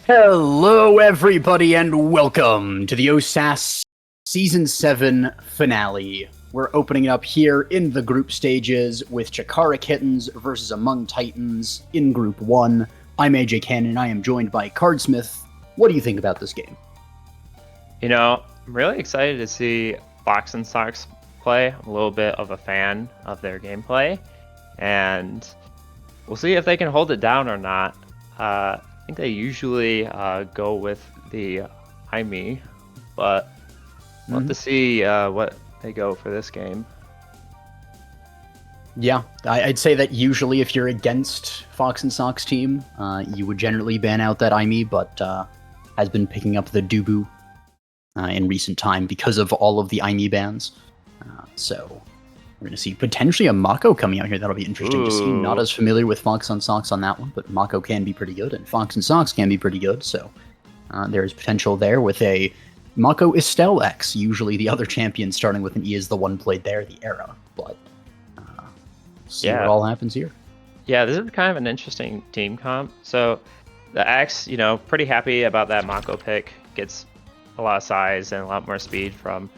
Hello, everybody, and welcome to the Osas Season 7 finale. We're opening it up here in the group stages with Chikara Kittens versus Among Titans in Group 1. I'm AJ Cannon, and I am joined by Cardsmith. What do you think about this game? I'm really excited to see Fox and Sox play. I'm a little bit of a fan of their gameplay, and we'll see if they can hold it down or not. I think they usually go with the me, but we'll have to see what they go for this game. Yeah, I'd say that usually if you're against Fox and Sox team, you would generally ban out that IME, but has been picking up the Dubu in recent time because of all of the IME bans. So we're going to see potentially a Mako coming out here. That'll be interesting to see. Not as familiar with Fox and Sox on that one, but Mako can be pretty good, and Fox and Sox can be pretty good. So there's potential there with a Mako Estelle X, usually the other champion starting with an E is the one played there, the era. But see what all happens here. Yeah, this is kind of an interesting team comp. So the X, pretty happy about that Mako pick. Gets a lot of size and a lot more speed from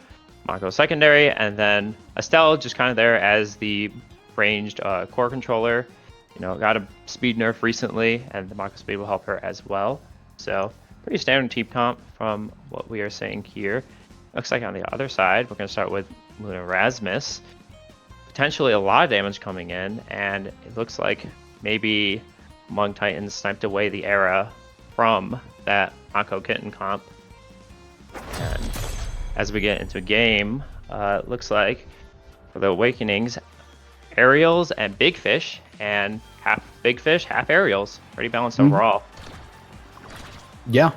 Mako secondary, and then Estelle just kind of there as the ranged core controller. Got a speed nerf recently, and the Mako speed will help her as well. So pretty standard team comp from what we are seeing here. Looks like on the other side, we're going to start with Luna Rasmus. Potentially a lot of damage coming in, and it looks like maybe Among Titans sniped away the era from that Mako Kitten comp. And as we get into a game, it looks like for the Awakenings, Aerials and Big Fish, and half Big Fish, half Aerials. Pretty balanced overall. Yeah,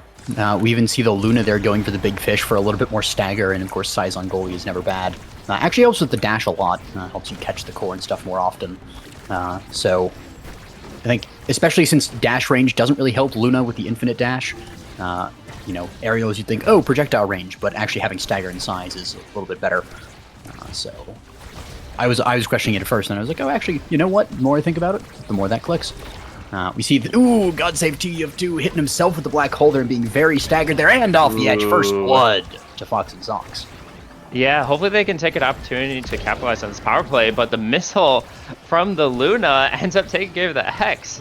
we even see the Luna there going for the Big Fish for a little bit more stagger, and of course size on goalie is never bad. Actually helps with the dash a lot, helps you catch the core and stuff more often. So I think, especially since dash range doesn't really help Luna with the infinite dash, aerials you'd think, oh, projectile range, but actually having stagger and size is a little bit better. So I was questioning it at first, and I was like, oh, actually, you know what? The more I think about it, the more that clicks. We see the, God save TF2 hitting himself with the black hole there and being very staggered there and off the edge. First blood to Fox and Sox. Yeah, hopefully they can take an opportunity to capitalize on this power play, but the missile from the Luna ends up taking care of the Hex.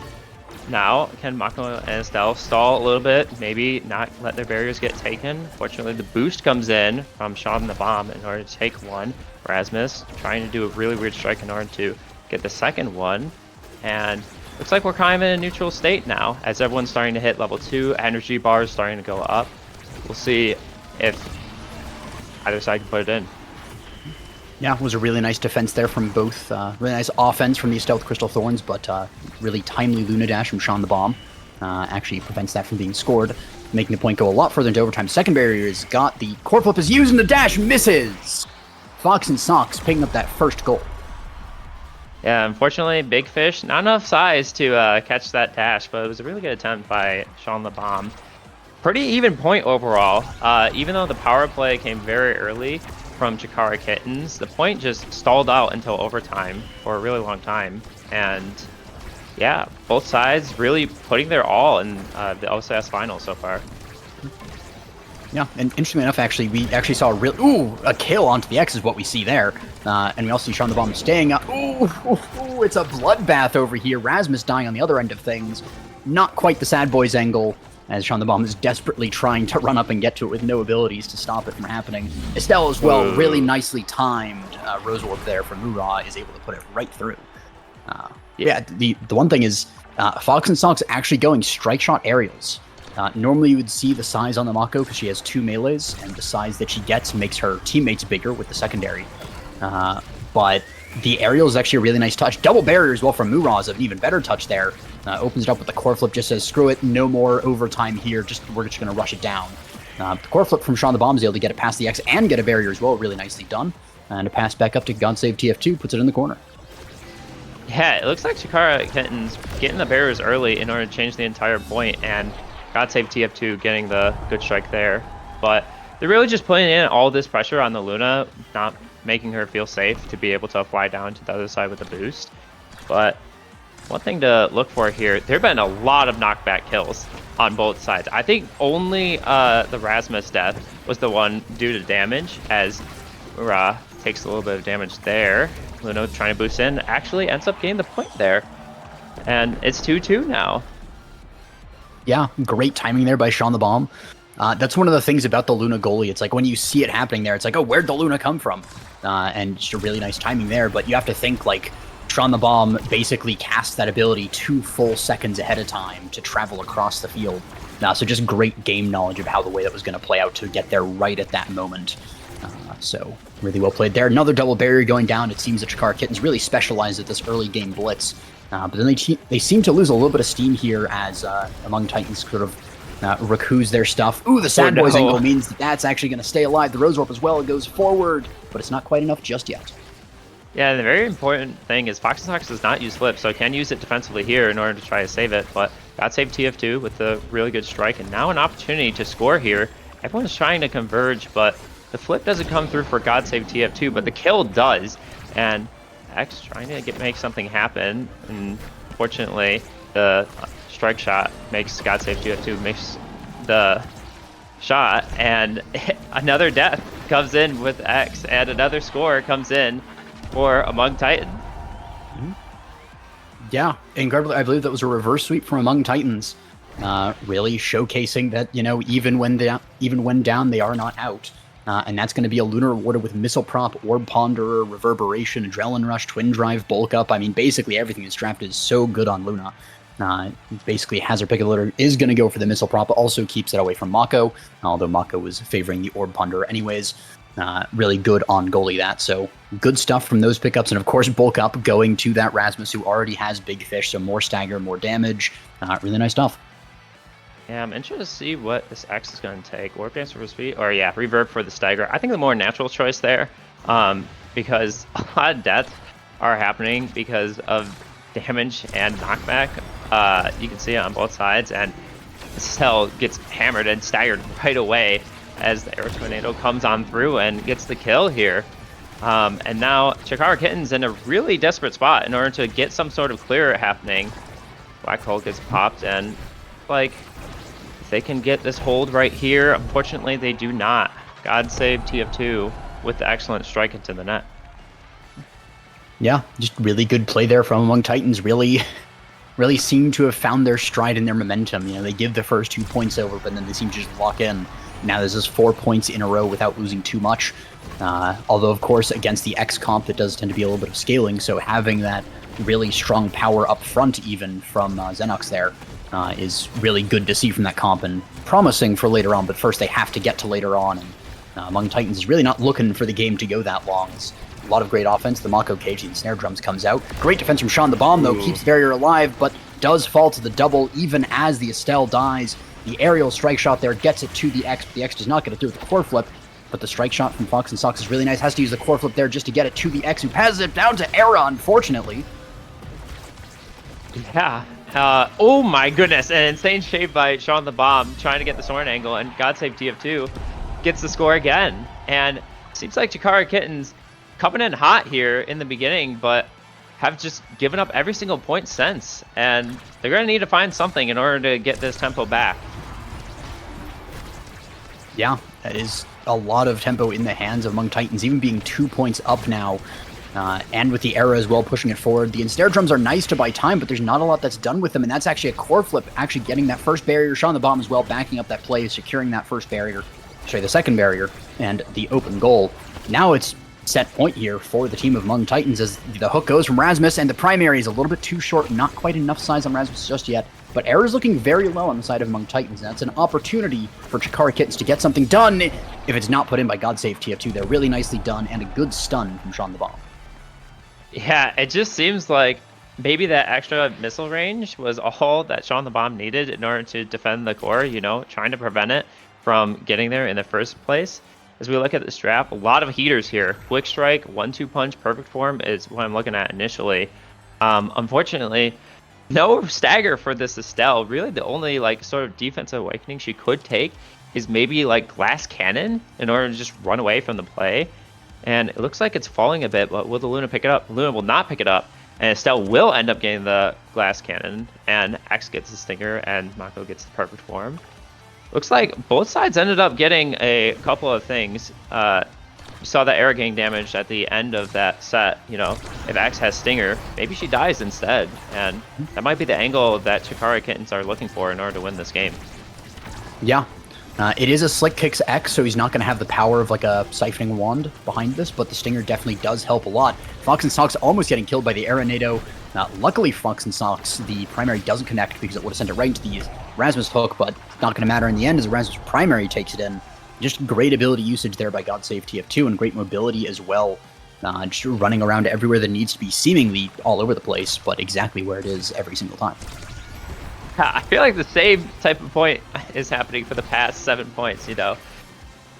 Now, can Mako and Estelle stall a little bit, maybe not let their barriers get taken? Fortunately, the boost comes in from Sean the Bomb in order to take one. Rasmus trying to do a really weird strike in order to get the second one. And looks like we're kind of in a neutral state now, as everyone's starting to hit level 2, energy bars starting to go up. We'll see if either side can put it in. Yeah, it was a really nice defense there from both. Really nice offense from the Estelle with Crystal Thorns, but really timely Luna dash from Sean the Bomb. Actually prevents that from being scored, making the point go a lot further into overtime. Second barrier has got the core flip, is using the dash, misses! Fox and Sox picking up that first goal. Yeah, unfortunately, Big Fish, not enough size to catch that dash, but it was a really good attempt by Sean the Bomb. Pretty even point overall, even though the power play came very early from Chikara Kittens, the point just stalled out until overtime for a really long time. And yeah, both sides really putting their all in the OSAS final so far. Yeah, and interestingly enough, actually, we actually saw a kill onto the X is what we see there. And we also see Sean the Bomb staying up. It's a bloodbath over here. Rasmus dying on the other end of things. Not quite the Sad Boys angle, as Sean the Bomb is desperately trying to run up and get to it with no abilities to stop it from happening. Estelle as well, really nicely timed. Rose Orb there from Mura is able to put it right through. The one thing is, Fox and Sox actually going strike shot aerials. Normally you would see the size on the Mako because she has 2 melees, and the size that she gets makes her teammates bigger with the secondary. But the aerial is actually a really nice touch. Double barrier as well from Muraz, an even better touch there. Opens it up with the core flip, just says, screw it, no more overtime here, we're just going to rush it down. The core flip from Sean the Bomb is able to get it past the X and get a barrier as well, really nicely done. And a pass back up to God Save TF2, puts it in the corner. Yeah, it looks like Chikara Kittens getting the barriers early in order to change the entire point, and God Save TF2 getting the good strike there. But they're really just putting in all this pressure on the Luna, not making her feel safe to be able to fly down to the other side with a boost. But one thing to look for here, there have been a lot of knockback kills on both sides. I think only the Rasmus death was the one due to damage, as Ra takes a little bit of damage there. Luna trying to boost in, actually ends up getting the point there. And it's 2-2 now. Yeah, great timing there by Sean the Bomb. That's one of the things about the Luna goalie. It's like when you see it happening there, it's like, oh, where'd the Luna come from? And just a really nice timing there. But you have to think, like, Sean the Bomb basically casts that ability 2 full seconds ahead of time to travel across the field. So just great game knowledge of how the way that was going to play out to get there right at that moment. So really well played there. Another double barrier going down. It seems that Chikara Kittens really specialized at this early game blitz. But then they seem to lose a little bit of steam here as Among Titans sort of Raku's their stuff. Ooh, the Sad Boys angle means that that's actually going to stay alive. The Rose Warp as well, it goes forward, but it's not quite enough just yet. Yeah, the very important thing is Fox and Sox does not use Flip, so it can use it defensively here in order to try to save it, but got saved TF2 with a really good strike, and now an opportunity to score here. Everyone's trying to converge, but the Flip doesn't come through for God Save TF2, but the kill does, and X trying to make something happen, and fortunately the strike shot makes God Save TF2 makes the shot, and another death comes in with X, and another score comes in for Among Titans. Yeah, incredibly. I believe that was a reverse sweep from Among Titans, really showcasing that, you know, even when down, they are not out. And that's going to be a Lunar rewarded with Missile Prop, Orb Ponderer, Reverberation, Adrenaline Rush, Twin Drive, Bulk Up. I mean, basically everything that's drafted is so good on Luna. Basically, Hazard Pick of the Litter is going to go for the Missile Prop, but also keeps it away from Mako, although Mako was favoring the Orb Ponderer anyways. Really good on goalie that. So good stuff from those pickups. And of course, Bulk Up going to that Rasmus who already has Big Fish, so more stagger, more damage. Really nice stuff. Yeah, I'm interested to see what this X is going to take. Warp Dance for speed, or yeah, Reverb for the stagger. I think the more natural choice there, because a lot of deaths are happening because of damage and knockback. You can see it on both sides, and Cell gets hammered and staggered right away as the Aero Tornado comes on through and gets the kill here. And now Chikara Kitten's in a really desperate spot in order to get some sort of clear happening. Black Hole gets popped, and like, if they can get this hold right here, unfortunately they do not. God save TF2 with the excellent strike into the net. Yeah, just really good play there from Among Titans. Really seem to have found their stride and their momentum. You know, they give the first 2 points over, but then they seem to just lock in. Now there's just 4 points in a row without losing too much. Although, of course, against the X comp, it does tend to be a little bit of scaling, so having that really strong power up front even from Xenox there is really good to see from that comp and promising for later on, but first they have to get to later on, and Among Titans is really not looking for the game to go that long. It's a lot of great offense. The Mako Cage and Snare Drums comes out. Great defense from Sean the Bomb, though, keeps Barrier alive, but does fall to the double even as the Estelle dies. The aerial strike shot there gets it to the X, but the X does not get it through with the core flip. But the strike shot from Fox and Sox is really nice. Has to use the core flip there just to get it to the X, who passes it down to Era, unfortunately. Yeah. Oh my goodness. An insane shave by Sean the Bomb trying to get the Soren angle, and God Save TF2 gets the score again. And it seems like Chikara Kittens coming in hot here in the beginning, but have just given up every single point since. And they're going to need to find something in order to get this tempo back. Yeah, that is a lot of tempo in the hands of Among Titans, even being 2 points up now. And with the Era as well pushing it forward. The Ensnare Drums are nice to buy time, but there's not a lot that's done with them, and that's actually a core flip, actually getting that first barrier. Sean the Bomb as well, backing up that play, securing that first barrier, the second barrier, and the open goal. Now it's set point here for the team of Among Titans as the hook goes from Rasmus, and the primary is a little bit too short, not quite enough size on Rasmus just yet, but Era's looking very low on the side of Among Titans, and that's an opportunity for Chikara Kittens to get something done if it's not put in by God Save TF2. They're really nicely done, and a good stun from Sean the Bomb. Yeah, it just seems like maybe that extra missile range was all that Sean the Bomb needed in order to defend the core, you know, trying to prevent it from getting there in the first place. As we look at this draft, a lot of heaters here. Quick Strike, 1-2 punch, perfect form is what I'm looking at initially. Unfortunately, no stagger for this Estelle. Really, the only like sort of defensive awakening she could take is maybe like Glass Cannon in order to just run away from the play. And it looks like it's falling a bit, but will the Luna pick it up? Luna will not pick it up. And Estelle will end up getting the glass cannon, and X gets the stinger, and Mako gets the perfect form. Looks like both sides ended up getting a couple of things. You saw that Era getting damaged at the end of that set. You know, if X has stinger, maybe she dies instead, and that might be the angle that Chikara Kittens are looking for in order to win this game. Yeah. It is a Slick Kicks X, so he's not going to have the power of like a Siphoning Wand behind this, but the Stinger definitely does help a lot. Fox and Sox almost getting killed by the Aranado. Luckily, Fox and Sox, the primary doesn't connect because it would have sent it right into the Rasmus hook, but not going to matter in the end as Rasmus primary takes it in. Just great ability usage there by GodSave TF2 and great mobility as well. Just running around everywhere that needs to be, seemingly all over the place, but exactly where it is every single time. I feel like the same type of point is happening for the past 7 points, you know.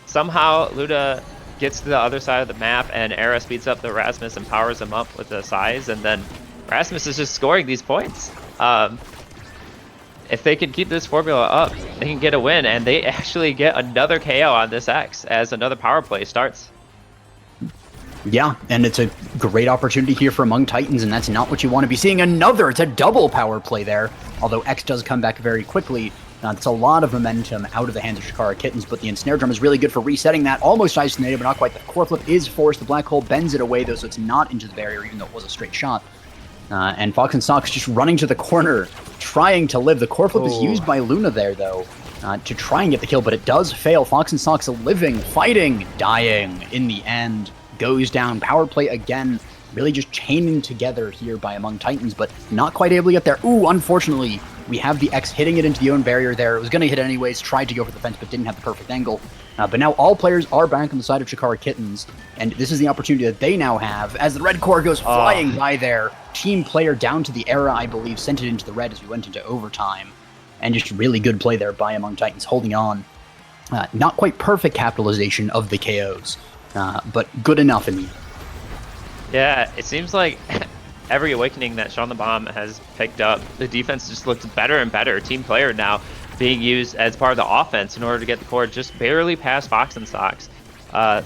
Somehow Luna gets to the other side of the map and Era speeds up the Rasmus and powers him up with the size, and then Rasmus is just scoring these points. If they can keep this formula up, they can get a win, and they actually get another KO on this X as another power play starts. Yeah, and it's a great opportunity here for Among Titans, and that's not what you want to be seeing. It's a double power play there, although X does come back very quickly. That's a lot of momentum out of the hands of Chikara Kittens, but the Ensnare Drum is really good for resetting that. Almost isolated, but not quite. The core flip is forced. The Black Hole bends it away, though, so it's not into the barrier, even though it was a straight shot. And Fox and Sox just running to the corner, trying to live. The core flip is used by Luna there, though, to try and get the kill, but it does fail. Fox and Sox living, fighting, dying in the end. Goes down. Power play again, really just chaining together here by Among Titans, but not quite able to get there. Ooh, unfortunately, we have the X hitting it into the own barrier there. It was going to hit anyways, tried to go for the fence, but didn't have the perfect angle. But now all players are back on the side of Chikara Kittens, and this is the opportunity that they now have as the red core goes flying by there. Team player down to the Era, I believe, sent it into the red as we went into overtime. And just really good play there by Among Titans, holding on. Not quite perfect capitalization of the KOs. But good enough in the end. Yeah, it seems like every awakening that Sean the Bomb has picked up, the defense just looks better and better. Team player now being used as part of the offense in order to get the core just barely past Fox and Sox.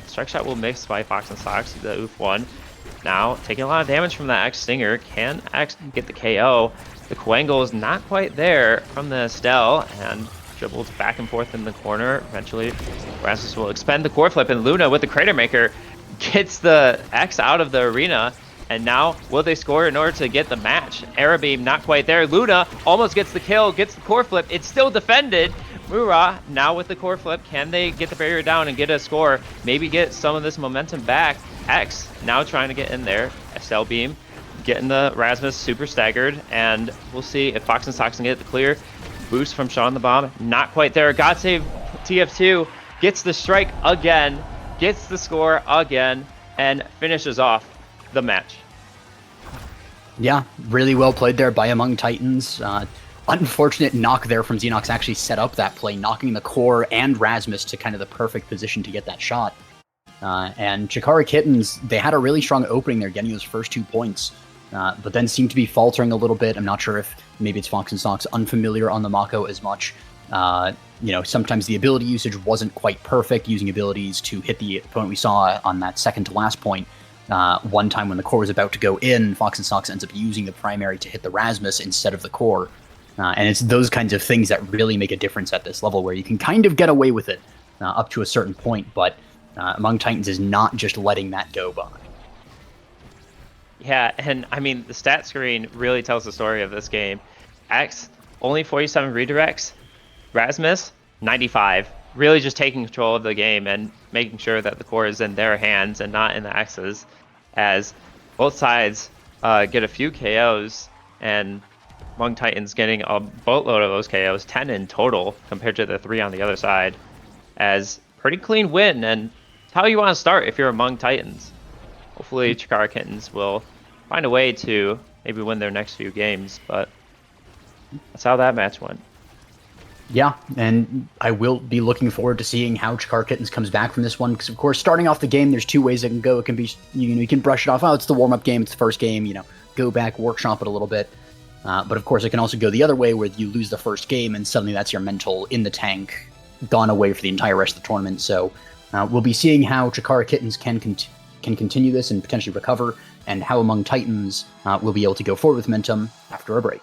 Strike shot will miss by Fox and Sox, the oof one. Now taking a lot of damage from that X Stinger. Can X get the KO? The Quangle is not quite there from the Estelle, and dribbles back and forth in the corner. Eventually, Rasmus will expend the core flip, and Luna with the Crater Maker gets the X out of the arena. And now, will they score in order to get the match? Arabeam not quite there. Luna almost gets the kill, gets the core flip. It's still defended. Mura now with the core flip. Can they get the barrier down and get a score? Maybe get some of this momentum back. X now trying to get in there. Estelle Beam getting the Rasmus super staggered. And we'll see if Fox and Sox can get the clear. Boost from Sean the Bomb. Not quite there. GodSave TF2 gets the strike again. Gets the score again. And finishes off the match. Yeah, really well played there by Among Titans. Unfortunate knock there from Xenox actually set up that play, knocking the core and Rasmus to kind of the perfect position to get that shot. And Chikara Kittens, they had a really strong opening there, getting those first 2 points, but then seemed to be faltering a little bit. I'm not sure if maybe it's Fox and Sox unfamiliar on the Mako as much. Sometimes the ability usage wasn't quite perfect, using abilities to hit the opponent. We saw on that second to last point. One time when the core was about to go in, Fox and Sox ends up using the primary to hit the Rasmus instead of the core. And it's those kinds of things that really make a difference at this level, where you can kind of get away with it up to a certain point, but Among Titans is not just letting that go by. Yeah, and I mean, the stat screen really tells the story of this game. X, only 47 redirects. Rasmus, 95. Really just taking control of the game and making sure that the core is in their hands and not in the X's, as both sides get a few KOs, and Among Titans getting a boatload of those KOs, 10 in total compared to the 3 on the other side, as pretty clean win, and it's how you want to start if you're Among Titans. Hopefully Chikara Kittens will find a way to maybe win their next few games, but that's how that match went. Yeah, and I will be looking forward to seeing how Chikara Kittens comes back from this one, because of course, starting off the game, there's 2 ways it can go. It can be, you can brush it off. Oh, it's the warm-up game, it's the first game, go back, workshop it a little bit. But of course, it can also go the other way, where you lose the first game, and suddenly that's your mental in the tank, gone away for the entire rest of the tournament. So we'll be seeing how Chikara Kittens can can continue this and potentially recover, and how Among Titans will be able to go forward with momentum after a break.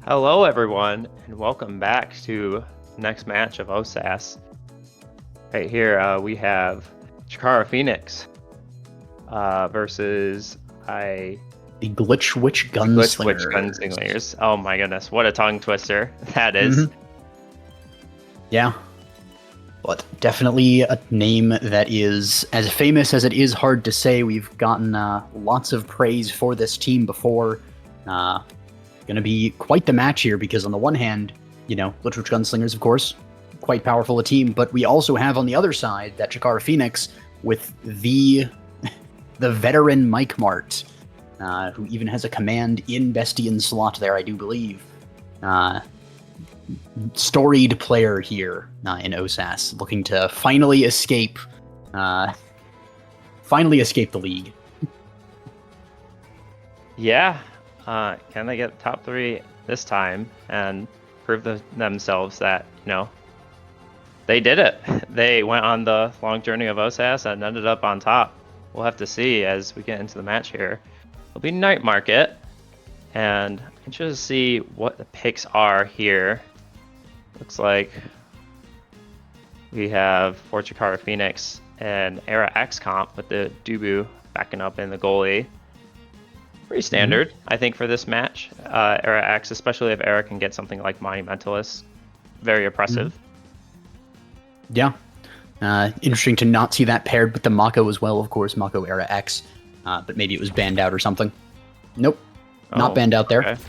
Hello, everyone, and welcome back to next match of Osas. Right here, we have Chikara Phoenix versus the Glitch Witch Gunslingers. Oh my goodness, what a tongue twister that is. Yeah. But definitely a name that is as famous as it is hard to say. We've gotten lots of praise for this team before. Going to be quite the match here because on the one hand, Glitch Witch Gunslingers, of course, quite powerful a team, but we also have on the other side that Chikara Phoenix with the veteran Mike Mart, who even has a command in Bestian slot there, I do believe. Storied player here in Osas, looking to finally escape the league. Yeah, can they get top 3 this time and prove themselves that they did it? They went on the long journey of Osas and ended up on top. We'll have to see as we get into the match here. It'll be night market, and I'm interested to see what the picks are here. Looks like we have for Chikara Phoenix and Era X comp with the Dubu backing up in the goalie. Pretty standard, I think, for this match. Era X, especially if Era can get something like Monumentalist. Very oppressive. Yeah. Interesting to not see that paired with the Mako as well, of course, Mako Era X. But maybe it was banned out or something. Nope, not banned out there. Okay.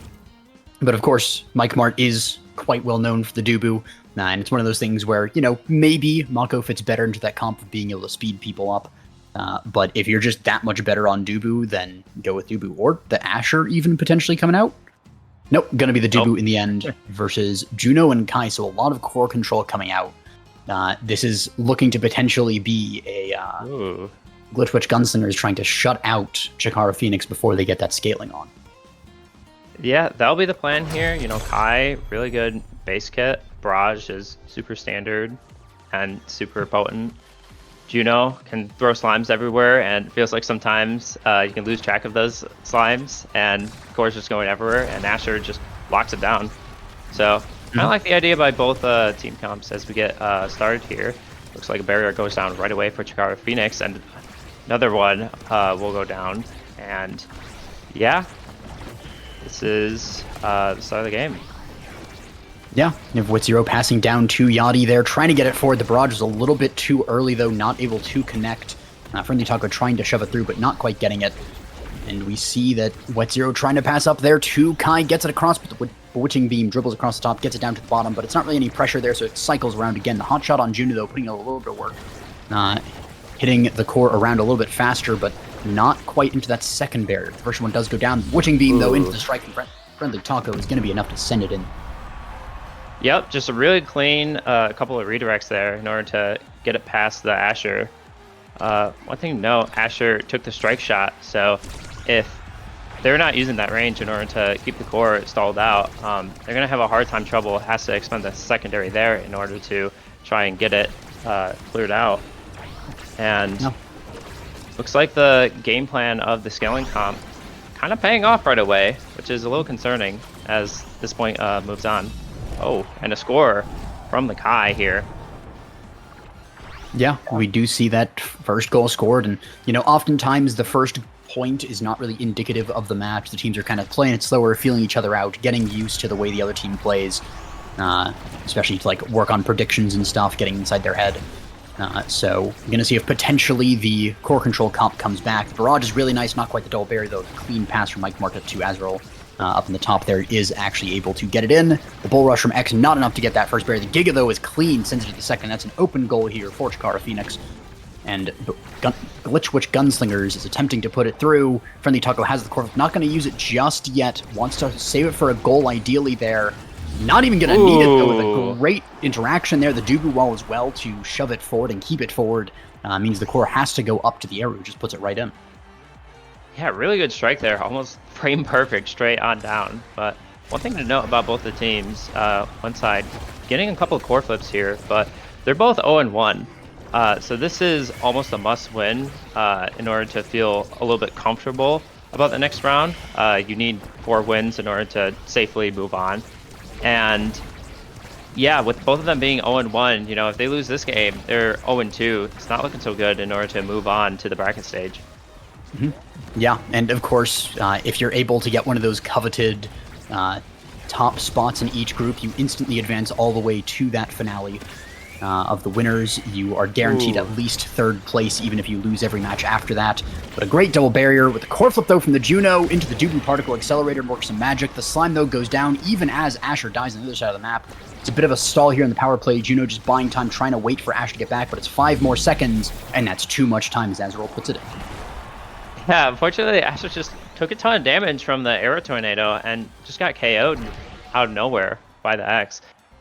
But of course, Mike Mart is quite well known for the Dubu, and it's one of those things where, maybe Mako fits better into that comp of being able to speed people up. But if you're just that much better on Dubu, then go with Dubu. Or the Asher even potentially coming out. Nope, gonna be the Dubu in the end versus Juno and Kai, so a lot of core control coming out. This is looking to potentially be a Glitch Witch Gunslingers trying to shut out Chikara Phoenix before they get that scaling on. Yeah, that'll be the plan here. Kai, really good base kit. Barrage is super standard and super potent. Juno can throw slimes everywhere, and it feels like sometimes you can lose track of those slimes, and Core's just going everywhere, and Asher just locks it down. So I like the idea by both team comps as we get started here. Looks like a barrier goes down right away for Chikara Phoenix, and another one will go down. And yeah, this is the start of the game. Yeah, you have Wit0 passing down to Yachty there, trying to get it forward. The barrage is a little bit too early, though, not able to connect. Friendly Taco trying to shove it through, but not quite getting it. And we see that Wit0 trying to pass up there to Kai, gets it across, but the Bewitching Beam dribbles across the top, gets it down to the bottom, but it's not really any pressure there, so it cycles around again. The hot shot on Juno, though, putting in a little bit of work. Hitting the core around a little bit faster, but not quite into that second barrier. The first one does go down. Bewitching Beam, though, into the strike from Friendly Taco is going to be enough to send it in. Yep, just a really clean couple of redirects there in order to get it past the Asher. One thing to note, Asher took the strike shot, so if they're not using that range in order to keep the core stalled out, they're going to have a hard time trouble. Has to expend the secondary there in order to try and get it cleared out. And looks like the game plan of the scaling comp kind of paying off right away, which is a little concerning as this point moves on. Oh, and a score from the Kai here. Yeah, we do see that first goal scored, and oftentimes the first point is not really indicative of the match. The teams are kind of playing it slower, feeling each other out, getting used to the way the other team plays, especially to work on predictions and stuff, getting inside their head. So I'm gonna see if potentially the core control comp comes back. The barrage is really nice, not quite the double barrier though. Clean pass from Mike Market to Azrael. Up in the top there is actually able to get it in. The bull rush from X, not enough to get that first barrier. The Giga, though, is clean, sends it to the second. That's an open goal here for Chikara Phoenix. And Glitch Witch Gunslingers is attempting to put it through. Friendly Taco has the core, not going to use it just yet. Wants to save it for a goal, ideally, there. Not even going to need it, though, with a great interaction there. The Dubu wall as well to shove it forward and keep it forward. Means the core has to go up to the arrow, just puts it right in. Yeah, really good strike there. Almost frame perfect straight on down. But one thing to note about both the teams, one side getting a couple of core flips here, but they're both 0-1. So this is almost a must win in order to feel a little bit comfortable about the next round. You need 4 wins in order to safely move on. And yeah, with both of them being 0-1, you know, if they lose this game, they're 0-2. It's not looking so good in order to move on to the bracket stage. Yeah, and of course, if you're able to get one of those coveted top spots in each group, you instantly advance all the way to that finale of the winners. You are guaranteed at least 3rd place, even if you lose every match after that. But a great double barrier with the core flip, though, from the Juno into the Dubu Particle Accelerator, works some magic. The Slime, though, goes down even as Asher dies on the other side of the map. It's a bit of a stall here in the power play. Juno just buying time, trying to wait for Asher to get back, but it's 5 more seconds, and that's too much time as Azrael puts it in. Yeah, unfortunately, Asher just took a ton of damage from the Aero Tornado and just got KO'd out of nowhere by the X.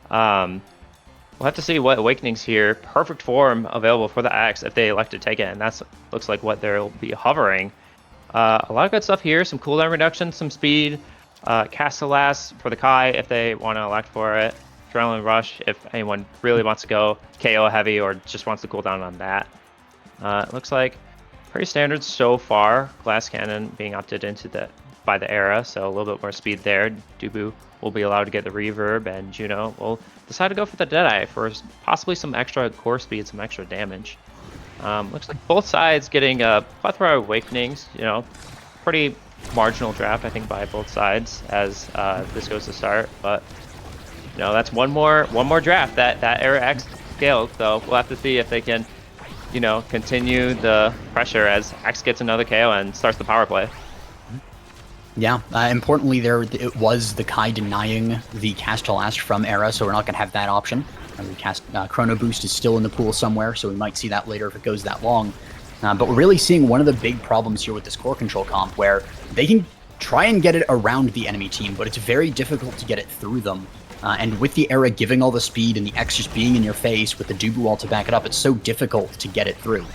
We'll have to see what Awakenings here. Perfect form available for the X if they elect to take it, and that's looks like what they'll be hovering. A lot of good stuff here. Some cooldown reduction, some speed. Cast to last for the Kai if they want to elect for it. Adrenaline Rush if anyone really wants to go KO heavy or just wants to cool down on that. It looks like pretty standard so far. Glass Cannon being opted into by the Era, so a little bit more speed there. Dubu will be allowed to get the reverb, and Juno will decide to go for the Deadeye for possibly some extra core speed, some extra damage. Looks like both sides getting a plethora of Awakenings. You know, pretty marginal draft, I think, by both sides as this goes to start. But you know, that's one more draft. That Era X scale, though. We'll have to see if they can, you know, continue the pressure as X gets another KO and starts the power play. Yeah, importantly, it was the Kai denying the cast to last from Era, so we're not going to have that option. The cast Chrono Boost is still in the pool somewhere, so we might see that later if it goes that long. But we're really seeing one of the big problems here with this core control comp, where they can try and get it around the enemy team, but it's very difficult to get it through them. And with the Era giving all the speed and the X just being in your face with the Dubu wall to back it up, it's so difficult to get it through.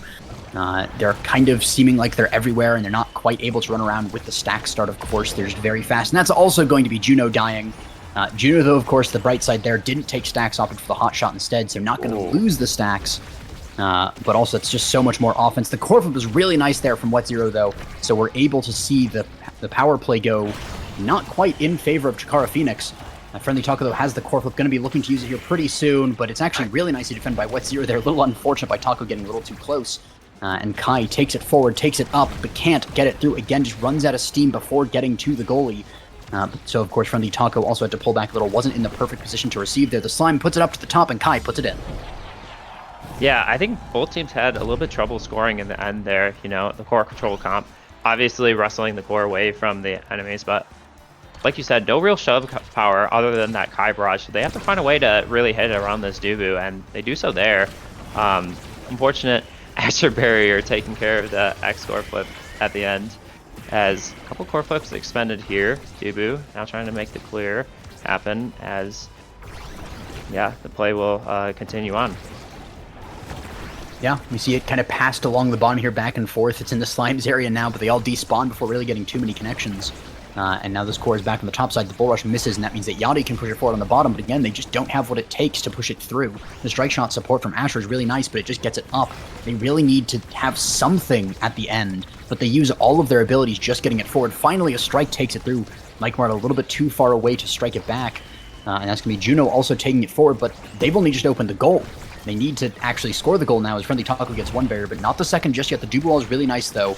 They're kind of seeming like they're everywhere, and they're not quite able to run around with the stack start, of course. They're just very fast, and that's also going to be Juno dying. Juno, though, of course, the bright side there, didn't take stacks, opted for the hot shot instead, so not going to lose the stacks. But also, it's just so much more offense. The core flip was really nice there from Wet Zero, though, so we're able to see the power play go not quite in favor of Chikara Phoenix. Friendly Taco, though, has the core flip, going to be looking to use it here pretty soon, but it's actually really nicely defended by Wet Zero there. A little unfortunate by Taco getting a little too close. And Kai takes it forward, takes it up, but can't get it through. Again, just runs out of steam before getting to the goalie. So, of course, Friendly Taco also had to pull back a little. Wasn't in the perfect position to receive there. The Slime puts it up to the top, and Kai puts it in. Yeah, I think both teams had a little bit trouble scoring in the end there. You know, the core control comp, obviously wrestling the core away from the enemies, but like you said, no real shove power other than that Kai barrage. So they have to find a way to really hit it around this Dubu, and they do so there. Unfortunate Asher barrier taking care of the X core flip at the end, as a couple core flips expended here. Dubu now trying to make the clear happen as, yeah, the play will continue on. Yeah, we see it kind of passed along the bottom here back and forth. It's in the Slimes area now, but they all despawn before really getting too many connections. And now this core is back on the top side. The Bull Rush misses, and that means that Yachty can push it forward on the bottom, but again, they just don't have what it takes to push it through. The strike shot support from Asher is really nice, but it just gets it up. They really need to have something at the end, but they use all of their abilities just getting it forward. Finally, a strike takes it through. Mike Mart a little bit too far away to strike it back, and that's going to be Juno also taking it forward, but they've only just opened the goal. They need to actually score the goal now as Friendly Taco gets one barrier, but not the second just yet. The Dubu wall is really nice, though.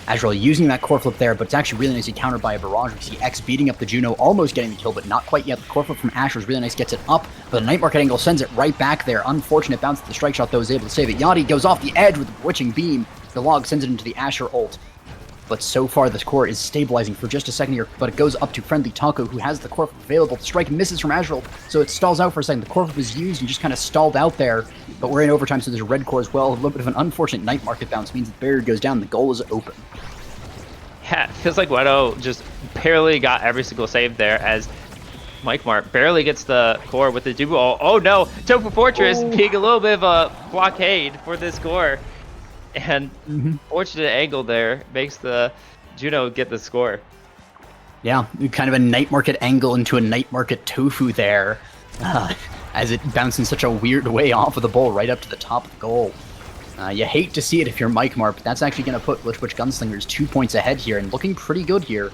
Azrael using that core flip there, but it's actually really nicely countered by a barrage. We see X beating up the Juno, almost getting the kill, but not quite yet. The core flip from Asher is really nice, gets it up, but the Night Market angle sends it right back there. Unfortunate bounce at the strike shot, though, is able to save it. Yachty goes off the edge with the Bewitching Beam. The log sends it into the Asher ult. But so far, this core is stabilizing for just a second here, but it goes up to Friendly Taco, who has the core flip available. The strike misses from Azrael, so it stalls out for a second. The core flip is used and just kind of stalled out there, but we're in overtime, so there's a red core as well. A little bit of an unfortunate Night Market bounce means the barrier goes down, the goal is open. Yeah, it feels like Wedo just barely got every single save there as Mike Mart barely gets the core with the Dubu. Oh no, Tofu Fortress being a little bit of a blockade for this core. And fortunate angle there makes the Juno get the score. Yeah, kind of a Night Market angle into a Night Market Tofu there, as it bounced in such a weird way off of the bowl right up to the top of the goal. You hate to see it if you're Mike Mark, but that's actually going to put Glitch Witch Gunslingers 2 points ahead here and looking pretty good here.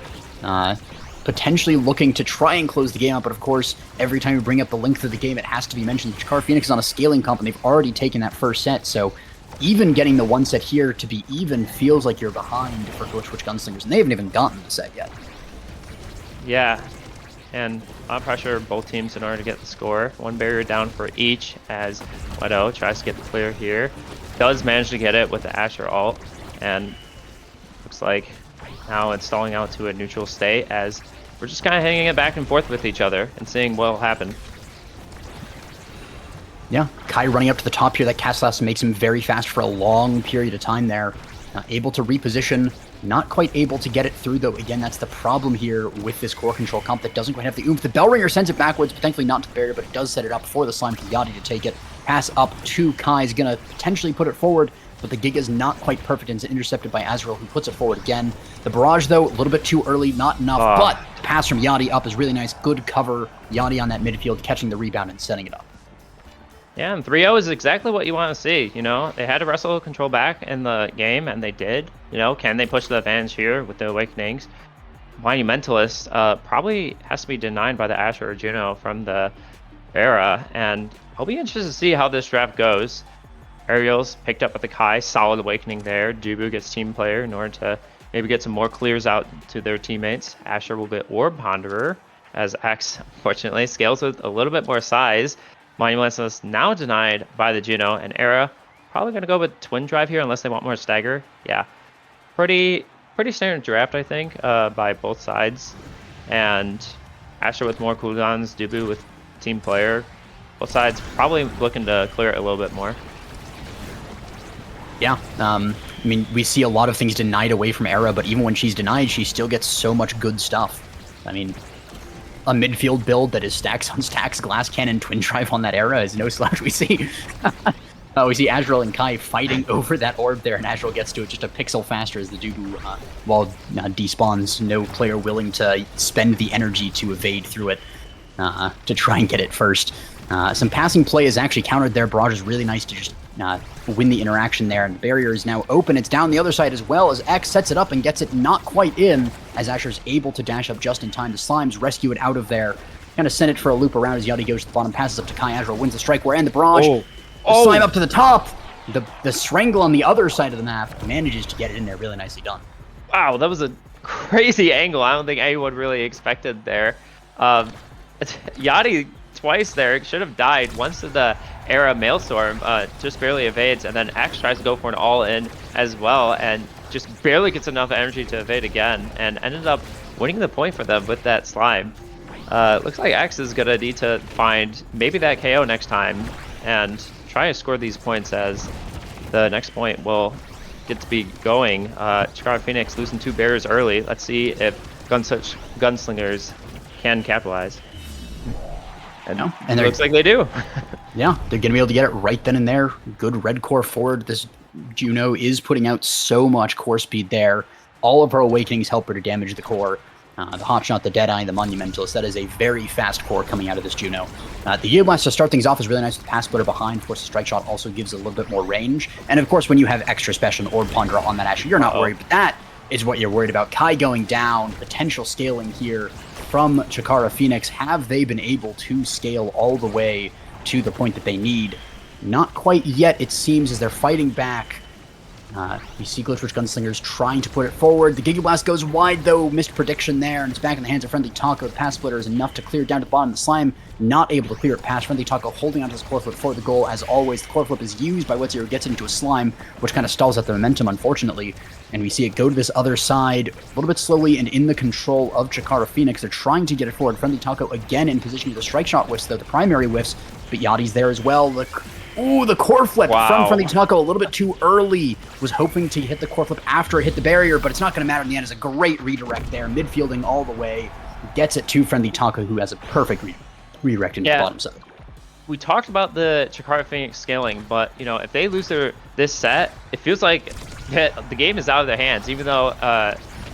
Potentially looking to try and close the game out, but of course, every time we bring up the length of the game, it has to be mentioned. Chikara Phoenix is on a scaling comp, and they've already taken that first set, so even getting the one set here to be even feels like you're behind for Glitch Witch Gunslingers, and they haven't even gotten the set yet. Yeah, and a lot of pressure both teams in order to get the score. One barrier down for each as Leto tries to get the clear here. Does manage to get it with the Asher ult, and looks like now it's stalling out to a neutral state as we're just kind of hanging it back and forth with each other and seeing what will happen. Yeah, Kai running up to the top here. That cast blast makes him very fast for a long period of time there. Able to reposition, not quite able to get it through though. Again, that's the problem here with this core control comp that doesn't quite have the oomph. The Bell Ringer sends it backwards, but thankfully not to the barrier, but it does set it up for the Slime to Yachty to take it. Pass up to Kai is going to potentially put it forward, but the Giga is not quite perfect and it's intercepted by Azrael, who puts it forward again. The barrage, though, a little bit too early, not enough, but the pass from Yachty up is really nice. Good cover. Yachty on that midfield, catching the rebound and setting it up. Yeah, and 3-0 is exactly what you want to see. You know, they had to wrestle control back in the game, and they did. You know, can they push the advantage here with the Awakenings? Monumentalist probably has to be denied by the Asher or Juno from the Era, and I'll be interested to see how this draft goes. Ariel's picked up with the Kai, solid Awakening there. Dubu gets team player in order to maybe get some more clears out to their teammates. Asher will get Orb Ponderer, as Axe, unfortunately, scales with a little bit more size. Monumentalist now denied by the Juno, and Era probably going to go with Twin Drive here unless they want more stagger. Yeah, pretty standard draft, I think, by both sides. And Asher with more cooldowns, Dubu with team player. Both sides probably looking to clear it a little bit more. Yeah, I mean, we see a lot of things denied away from Era, but even when she's denied, she still gets so much good stuff. I mean, a midfield build that is stacks on stacks, glass cannon, twin drive on that Era is no slouch. We see Azrael and Kai fighting over that orb there, and Azrael gets to it just a pixel faster as the Dubu wall despawns. No player willing to spend the energy to evade through it to try and get it first. Some passing play is actually countered there. Barrage is really nice to just win the interaction there, and the barrier is now open. It's down the other side as well as X sets it up and gets it not quite in, as Asher's able to dash up just in time to Slimes rescue it out of there. Kind of send it for a loop around as Yachty goes to the bottom, passes up to Kai. Azrael wins the strike war and the barrage. The Slime up to the top. The Strangle on the other side of the map manages to get it in there. Really nicely done. Wow, that was a crazy angle. I don't think anyone really expected there. Yachty twice there should have died. Once the Era Maelstrom just barely evades, and then X tries to go for an all-in as well, and just barely gets enough energy to evade again, and ended up winning the point for them with that Slime. Looks like X is gonna need to find maybe that KO next time and try to score these points, as the next point will get to be going. Chikara Phoenix losing 2 barriers early. Let's see if Gunslingers can capitalize. And it looks like they do. Yeah, they're going to be able to get it right then and there. Good red core forward. This Juno is putting out so much core speed there. All of her Awakenings help her to damage the core. The Hotshot, the Deadeye, the Monumentalist. That is a very fast core coming out of this Juno. The Yield Blast to start things off is really nice with the Pass Splitter behind. Of course, the Strike Shot also gives a little bit more range. And of course, when you have extra special and Orb Ponderer on that Asher, you're not worried. But that is what you're worried about. Kai going down, potential scaling here from Chikara Phoenix. Have they been able to scale all the way to the point that they need? Not quite yet, it seems, as they're fighting back. We see Glitch Witch Gunslingers trying to put it forward. The Giga Blast goes wide, though. Missed prediction there, and it's back in the hands of Friendly Taco. The Pass Splitter is enough to clear down to the bottom. The Slime not able to clear it past. Friendly Taco holding onto his core flip for the goal. As always, the core flip is used by What's gets it into a Slime, which kind of stalls out the momentum, unfortunately. And we see it go to this other side a little bit slowly and in the control of Chikara Phoenix. They're trying to get it forward. Friendly Taco again in position to the Strike Shot whiffs, though the primary whiffs, but Yachty's there as well. The core flip from Friendly Taco a little bit too early. Was hoping to hit the core flip after it hit the barrier, but it's not going to matter in the end. It's a great redirect there. Midfielding all the way. Gets it to Friendly Taco, who has a perfect redirect into the bottom side. We talked about the Chikara Phoenix scaling, but you know, if they lose this set, it feels like the game is out of their hands, even though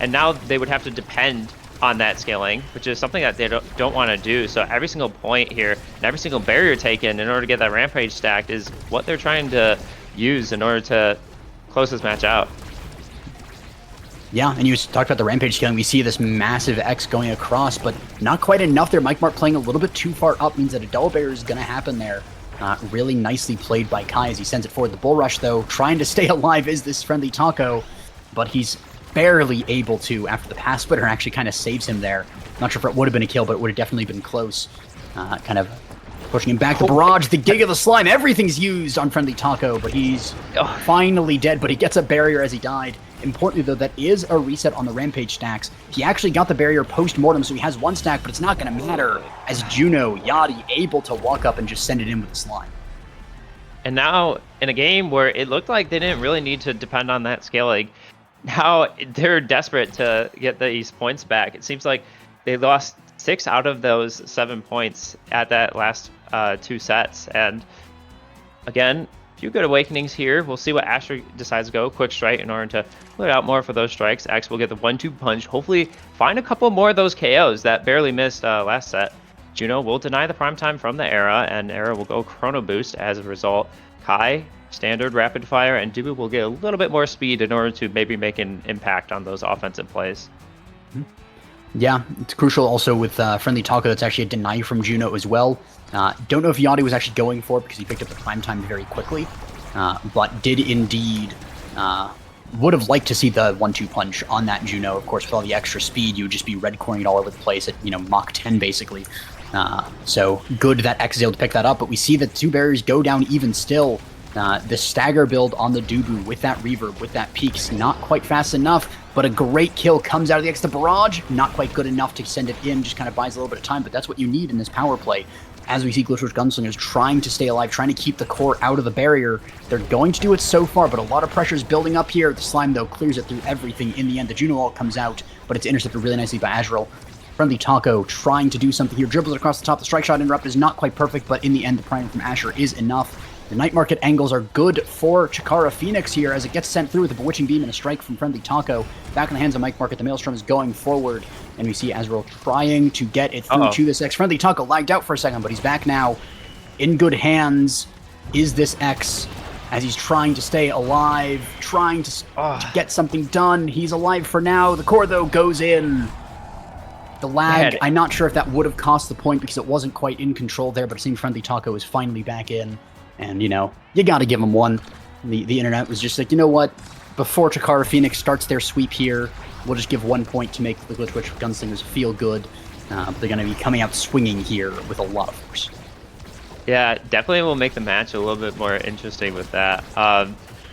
and now they would have to depend on that scaling, which is something that they don't want to do. So every single point here and every single barrier taken in order to get that rampage stacked is what they're trying to use in order to close this match out. Yeah, and you talked about the Rampage scaling. We see this massive X going across, but not quite enough there. Mike Mark playing a little bit too far up means that a double barrier is going to happen there. Really nicely played by Kai as he sends it forward. The Bull Rush, though, trying to stay alive is this Friendly Taco, but he's barely able to after the pass splitter actually kind of saves him there. Not sure if it would have been a kill, but it would have definitely been close. Kind of pushing him back. The barrage, the Gig of the Slime, everything's used on Friendly Taco, but he's finally dead, but he gets a barrier as he died. Importantly, though, that is a reset on the Rampage stacks. He actually got the barrier post-mortem, so he has one stack, but it's not going to matter as Juno, Yachty, able to walk up and just send it in with the slime. And now, in a game where it looked like they didn't really need to depend on that scaling, now they're desperate to get these points back. It seems like they lost 6 out of those 7 points at that last 2 sets. And again, few good awakenings here. We'll see what Asher decides to go. Quick strike in order to put out more for those strikes. X will get the 1-2 punch. Hopefully find a couple more of those KOs that barely missed last set. Juno will deny the prime time from the Era, and Era will go Chrono Boost as a result. Kai, standard rapid fire, and Dubu will get a little bit more speed in order to maybe make an impact on those offensive plays. Yeah, it's crucial also with Friendly Taco. That's actually a deny from Juno as well. Don't know if Yachty was actually going for it because he picked up the prime time very quickly, but did indeed would have liked to see the 1-2 punch on that Juno. Of course, with all the extra speed, you would just be red coring it all over the place at Mach 10 basically. So good that X is able to pick that up, but we see that 2 barriers go down even still. The stagger build on the Dubu with that reverb, with that peak's not quite fast enough, but a great kill comes out of the X. The barrage, not quite good enough to send it in, just kind of buys a little bit of time, but that's what you need in this power play. As we see Glitchwitch Gunslingers trying to stay alive, trying to keep the core out of the barrier. They're going to do it so far, but a lot of pressure is building up here. The slime, though, clears it through everything. In the end, the Juno ult comes out, but it's intercepted really nicely by Azrael. Friendly Taco trying to do something here. Dribbles it across the top. The strike shot interrupt is not quite perfect, but in the end, the primer from Asher is enough. The night market angles are good for Chikara Phoenix here as it gets sent through with a Bewitching Beam and a strike from Friendly Taco. Back in the hands of Mike Market, the Maelstrom is going forward, and we see Azrael trying to get it through to this X. Friendly Taco lagged out for a second, but he's back now. In good hands is this X as he's trying to stay alive, trying to get something done. He's alive for now. The core, though, goes in. The lag, I'm not sure if that would have cost the point because it wasn't quite in control there, but it seemed Friendly Taco is finally back in. And, you got to give him one. The internet was just like, you know what? Before Chikara Phoenix starts their sweep here, we'll just give 1 point to make the Glitchwitch Gunslingers feel good. But they're going to be coming out swinging here with a lot of force. Yeah, definitely will make the match a little bit more interesting with that.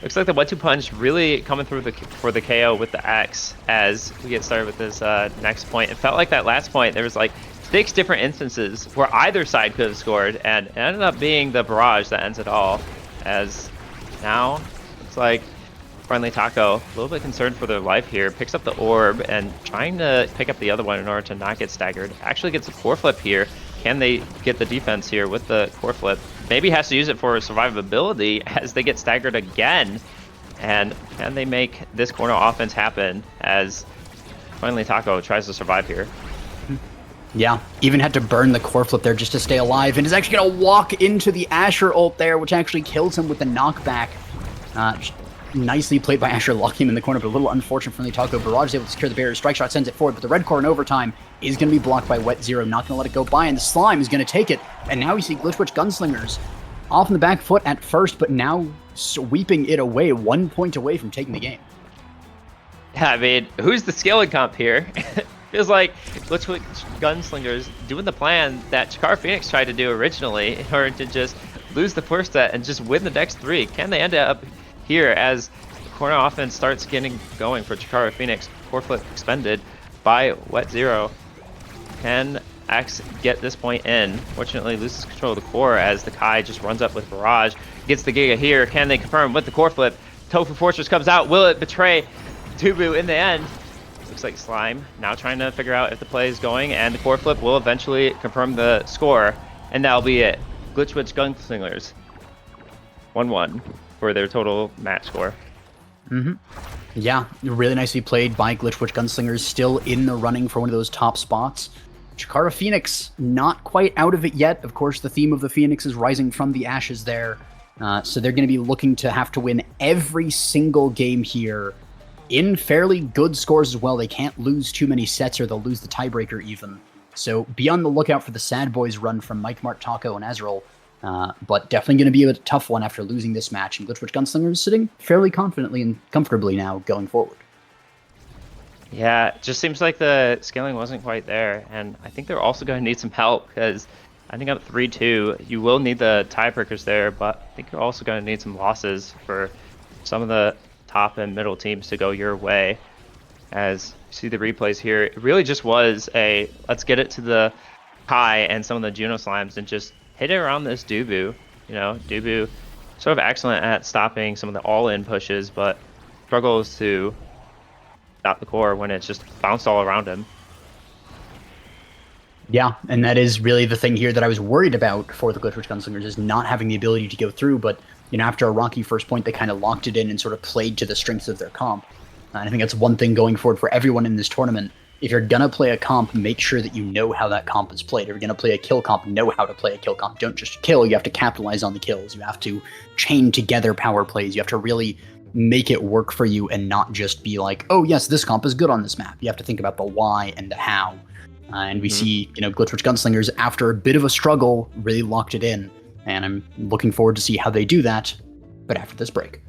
Looks like the 1-2 punch really coming through for the KO with the X as we get started with this next point. It felt like that last point, there was like 6 different instances where either side could have scored, and it ended up being the barrage that ends it all. As now, it's like Friendly Taco, a little bit concerned for their life here, picks up the orb and trying to pick up the other one in order to not get staggered. Actually gets a core flip here. Can they get the defense here with the core flip? Maybe has to use it for survivability as they get staggered again. And can they make this corner offense happen as Friendly Taco tries to survive here? Yeah, even had to burn the core flip there just to stay alive, and is actually going to walk into the Asher ult there, which actually kills him with the knockback. Nicely played by Asher, locking him in the corner, but a little unfortunate Friendly Taco. Barrage is able to secure the barrier. Strike shot sends it forward, but the red core in overtime is going to be blocked by Wet Zero. Not going to let it go by, and the slime is going to take it. And now we see Glitchwitch Gunslingers off on the back foot at first, but now sweeping it away, 1 point away from taking the game. Yeah, I mean, who's the scaling comp here? Feels like Glitchwitch Gunslingers doing the plan that Chikara Phoenix tried to do originally in order to just lose the first set and just win the next 3. Can they end up here as the corner offense starts getting going for Chikara Phoenix? Core flip expended by Wet Zero. Can X get this point in? Fortunately, loses control of the core as the Kai just runs up with Barrage. Gets the Giga here. Can they confirm with the core flip? Tofu Fortress comes out. Will it betray Tubu in the end? Looks like Slime now trying to figure out if the play is going, and the core flip will eventually confirm the score, and that'll be it. Glitchwitch Gunslingers 1-1 for their total match score. Yeah, really nicely played by Glitchwitch Gunslingers, still in the running for one of those top spots. Chikara Phoenix, not quite out of it yet. Of course, the theme of the Phoenix is rising from the ashes there. So they're going to be looking to have to win every single game here in fairly good scores as well. They can't lose too many sets or they'll lose the tiebreaker even. So be on the lookout for the Sad Boys run from Mike, Mark, Taco, and Azrael. But definitely going to be a tough one after losing this match. And Glitchwitch Gunslinger is sitting fairly confidently and comfortably now going forward. Yeah, it just seems like the scaling wasn't quite there, and I think they're also going to need some help because I think up 3-2, you will need the tiebreakers there, but I think you're also going to need some losses for some of the top and middle teams to go your way. As you see the replays here, it really just was a let's get it to the Kai and some of the Juno Slimes and just hit it around this Dubu. You know, Dubu sort of excellent at stopping some of the all-in pushes, but struggles to stop the core when it's just bounced all around him. Yeah, and that is really the thing here that I was worried about for the Glitchwitch Gunslingers is not having the ability to go through, but after a rocky first point, they kind of locked it in and sort of played to the strengths of their comp. And I think that's one thing going forward for everyone in this tournament. If you're going to play a comp, make sure that you know how that comp is played. If you're going to play a kill comp, know how to play a kill comp. Don't just kill, you have to capitalize on the kills. You have to chain together power plays. You have to really make it work for you and not just be like, oh yes, this comp is good on this map. You have to think about the why and the how. And we see, Glitchwitch Gunslingers, after a bit of a struggle, really locked it in. And I'm looking forward to see how they do that, but after this break.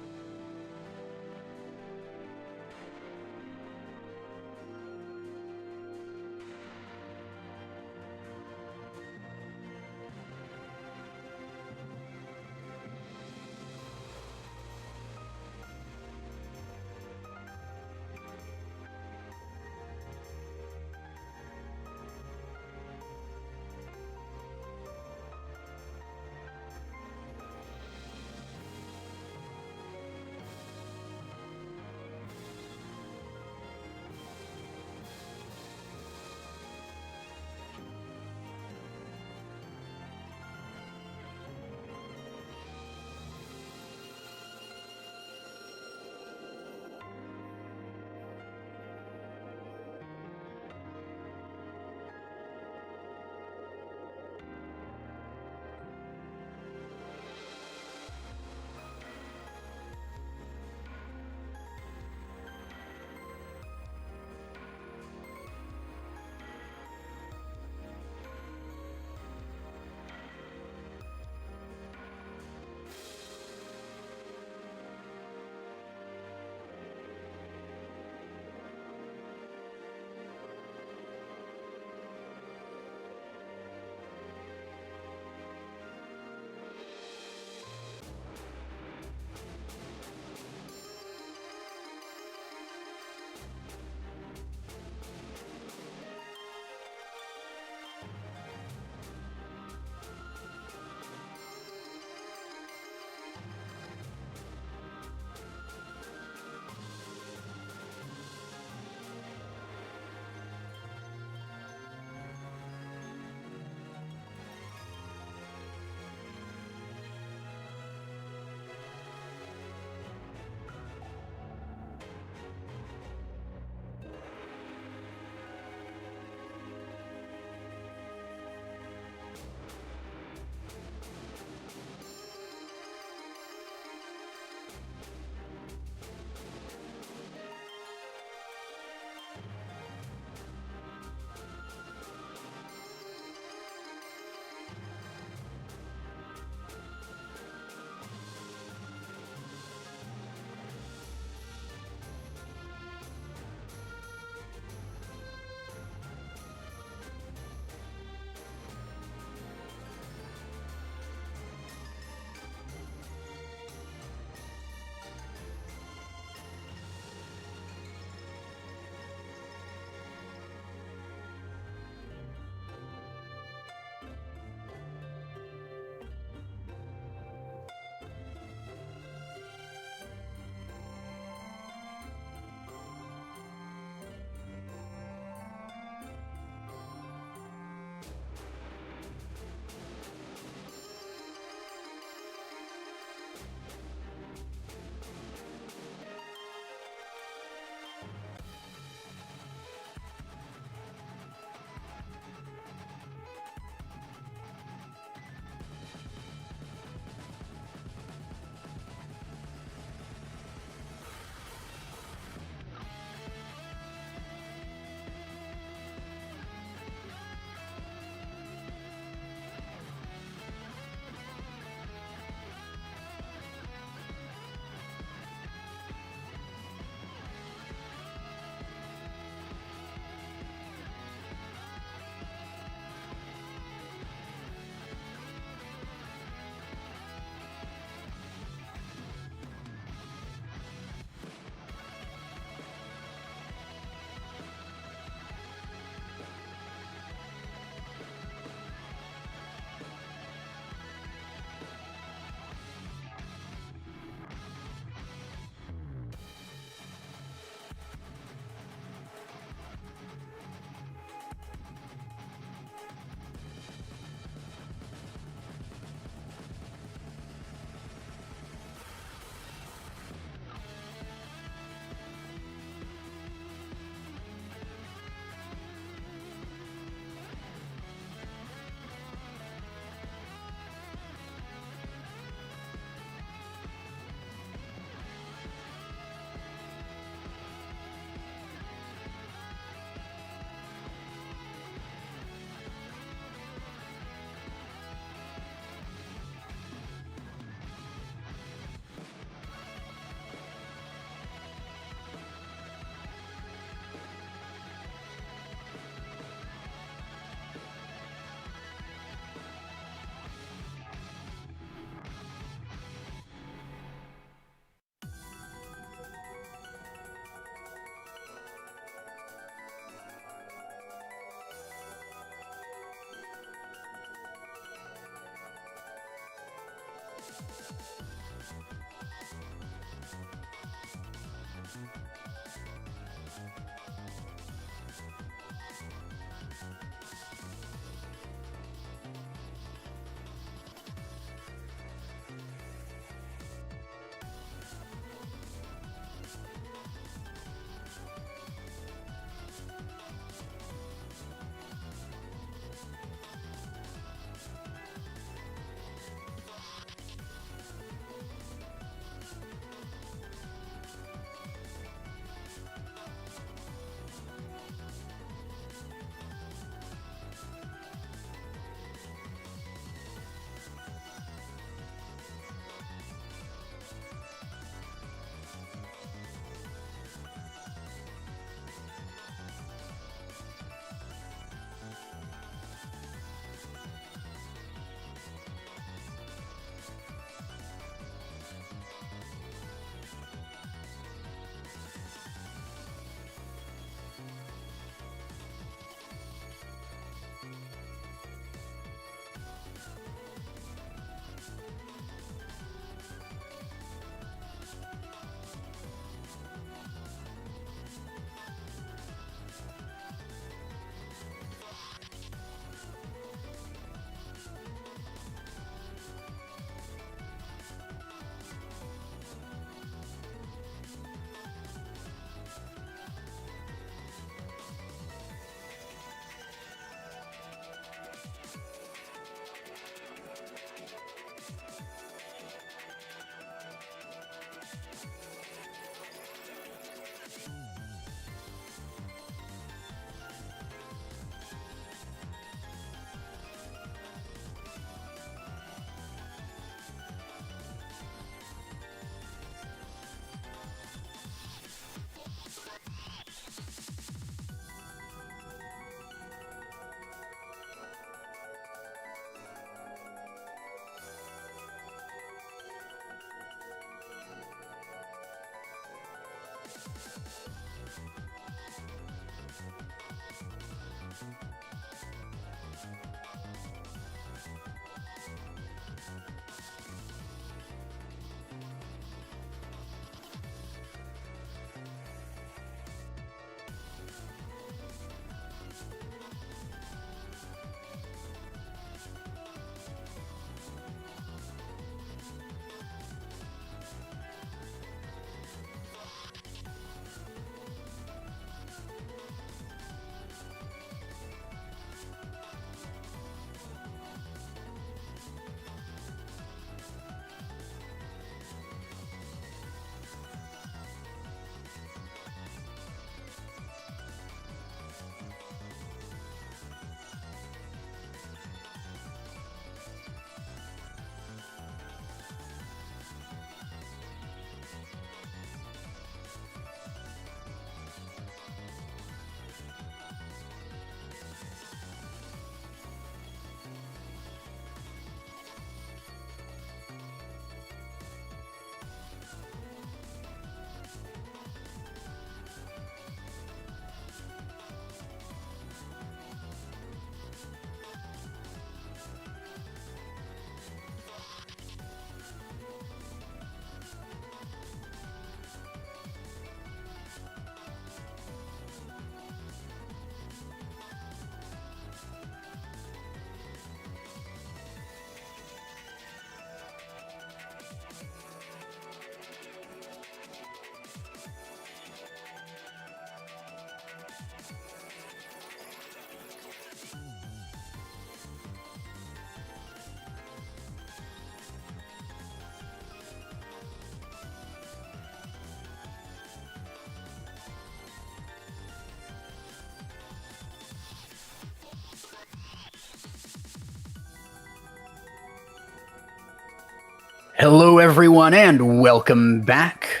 Hello, everyone, and welcome back.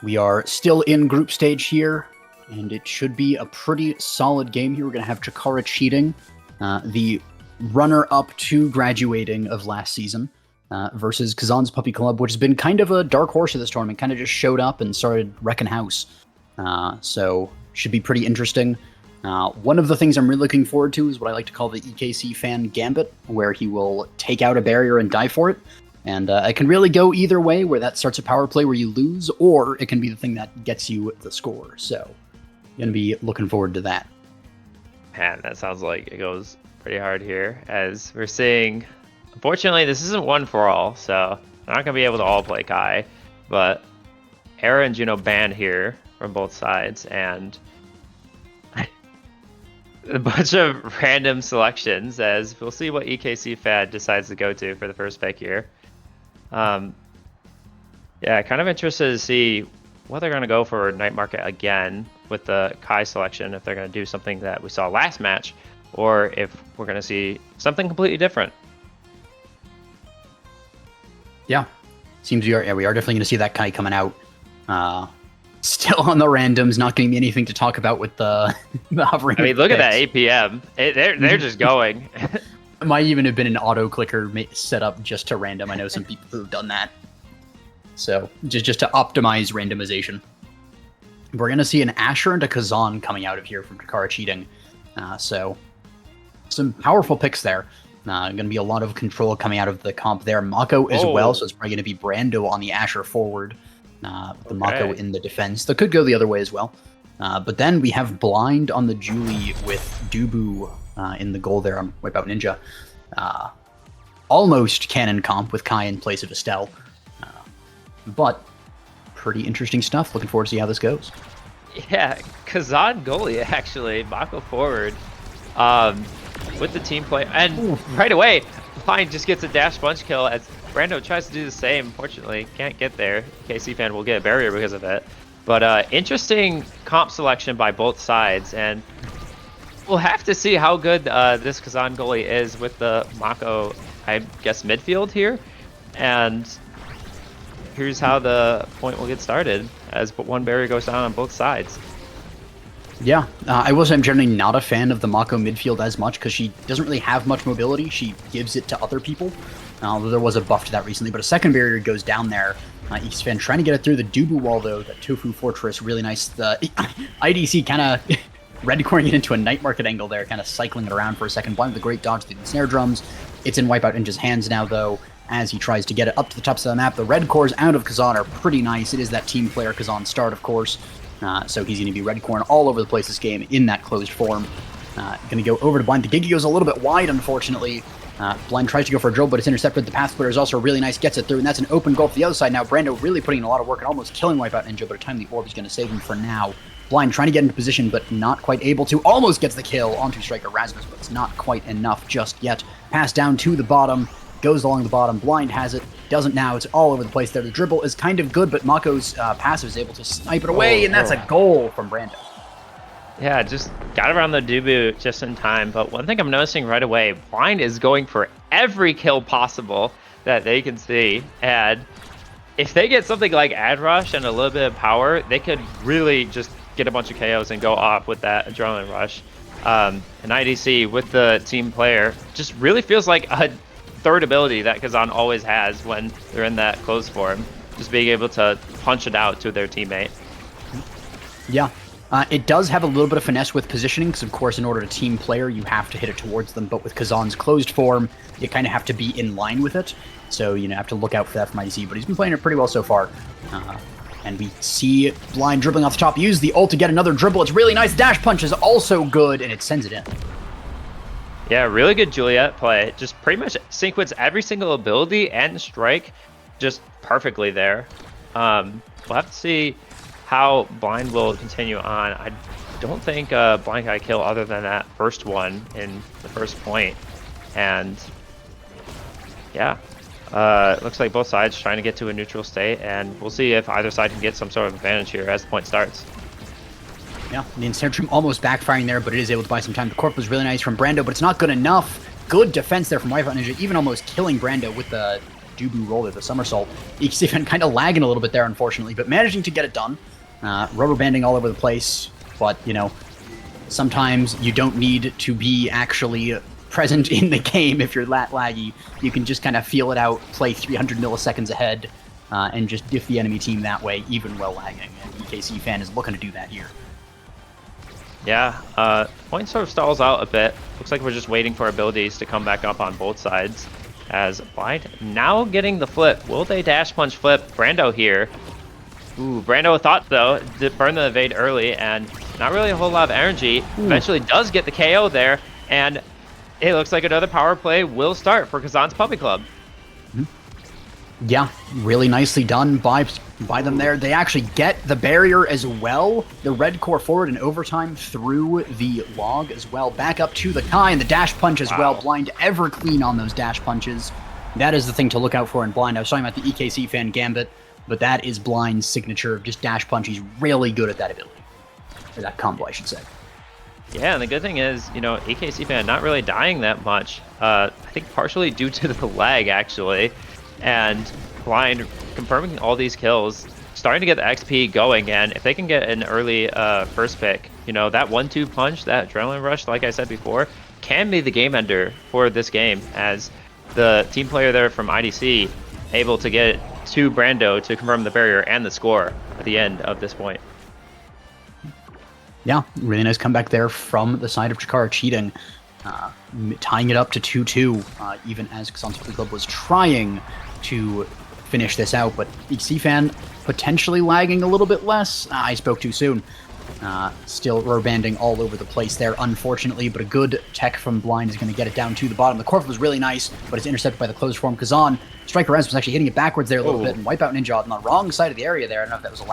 We are still in group stage here, and it should be a pretty solid game here. We're going to have Chikara cheating, the runner-up to graduating of last season, versus Kazan's Puppy Club, which has been kind of a dark horse of this tournament, kind of just showed up and started wrecking house. So, should be pretty interesting. One of the things I'm really looking forward to is what I like to call the EKC fan gambit, where he will take out a barrier and die for it. And it can really go either way, where that starts a power play where you lose, or it can be the thing that gets you the score. So, going to be looking forward to that. Man, that sounds like it goes pretty hard here, as we're seeing. Unfortunately, this isn't one for all, so we're not going to be able to all play Kai. But Era and Juno banned here from both sides, and a bunch of random selections, as we'll see what EKC Fad decides to go to for the first pick here. Yeah, kind of interested to see what they're going to go for Night Market again with the Kai selection, if they're going to do something that we saw last match, or if we're going to see something completely different. Yeah, seems we are definitely going to see that Kai coming out. Still on the randoms, not giving me anything to talk about with the hovering. I mean, look at that APM. They're just going. It might even have been an auto clicker set up just to random. I know some people who've done that. So just to optimize randomization. We're going to see an Asher and a Kazan coming out of here from Takara cheating. So some powerful picks there. Going to be a lot of control coming out of the comp there. Mako as well, so it's probably going to be Brando on the Asher forward. The Mako in the defense. That could go the other way as well. But then we have Blind on the Julie with Dubu in the goal there on Wipeout Ninja. Almost canon comp with Kai in place of Estelle. But pretty interesting stuff. Looking forward to see how this goes. Yeah, Kazan goalie actually, Mako forward, with the team play, and right away, Blind just gets a dash bunch kill as Brando tries to do the same. Unfortunately, can't get there. KC fan will get a barrier because of it. But interesting comp selection by both sides, and we'll have to see how good this Kazan goalie is with the Mako, I guess, midfield here. And here's how the point will get started, as one barrier goes down on both sides. Yeah, I will say I'm generally not a fan of the Mako midfield as much, because she doesn't really have much mobility. She gives it to other people. There was a buff to that recently, but a second barrier goes down there. East fan trying to get it through the Dubu wall, though. That Tofu Fortress, really nice. The IDC kind of red-coring it into a Night Market angle there, kind of cycling it around for a second. Blind with a great dodge through the snare drums. It's in Wipeout Ninja's hands now, though, as he tries to get it up to the top of the map. The red cores out of Kazan are pretty nice. It is that team player Kazan start, of course. So he's going to be red corn all over the place this game in that closed form. Going to go over to Blind. The Gigi goes a little bit wide, unfortunately. Blind tries to go for a drill, but it's intercepted. The path splitter is also really nice, gets it through, and that's an open goal for the other side. Now Brando really putting in a lot of work and almost killing Wipeout Ninja, but a timely orb is going to save him for now. Blind trying to get into position, but not quite able to. Almost gets the kill onto striker Rasmus, but it's not quite enough just yet. Pass down to the bottom, goes along the bottom. Blind has it, doesn't now. It's all over the place there. The dribble is kind of good, but Mako's passive is able to snipe it away, and that's a goal from Brando. Yeah, just got around the Dubu just in time. But one thing I'm noticing right away, Blind is going for every kill possible that they can see. And if they get something like Ad Rush and a little bit of power, they could really just get a bunch of KOs and go off with that Adrenaline Rush. And IDC with the team player just really feels like a third ability that Kazan always has when they're in that closed form. Just being able to punch it out to their teammate. Yeah. It does have a little bit of finesse with positioning, because of course in order to team player you have to hit it towards them, but with Kazan's closed form you kind of have to be in line with it, so you have to look out for that from IDC, but he's been playing it pretty well so far. And we see Blind dribbling off the top, use the ult to get another dribble. It's really nice. Dash punch is also good, and it sends it in. Yeah, really good Juliet play. Just pretty much sequence every single ability and strike just perfectly there. We'll have to see how Blind will continue on. I don't think Blind got a kill other than that first one in the first point. And yeah, it looks like both sides trying to get to a neutral state, and we'll see if either side can get some sort of advantage here as the point starts. Yeah, the Incentrum almost backfiring there, but it is able to buy some time. The Corp was really nice from Brando, but it's not good enough. Good defense there from Wipeout Ninja, even almost killing Brando with the Dubu roller, the somersault. Even kind of lagging a little bit there, unfortunately, but managing to get it done. Rubber banding all over the place, but, sometimes you don't need to be actually present in the game if you're that laggy. You can just kind of feel it out, play 300 milliseconds ahead, and just diff the enemy team that way, even while lagging. And EKC fan is looking to do that here. Yeah, point sort of stalls out a bit. Looks like we're just waiting for abilities to come back up on both sides. as Blind now getting the flip. Will they dash punch flip Brando here? Ooh, Brando thought though, did burn the evade early and not really a whole lot of energy. Eventually does get the KO there, and it looks like another power play will start for Kazan's Puppy Club. Yeah, really nicely done by them there. They actually get the barrier as well. The red core forward in overtime through the log as well. Back up to the Kai and the dash punch as well. Blind ever clean on those dash punches. That is the thing to look out for in Blind. I was talking about the EKC fan Gambit, but that is Blind's signature of just dash punch. He's really good at that ability. Or that combo, I should say. Yeah, and the good thing is, you know, EKC fan not really dying that much. I think partially due to the lag, actually. And Blind confirming all these kills, starting to get the XP going, and if they can get an early first pick, you know, that 1-2 punch, that adrenaline rush, like I said before, can be the game ender for this game, as the team player there from IDC able to get to Brando to confirm the barrier and the score at the end of this point. Yeah, really nice comeback there from the side of Chikara cheating, tying it up to 2-2, even as Kazan's Puppy Club was trying to finish this out, but EKC fan potentially lagging a little bit less. I spoke too soon. Still rubber banding all over the place there, unfortunately, but a good tech from Blind is going to get it down to the bottom. The core was really nice, but it's intercepted by the closed form. Kazan, Striker Rez was actually hitting it backwards there a little bit, and Wipeout Ninja on the wrong side of the area there. I don't know if that was a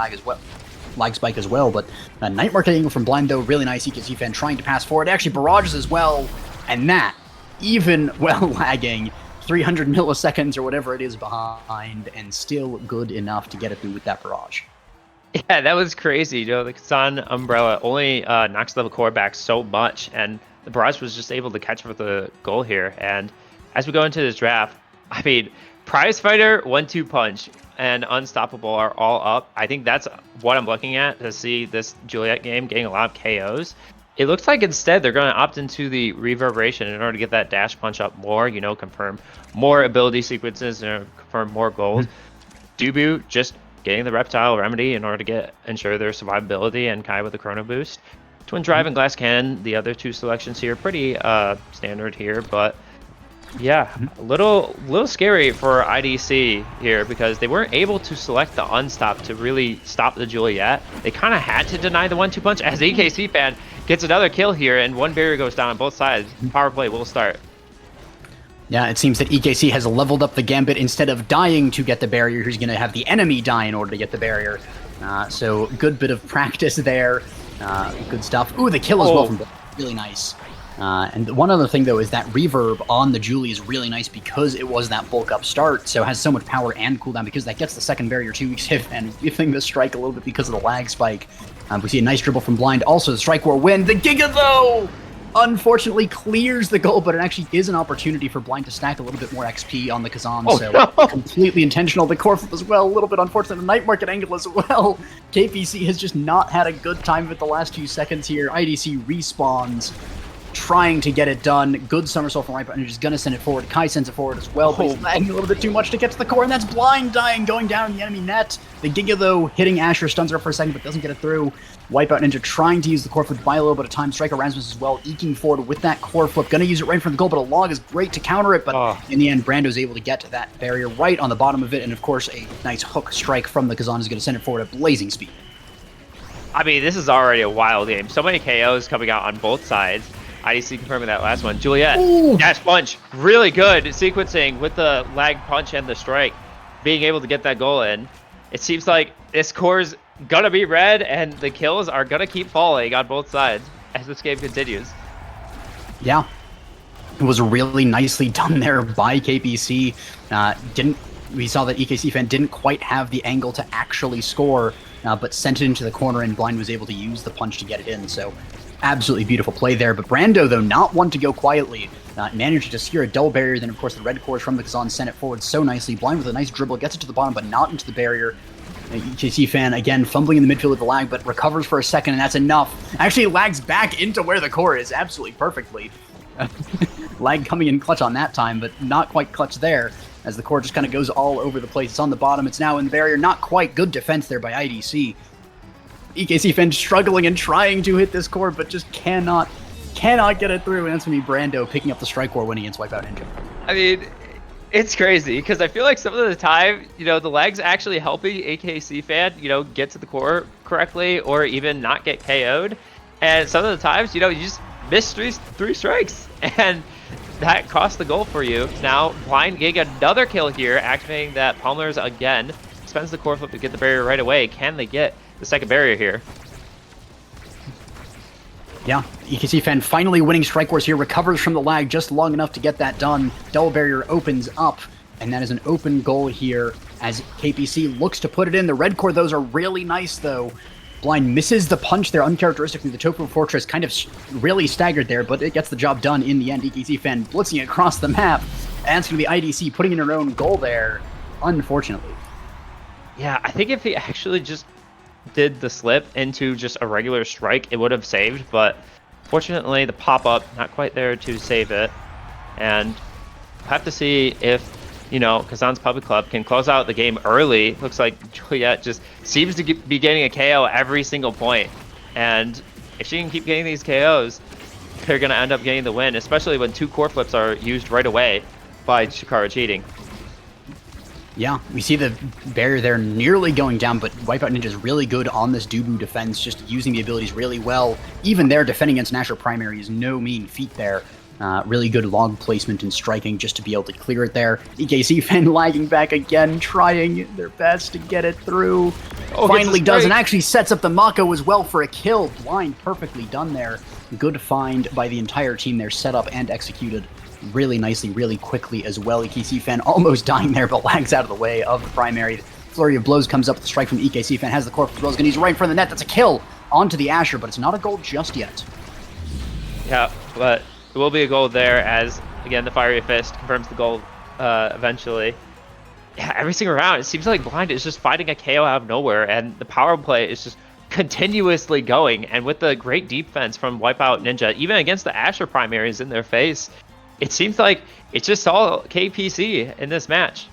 lag spike as well, but Night Market angle from Blind, though, really nice. EKC fan trying to pass forward, actually barrages as well, and that, even while lagging 300 milliseconds or whatever it is behind, and still good enough to get it through with that barrage. Yeah, that was crazy. You know, the Kazan umbrella only knocks the core back so much, and the barrage was just able to catch up with the goal here. And as we go into this draft, I mean, Prize Fighter, 1-2 punch, and Unstoppable are all up. I think that's what I'm looking at to see this Juliet game getting a lot of KOs. It looks like instead they're going to opt into the reverberation in order to get that dash punch up more, you know, confirm more ability sequences and confirm more gold. Dubu just getting the reptile remedy in order to ensure their survivability, and Kai with the chrono boost. Twin Drive and Glass Cannon, the other two selections here, pretty standard here, but yeah, a little scary for IDC here because they weren't able to select the unstop to really stop the Juliet. They kind of had to deny the 1-2 punch as EKC fan gets another kill here, and one barrier goes down on both sides. Power play will start. Yeah, it seems that EKC has leveled up the Gambit. Instead of dying to get the barrier, he's going to have the enemy die in order to get the barrier. So good bit of practice there. Good stuff. Ooh, the kill as well from really nice. And one other thing, though, is that reverb on the Julie is really nice because it was that bulk up start, so it has so much power and cooldown because that gets the second barrier 2 weeks hit, and giving the strike a little bit because of the lag spike. We see a nice dribble from Blind. Also, the Strike War win. The Giga, though, unfortunately clears the goal, but it actually is an opportunity for Blind to stack a little bit more XP on the Kazan, completely intentional. The core flip as well, a little bit unfortunate. The Night Market angle as well. KPC has just not had a good time of it the last 2 seconds here. IDC respawns, trying to get it done. Good somersault from Wipeout, and he's going to send it forward. Kai sends it forward as well, but he's lagging a little bit too much to get to the core, and that's Blind dying, going down in the enemy net. The Giga, though, hitting Asher, stuns her for a second, but doesn't get it through. Wipeout Ninja trying to use the core flip to buy a little bit of time. Striker Rasmus as well, eking forward with that core flip. Going to use it right in front of the goal, but a log is great to counter it, but in the end, Brando's able to get to that barrier right on the bottom of it, and of course, a nice hook strike from the Kazan is going to send it forward at blazing speed. I mean, this is already a wild game. So many KOs coming out on both sides. IDC confirming that last one. Juliet, dash punch, really good sequencing with the lag punch and the strike, being able to get that goal in. It seems like this core's gonna be red, and the kills are gonna keep falling on both sides as this game continues. Yeah, it was really nicely done there by KPC. We saw that EKC fan didn't quite have the angle to actually score, but sent it into the corner, and Blind was able to use the punch to get it in. So absolutely beautiful play there. But Brando, though, not one to go quietly, managed to secure a double barrier. Then, of course, the red cores from the Kazan sent it forward so nicely. Blind with a nice dribble, gets it to the bottom, but not into the barrier. EKC fan, again, fumbling in the midfield with the lag, but recovers for a second, and that's enough. Actually lags back into where the core is absolutely perfectly. Lag coming in clutch on that time, but not quite clutch there, as the core just kind of goes all over the place. It's on the bottom, it's now in the barrier. Not quite good defense there by IDC. EKC fan struggling and trying to hit this core, but just cannot get it through, and that's going to be Brando picking up the strike war winning against Wipeout Ninja. I mean, It's crazy because I feel like some of the time, the leg's actually helping AKC fan, get to the core correctly or even not get KO'd. And some of the times, you just miss three strikes, and that cost the goal for you. Now, Blind getting another kill here, activating that Palmer's again. Spends the core flip to get the barrier right away. Can they get the second barrier here? Yeah, EKC fan finally winning Strike Wars here, recovers from the lag just long enough to get that done. Double barrier opens up, and that is an open goal here as KPC looks to put it in. The red core, those are really nice, though. Blind misses the punch there uncharacteristically. The Tofu Fortress kind of really staggered there, but it gets the job done in the end. EKC fan blitzing across the map, and it's going to be IDC putting in her own goal there, unfortunately. Yeah, I think if he actually just did the slip into just a regular strike, it would have saved, but fortunately the pop-up not quite there to save it. And we'll have to see if Kazan's Puppet Club can close out the game early. Looks like Juliet just seems to be getting a KO every single point, and if she can keep getting these KOs, they're going to end up getting the win, especially when 2 core flips are used right away by Chikara cheating. Yeah, we see the barrier there nearly going down, but Wipeout Ninja's really good on this Dubu defense, just using the abilities really well. Even there, defending against Nashor Primary is no mean feat there. Really good log placement and striking just to be able to clear it there. EKC fan lagging back again, trying their best to get it through. Finally does, and actually sets up the Mako as well for a kill. Blind perfectly done there. Good find by the entire team there, set up and executed really nicely, really quickly as well. EKC fan almost dying there, but lags out of the way of the primary. Flurry of blows comes up with the strike from EKC fan, has the core for blows, gonna use right in front of the net. That's a kill onto the Asher, but it's not a goal just yet. Yeah, but it will be a goal there as, again, the Fiery Fist confirms the goal eventually. Yeah, every single round, it seems like Blind is just fighting a KO out of nowhere, and the power play is just continuously going. And with the great defense from Wipeout Ninja, even against the Asher primaries in their face, it seems like it's just all KPC in this match.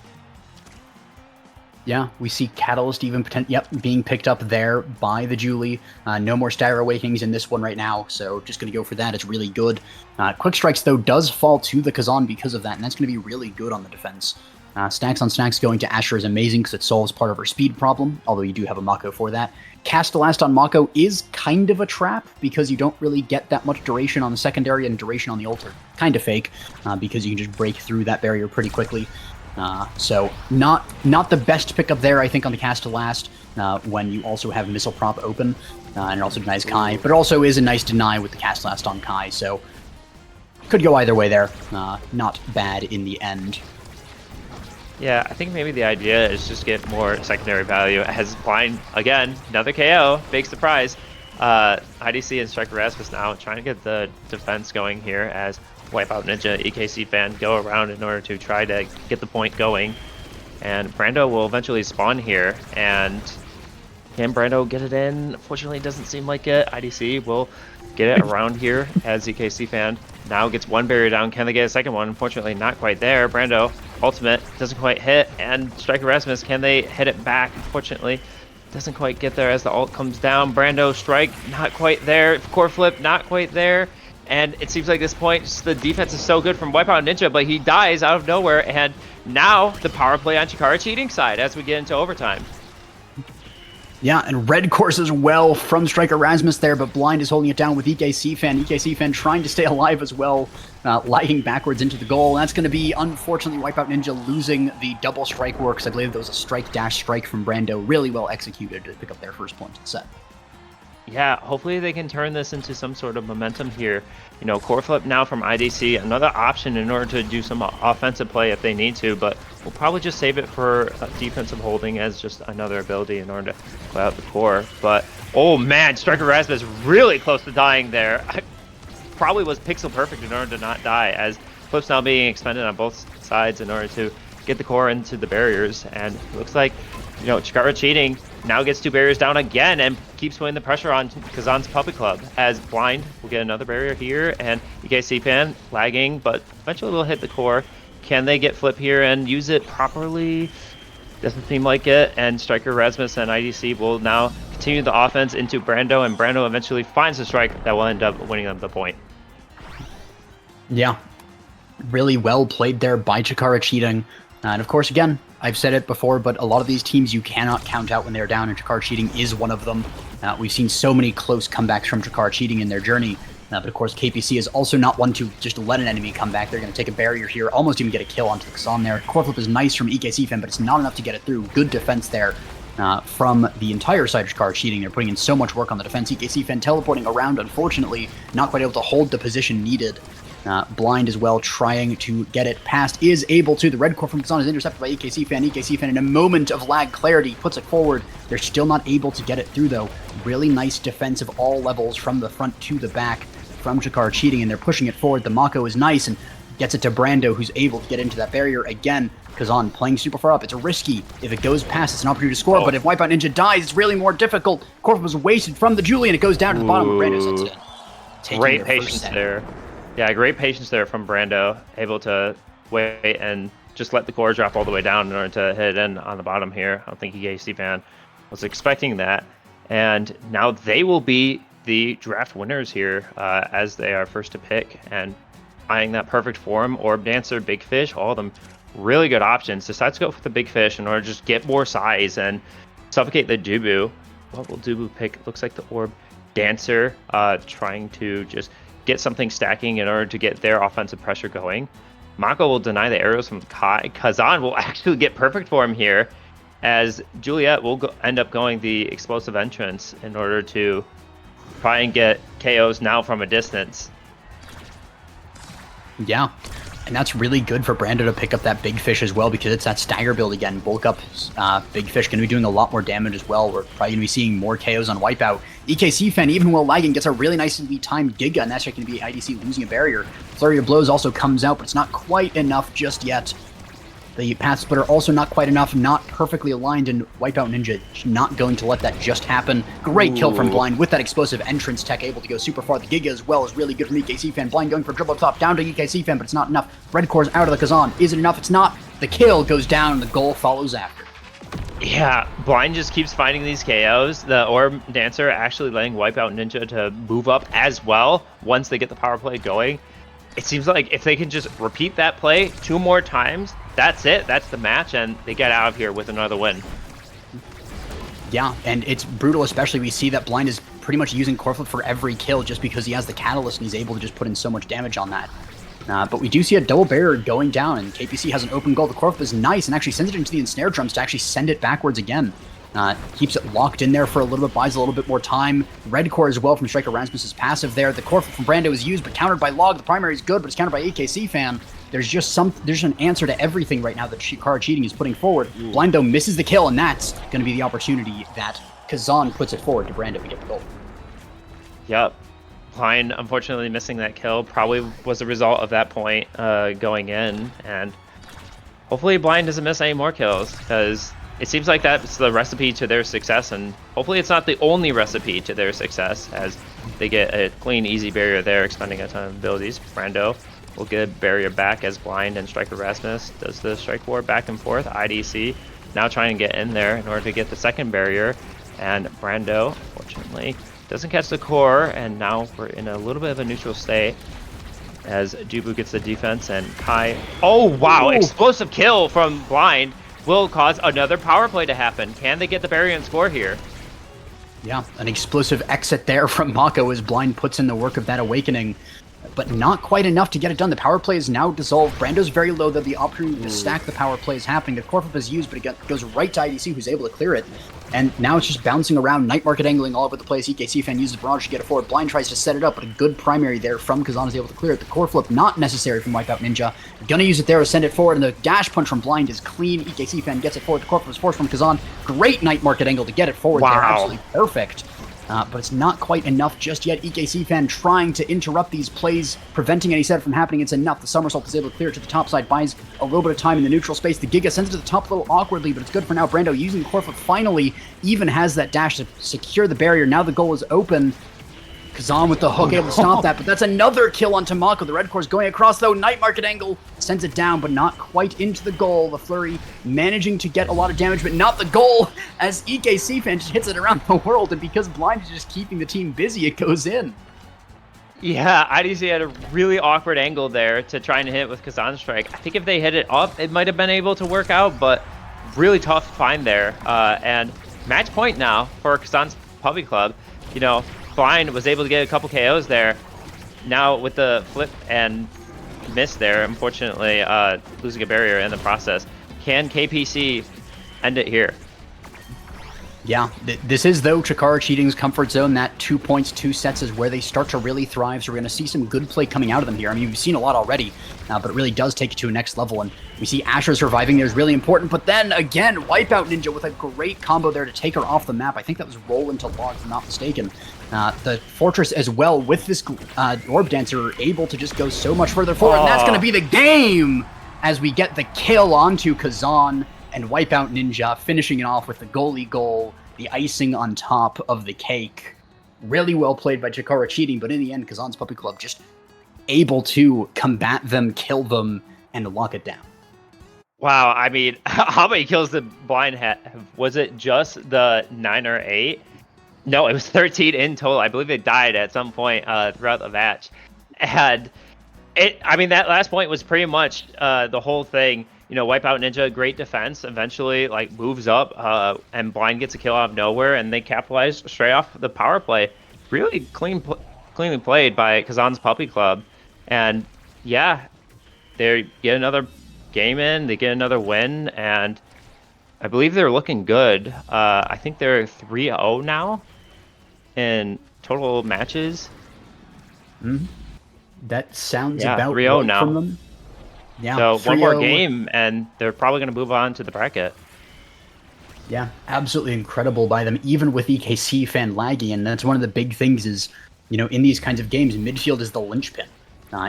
Yeah, we see Catalyst even being picked up there by the Julie. No more Stagger Awakenings in this one right now, so just going to go for that. It's really good. Quick Strikes, though, does fall to the Kazan because of that, and that's going to be really good on the defense. Stacks on Stacks going to Asher is amazing because it solves part of her speed problem, although you do have a Mako for that. Cast Last on Mako is kind of a trap because you don't really get that much duration on the secondary, and duration on the ult are kind of fake because you can just break through that barrier pretty quickly. So not the best pickup there, I think, on the Cast to Last when you also have Missile Prop open, and it also denies Kai, but it also is a nice deny with the Cast Last on Kai, so could go either way there. Not bad in the end. Yeah, I think maybe the idea is just get more secondary value as Blind, again, another KO, big surprise. IDC and Striker Rasmus now trying to get the defense going here as Wipeout Ninja, EKC fan go around in order to try to get the point going. And Brando will eventually spawn here, and can Brando get it in? Fortunately, it doesn't seem like it. IDC will get it around here as EKC fan now gets one barrier down. Can they get a second one? Unfortunately, not quite there. Brando, ultimate, doesn't quite hit, and Striker Rasmus, can they hit it back? Unfortunately, doesn't quite get there as the ult comes down. Brando strike, not quite there. Core flip, not quite there. And it seems like at this point, just the defense is so good from Wipeout Ninja, but he dies out of nowhere. And now the power play on Chikara cheating side as we get into overtime. Yeah, and red course as well from Striker Rasmus there, but Blind is holding it down with EKC fan. EKC fan trying to stay alive as well, lagging backwards into the goal. And that's going to be, unfortunately, Wipeout Ninja losing the double strike works. I believe there was a strike dash strike from Brando. Really well executed to pick up their first point in the set. Yeah, hopefully they can turn this into some sort of momentum here. You know, core flip now from IDC, another option in order to do some offensive play if they need to, but we'll probably just save it for defensive holding as just another ability in order to play out the core. But, oh man, Striker Rasmus really close to dying there. Probably was pixel perfect in order to not die, as flips now being expended on both sides in order to get the core into the barriers. And it looks like, you know, Chikara cheating now gets two barriers down again and keeps putting the pressure on Kazan's Puppet Club as Blind will get another barrier here, and EKC fan lagging, but eventually will hit the core. Can they get flip here and use it properly? Doesn't seem like it, and Striker Rasmus and IDC will now continue the offense into Brando, and Brando eventually finds the strike that will end up winning them the point. Yeah. Really well played there by Chikara cheating. And of course, again, I've said it before, but a lot of these teams you cannot count out when they're down, and Chikara cheating is one of them. We've seen so many close comebacks from Chikara cheating in their journey. But of course, KPC is also not one to just let an enemy come back. They're going to take a barrier here, almost even get a kill onto the Kazan there. Core flip is nice from EKC but it's not enough to get it through. Good defense there from the entire side of Chikara cheating. They're putting in so much work on the defense. EKC teleporting around, unfortunately, not quite able to hold the position needed. Blind as well, trying to get it past, is able to. The red core from Kazan is intercepted by EKC EKC in a moment of lag clarity puts it forward. They're still not able to get it through, though. Really nice defense of all levels from the front to the back from Chikara cheating, and they're pushing it forward. The Mako is nice and gets it to Brando, who's able to get into that barrier again. Kazan playing super far up. It's risky. If it goes past, it's an opportunity to score, but if Wipeout Ninja dies, it's really more difficult. Corp was wasted from the Julie, and it goes down to the bottom of Brando's incident. Great patience there. Yeah, great patience there from Brando, able to wait and just let the core drop all the way down in order to hit in on the bottom here. I don't think EAC fan was expecting that. And now they will be the draft winners here as they are first to pick and eyeing that perfect form. Orb Dancer, Big Fish, all of them really good options. Decides to go for the Big Fish in order to just get more size and suffocate the Dubu. What will Dubu pick? Looks like the Orb Dancer, trying to just get something stacking in order to get their offensive pressure going. Mako will deny the arrows from Kai. Kazan will actually get perfect form here, as Juliet will end up going the explosive entrance in order to try and get KOs now from a distance. Yeah, and that's really good for Brando to pick up that Big Fish as well, because it's that stagger build again. Bulk up Big Fish, going to be doing a lot more damage as well. We're probably going to be seeing more KOs on Wipeout. EKC fan, even while lagging, gets a really nicely timed Giga, and that's going to be IDC losing a barrier. Flurry of Blows also comes out, but it's not quite enough just yet. The Path Splitter also not quite enough, not perfectly aligned, and Wipeout Ninja not going to let that just happen. Great kill from Blind with that explosive entrance tech, able to go super far. The Giga as well is really good from EKC fan. Blind going for dribble up top, down to EKC fan, but it's not enough. Red Core's out of the Kazan. Is it enough? It's not. The kill goes down, and the goal follows after. Yeah, Blind just keeps finding these KOs. The Orb Dancer actually letting Wipeout Ninja to move up as well once they get the power play going. It seems like if they can just repeat that play 2 more times, that's it. That's the match, and they get out of here with another win. Yeah, and it's brutal, especially we see that Blind is pretty much using Coreflip for every kill just because he has the Catalyst and he's able to just put in so much damage on that. But we do see a double barrier going down, and KPC has an open goal. The Coreflip is nice and actually sends it into the ensnare drums to actually send it backwards again. Keeps it locked in there for a little bit, buys a little bit more time. Red Core as well from Striker Rasmus's passive there. The Core from Brando is used, but countered by Log. The primary is good, but it's countered by AKC fan. There's just an answer to everything right now that Chikara cheating is putting forward. Blind though misses the kill, and that's going to be the opportunity that Kazan puts it forward to Brando to get the goal. Yep. Blind unfortunately missing that kill probably was a result of that point going in, and hopefully Blind doesn't miss any more kills, because it seems like that's the recipe to their success, and hopefully it's not the only recipe to their success, as they get a clean, easy barrier there, expending a ton of abilities. Brando will get a barrier back as Blind and Striker Rasmus does the strike war back and forth. IDC now trying to get in there in order to get the second barrier, and Brando, unfortunately, doesn't catch the core, and now we're in a little bit of a neutral state as Dubu gets the defense, and Kai... Oh, wow! Ooh. Explosive kill from Blind will cause another power play to happen. Can they get the barrier and score here? Yeah, an explosive exit there from Mako as Blind puts in the work of that awakening, but not quite enough to get it done. The power play is now dissolved. Brando's very low, though. The opportunity to stack the power play is happening. The core flip is used, but it goes right to IDC, who's able to clear it. And now it's just bouncing around, night market angling all over the place. EKC fan uses Barrage to get it forward. Blind tries to set it up, but a good primary there from Kazan is able to clear it. The core flip not necessary from Wipeout Ninja. Gonna use it there to send it forward, and the dash punch from Blind is clean. EKC fan gets it forward. The core flip is forced from Kazan. Great night market angle to get it forward there. Absolutely perfect. But it's not quite enough just yet. EKC fan trying to interrupt these plays, preventing any set from happening. It's enough. The somersault is able to clear it to the top side, buys a little bit of time in the neutral space. The Giga sends it to the top a little awkwardly, but it's good for now. Brando using the core flip finally even has that dash to secure the barrier. Now the goal is open. Kazan with the hook able to stop that, but that's another kill on Mako. The red core's going across though. Night market angle sends it down, but not quite into the goal. The flurry managing to get a lot of damage, but not the goal, as EKC fan just hits it around the world, and because Blind is just keeping the team busy, it goes in. Yeah, IDC had a really awkward angle there to try and hit with Kazan Strike. I think if they hit it up, it might have been able to work out, but really tough find there. And match point now for Kazan's Puppy Club. You know, Blind was able to get a couple KOs there. Now with the flip and miss there, unfortunately, losing a barrier in the process. Can KPC end it here? Yeah, this is, though, Chikara Cheating's comfort zone. That 2 points, 2 sets is where they start to really thrive, so we're going to see some good play coming out of them here. I mean, we've seen a lot already, but it really does take it to a next level, and we see Asher surviving there is really important, but then, again, Wipeout Ninja with a great combo there to take her off the map. I think that was roll into log, if I'm not mistaken. The Fortress as well, with this Orb Dancer, able to just go so much further forward, and that's going to be the game as we get the kill onto Kazan. And Wipeout Ninja finishing it off with the goalie goal, the icing on top of the cake. Really well played by Chikara Cheating, but in the end, Kazan's Puppy Club just able to combat them, kill them, and lock it down. Wow, I mean, how many kills did Blind have? Was it just the 9 or 8? No, it was 13 in total. I believe they died at some point throughout the match. And I mean, that last point was pretty much the whole thing. You know, Wipeout Ninja, great defense, eventually like moves up and Blind gets a kill out of nowhere, and they capitalize straight off the power play. Really cleanly played by Kazan's Puppy Club. And yeah, they get another game in, they get another win, and I believe they're looking good. I think they're 3-0 now in total matches. Mm-hmm. That sounds Yeah, about 3-0 right now from them. Yeah, so 1 more 3-0. game, and they're probably going to move on to the bracket. Yeah, absolutely incredible by them, even with EKC fan lagging. And that's one of the big things is, you know, in these kinds of games, midfield is the linchpin.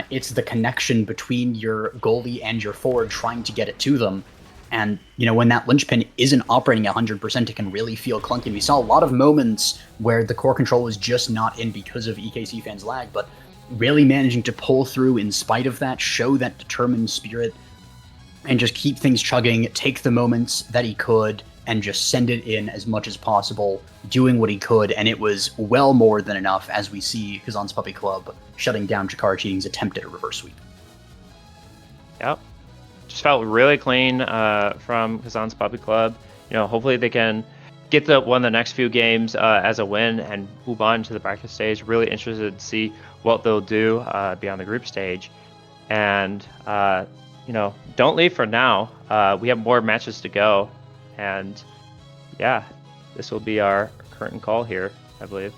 It's the connection between your goalie and your forward trying to get it to them. And, you know, when that linchpin isn't operating 100%, it can really feel clunky. And we saw a lot of moments where the core control was just not in because of EKC fans lag, but really managing to pull through in spite of that, show that determined spirit, and just keep things chugging, take the moments that he could, and just send it in as much as possible, doing what he could, and it was well more than enough, as we see Kazan's Puppy Club shutting down Chikara Cheating's attempt at a reverse sweep. Yep. Just felt really clean from Kazan's Puppy Club. You know, hopefully they can get one of the next few games as a win and move on to the bracket stage. Really interested to see what they'll do beyond the group stage. And, you know, don't leave for now. We have more matches to go. And, yeah, this will be our curtain call here, I believe.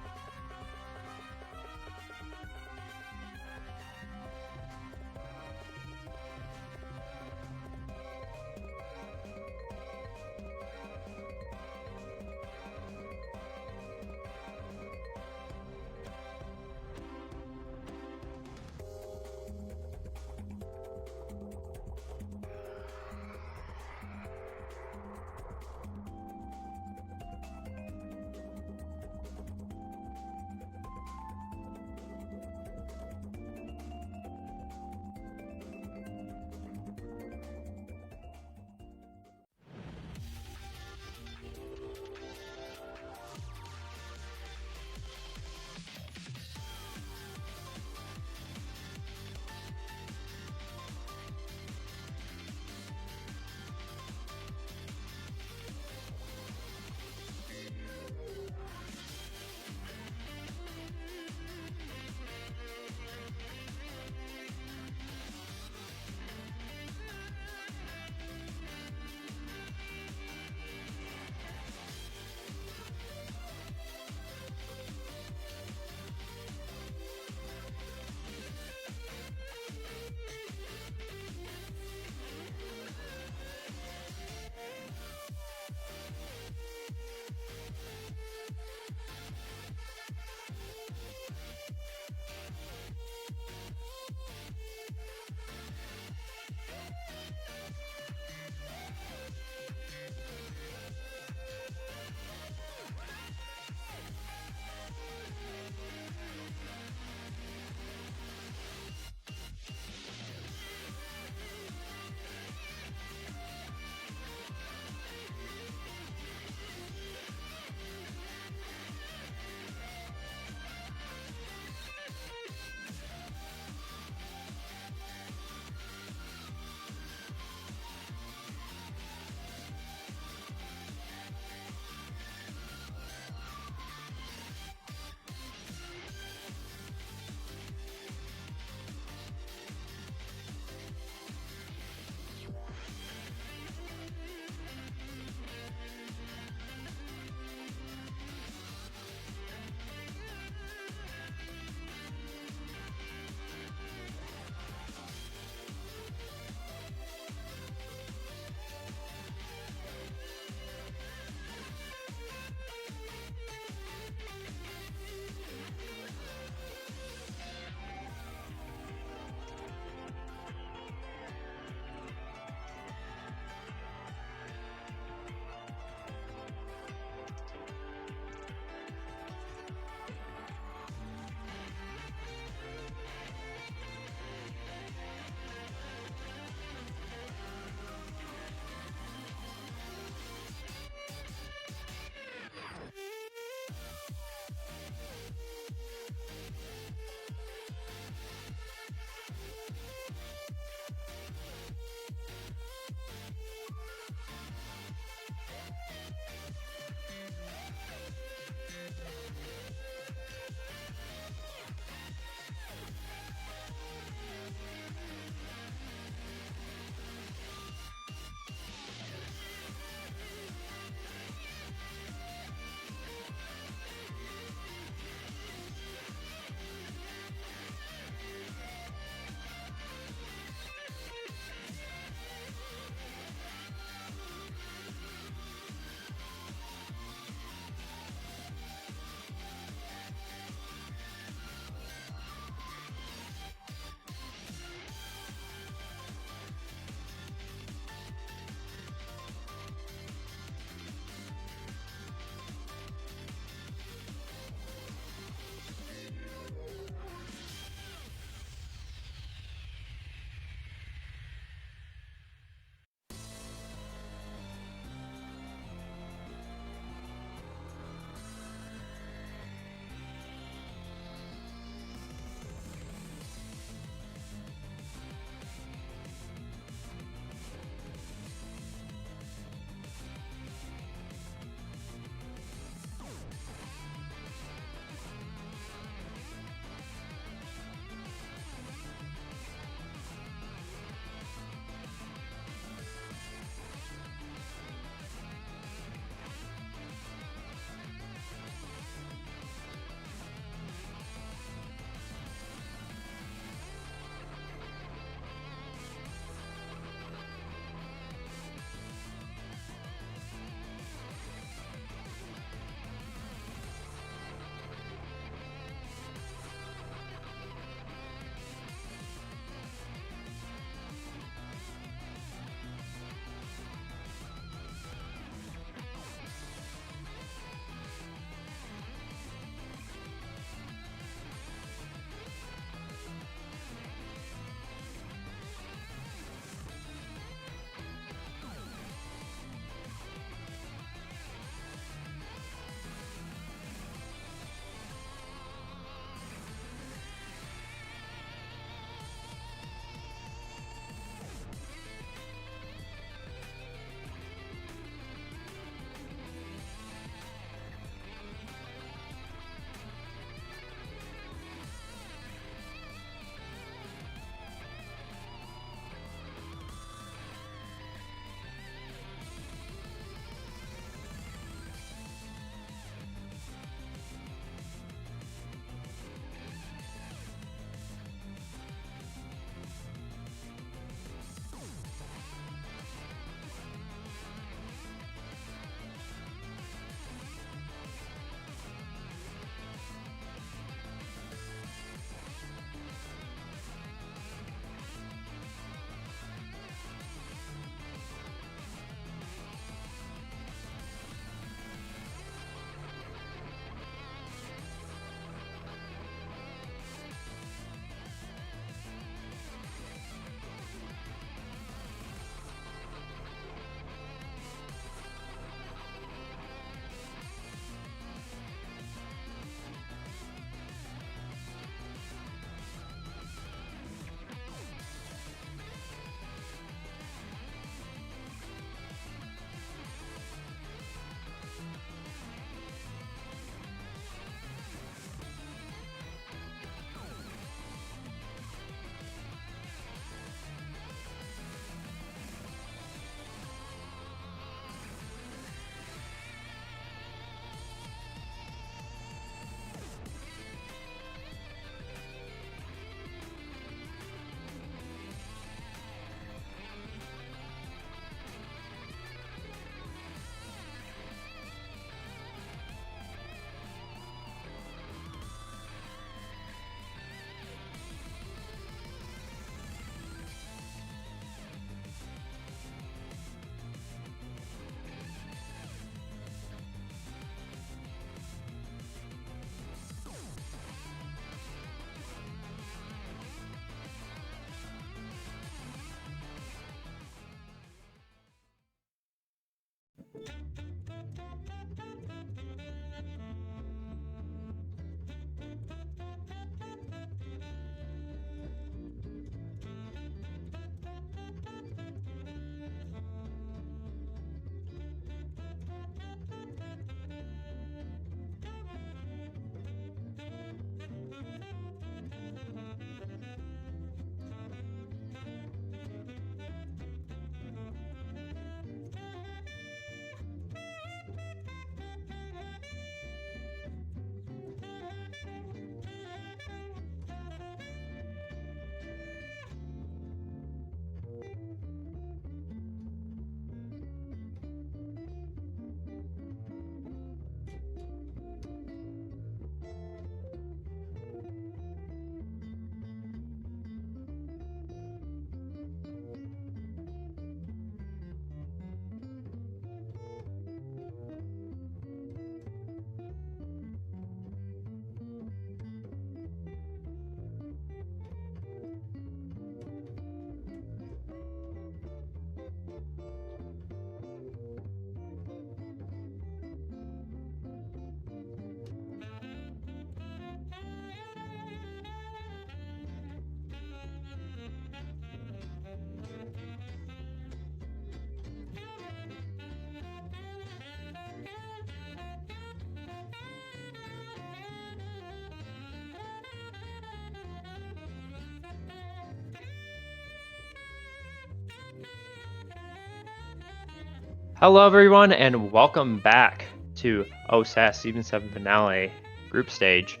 Hello, everyone, and welcome back to Osas Season 7 Finale Group Stage.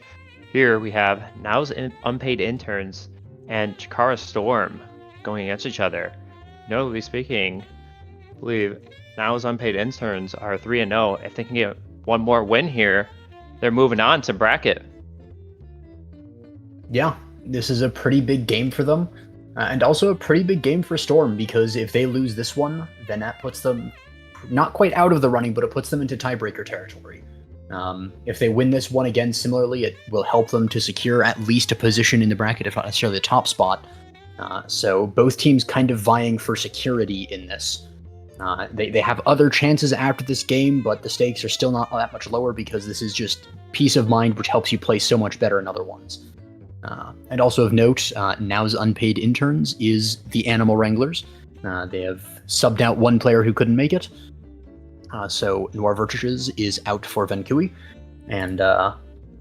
Here we have Now's Unpaid Interns and Chikara Storm going against each other. Notably speaking, I believe Now's Unpaid Interns are 3-0. If they can get one more win here, they're moving on to bracket. Yeah, this is a pretty big game for them, and also a pretty big game for Storm, because if they lose this one, then that puts them not quite out of the running, but it puts them into tiebreaker territory. If they win this one again, similarly, it will help them to secure at least a position in the bracket, if not necessarily the top spot. So both teams kind of vying for security in this. They have other chances after this game, but the stakes are still not that much lower because this is just peace of mind, which helps you play so much better in other ones. And also of note, Now's Unpaid Interns is the Animal Wranglers. They have subbed out one player who couldn't make it. So Noir Vertiges is out for Vankui. And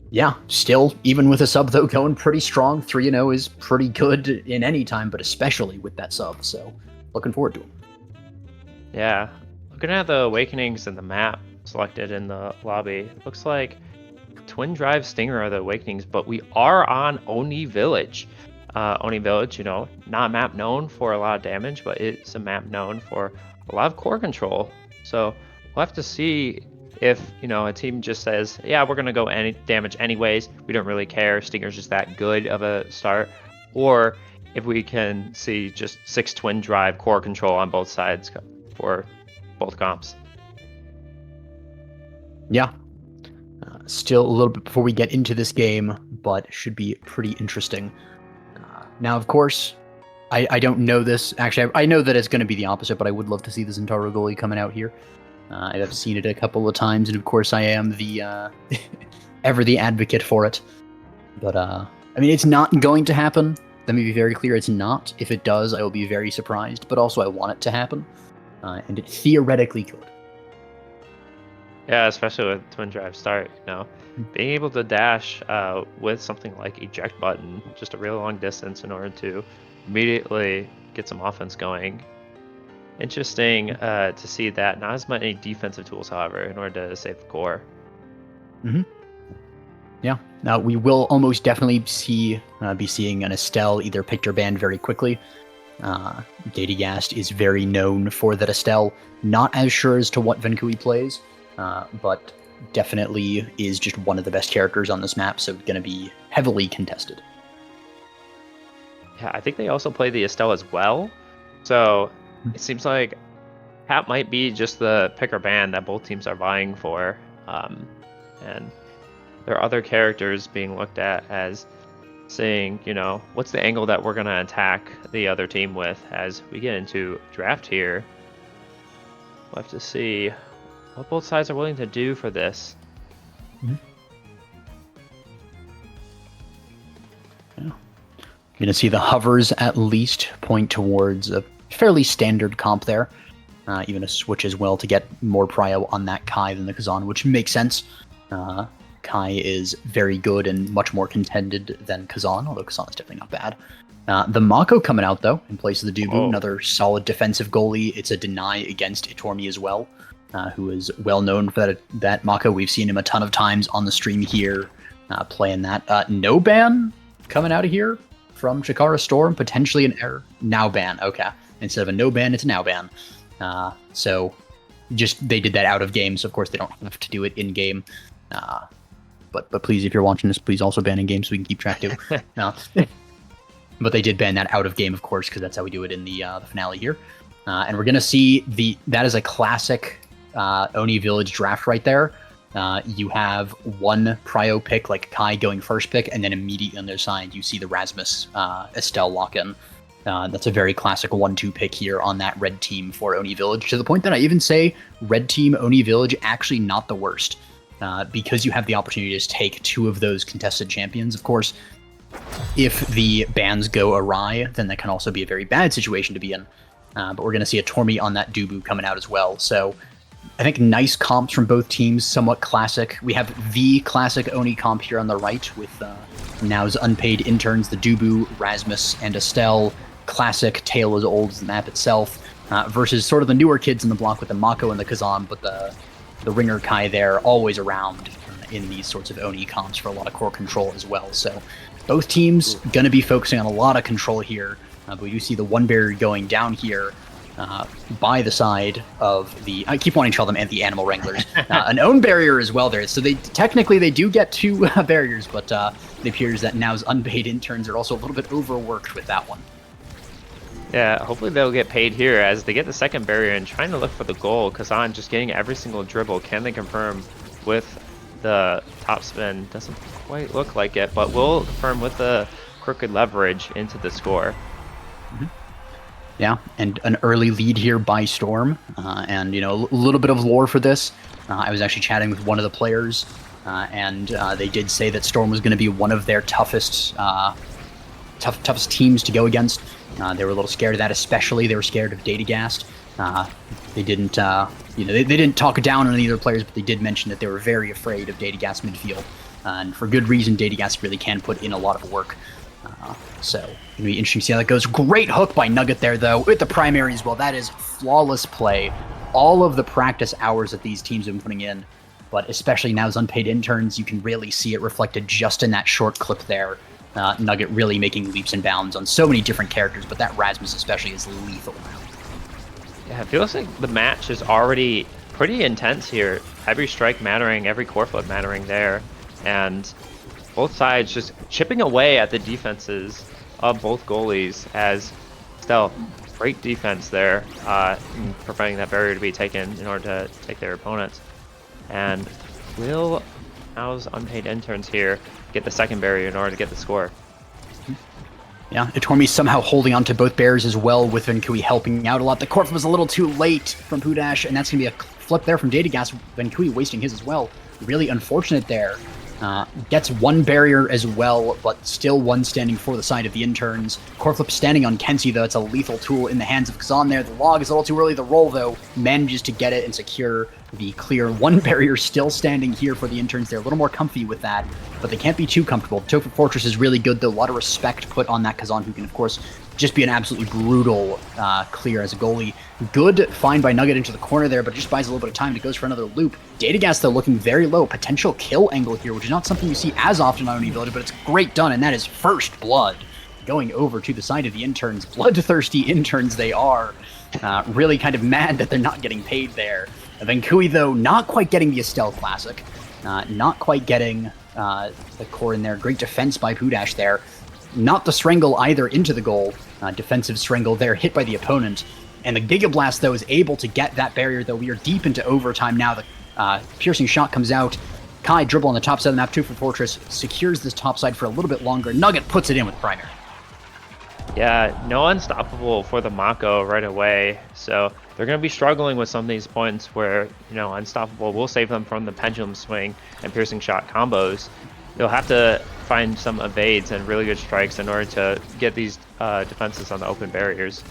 yeah, still, even with a sub though, going pretty strong. 3-0 is pretty good in any time, but especially with that sub. So looking forward to him. Yeah, looking at the Awakenings and the map selected in the lobby, it looks like Twin Drive Stinger are the Awakenings, but we are on Oni Village. Oni Village, not a map known for a lot of damage, but it's a map known for a lot of core control. So we'll have to see if, a team just says, yeah, we're going to go any damage anyways. We don't really care. Stinger's just that good of a start. Or if we can see just 6 Twin Drive core control on both sides for both comps. Yeah. Still a little bit before we get into this game, but should be pretty interesting. Now, of course, I don't know this. Actually, I know that it's going to be the opposite, but I would love to see the Zentaro goalie coming out here. I have seen it a couple of times, and of course I am the ever the advocate for it. But, I mean, it's not going to happen. Let me be very clear, it's not. If it does, I will be very surprised, but also I want it to happen. And it theoretically could. Yeah, especially with Twin Drive start, being able to dash with something like eject button, just a really long distance in order to immediately get some offense going. Interesting to see that. Not as many defensive tools, however, in order to save the core. Mm-hmm. Yeah. Now we will almost definitely be seeing an Estelle either picked or banned very quickly. Datagast is very known for that Estelle. Not as sure as to what Vankui plays, but definitely is just one of the best characters on this map, so going to be heavily contested. Yeah, I think they also play the Estelle as well. So it seems like that might be just the pick or ban that both teams are vying for. And there are other characters being looked at as saying, what's the angle that we're going to attack the other team with as we get into draft here. We'll have to see what both sides are willing to do for this. Mm-hmm. Yeah. You're going to see the hovers at least point towards a fairly standard comp there. Even a switch as well to get more prio on that Kai than the Kazan, which makes sense. Kai is very good and much more contended than Kazan, although Kazan is definitely not bad. The Mako coming out, though, in place of the Dubu, another solid defensive goalie. It's a deny against Itormi as well, who is well known for that Mako. We've seen him a ton of times on the stream here, playing that. No ban coming out of here from Chikara Storm, potentially an error. Now ban, okay. Instead of a no ban, it's a now ban. So just they did that out of game, so of course they don't have to do it in game. But please, if you're watching this, please also ban in game so we can keep track too. But they did ban that out of game, of course, because that's how we do it in the finale here. And we're gonna see that is a classic Oni Village draft right there. You have one prio pick, like Kai going first pick, and then immediately on their side you see the Rasmus Estelle lock in. That's a very classic 1-2 pick here on that red team for Oni Village, to the point that I even say red team Oni Village actually not the worst, because you have the opportunity to just take 2 of those contested champions. Of course, if the bans go awry, then that can also be a very bad situation to be in. But we're going to see a Tormi on that Dubu coming out as well. So I think nice comps from both teams, somewhat classic. We have the classic Oni comp here on the right with Now's Unpaid Interns, the Dubu, Rasmus, and Estelle. Classic, tale as old as the map itself. versus sort of the newer kids in the block with the Mako and the Kazan, but the Ringer Kai there always around in these sorts of Oni comps for a lot of core control as well. So both teams going to be focusing on a lot of control here, but we do see the one barrier going down here by the side of the, I keep wanting to call them the Animal Wranglers, an own barrier as well there. So they technically they do get two barriers, but it appears that now's unpaid interns are also a little bit overworked with that one. Yeah, hopefully they'll get paid here as they get the second barrier and trying to look for the goal. Kazan just getting every single dribble. Can they confirm with the top spin? Doesn't quite look like it, but will confirm with the crooked leverage into the score. Mm-hmm. Yeah, and an early lead here by Storm, and a little bit of lore for this. I was actually chatting with one of the players, and they did say that Storm was going to be one of their toughest teams to go against. They were a little scared of that, especially they were scared of Datagast. They didn't, they didn't talk down on either players, but they did mention that they were very afraid of Datagast midfield, and for good reason. Datagast really can put in a lot of work. So it'll be interesting to see how that goes. Great hook by Nugget there, though, with the primary as well. That is flawless play. All of the practice hours that these teams have been putting in, but especially now as unpaid interns, you can really see it reflected just in that short clip there. Nugget really making leaps and bounds on so many different characters, but that Rasmus especially is lethal now. Yeah, it feels like the match is already pretty intense here. Every strike mattering, every core flip mattering there, and both sides just chipping away at the defenses of both goalies as still great defense there, preventing that barrier to be taken in order to take their opponents. And will now's unpaid interns here get the second barrier in order to get the score? Yeah, Itormi somehow holding on to both barriers as well, with Vankui helping out a lot. The Corp was a little too late from Pudash, and that's going to be a flip there from Datagast. Vankui wasting his as well. Really unfortunate there. Gets one barrier as well, but still one standing for the side of the interns. Core flip standing on Kenzie, though. It's a lethal tool in the hands of Kazan there. The log is a little too early. The roll, though, manages to get it and secure the clear. One barrier still standing here for the interns. They're a little more comfy with that, but they can't be too comfortable. Topher Fortress is really good, though. A lot of respect put on that Kazan, who can, of course, just be an absolutely brutal clear as a goalie. Good find by Nugget into the corner there, but it just buys a little bit of time. It goes for another loop. Datagast, though, looking very low. Potential kill angle here, which is not something you see as often on Oni Village, but it's great done, and that is first blood. Going over to the side of the interns. Bloodthirsty interns they are. Really kind of mad that they're not getting paid there. Vankui, though, not quite getting the Estelle Classic. Not quite getting the core in there. Great defense by Pudash there. Not the Strangle either into the goal. Defensive Strangle there, hit by the opponent. And the Giga Blast, though, is able to get that barrier, though. We are deep into overtime now. The piercing shot comes out. Kai dribble on the top side of the map, Topher Fortress secures this top side for a little bit longer. Nugget puts it in with primary. Yeah, no unstoppable for the Mako right away. So they're going to be struggling with some of these points where, unstoppable will save them from the pendulum swing and piercing shot combos. They'll have to find some evades and really good strikes in order to get these defenses on the open barriers.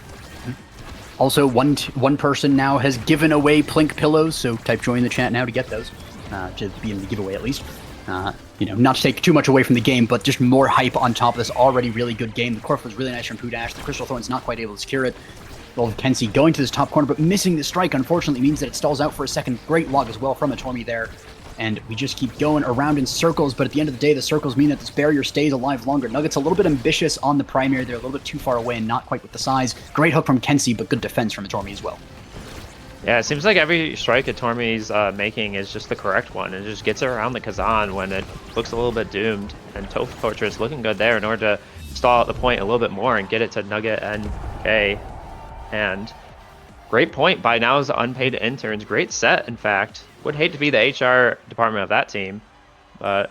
Also, one person now has given away Plink pillows, so type join the chat now to get those. To be in the giveaway at least. Not to take too much away from the game, but just more hype on top of this already really good game. The Corf was really nice from Pudash. The Crystal Thorn's not quite able to secure it. Well, Kenzie going to this top corner, but missing the strike, unfortunately, means that it stalls out for a second. Great log as well from Itormi there. And we just keep going around in circles, but at the end of the day, the circles mean that this barrier stays alive longer. Nugget's a little bit ambitious on the primary. They're a little bit too far away and not quite with the size. Great hook from Kenzie, but good defense from Itormi as well. Yeah, it seems like every strike Itormi's making is just the correct one. It just gets it around the Kazan when it looks a little bit doomed. And Topher Fortress looking good there in order to stall out the point a little bit more and get it to Nugget and K. And great point by now's unpaid interns. Great set, in fact. Would hate to be the HR department of that team, but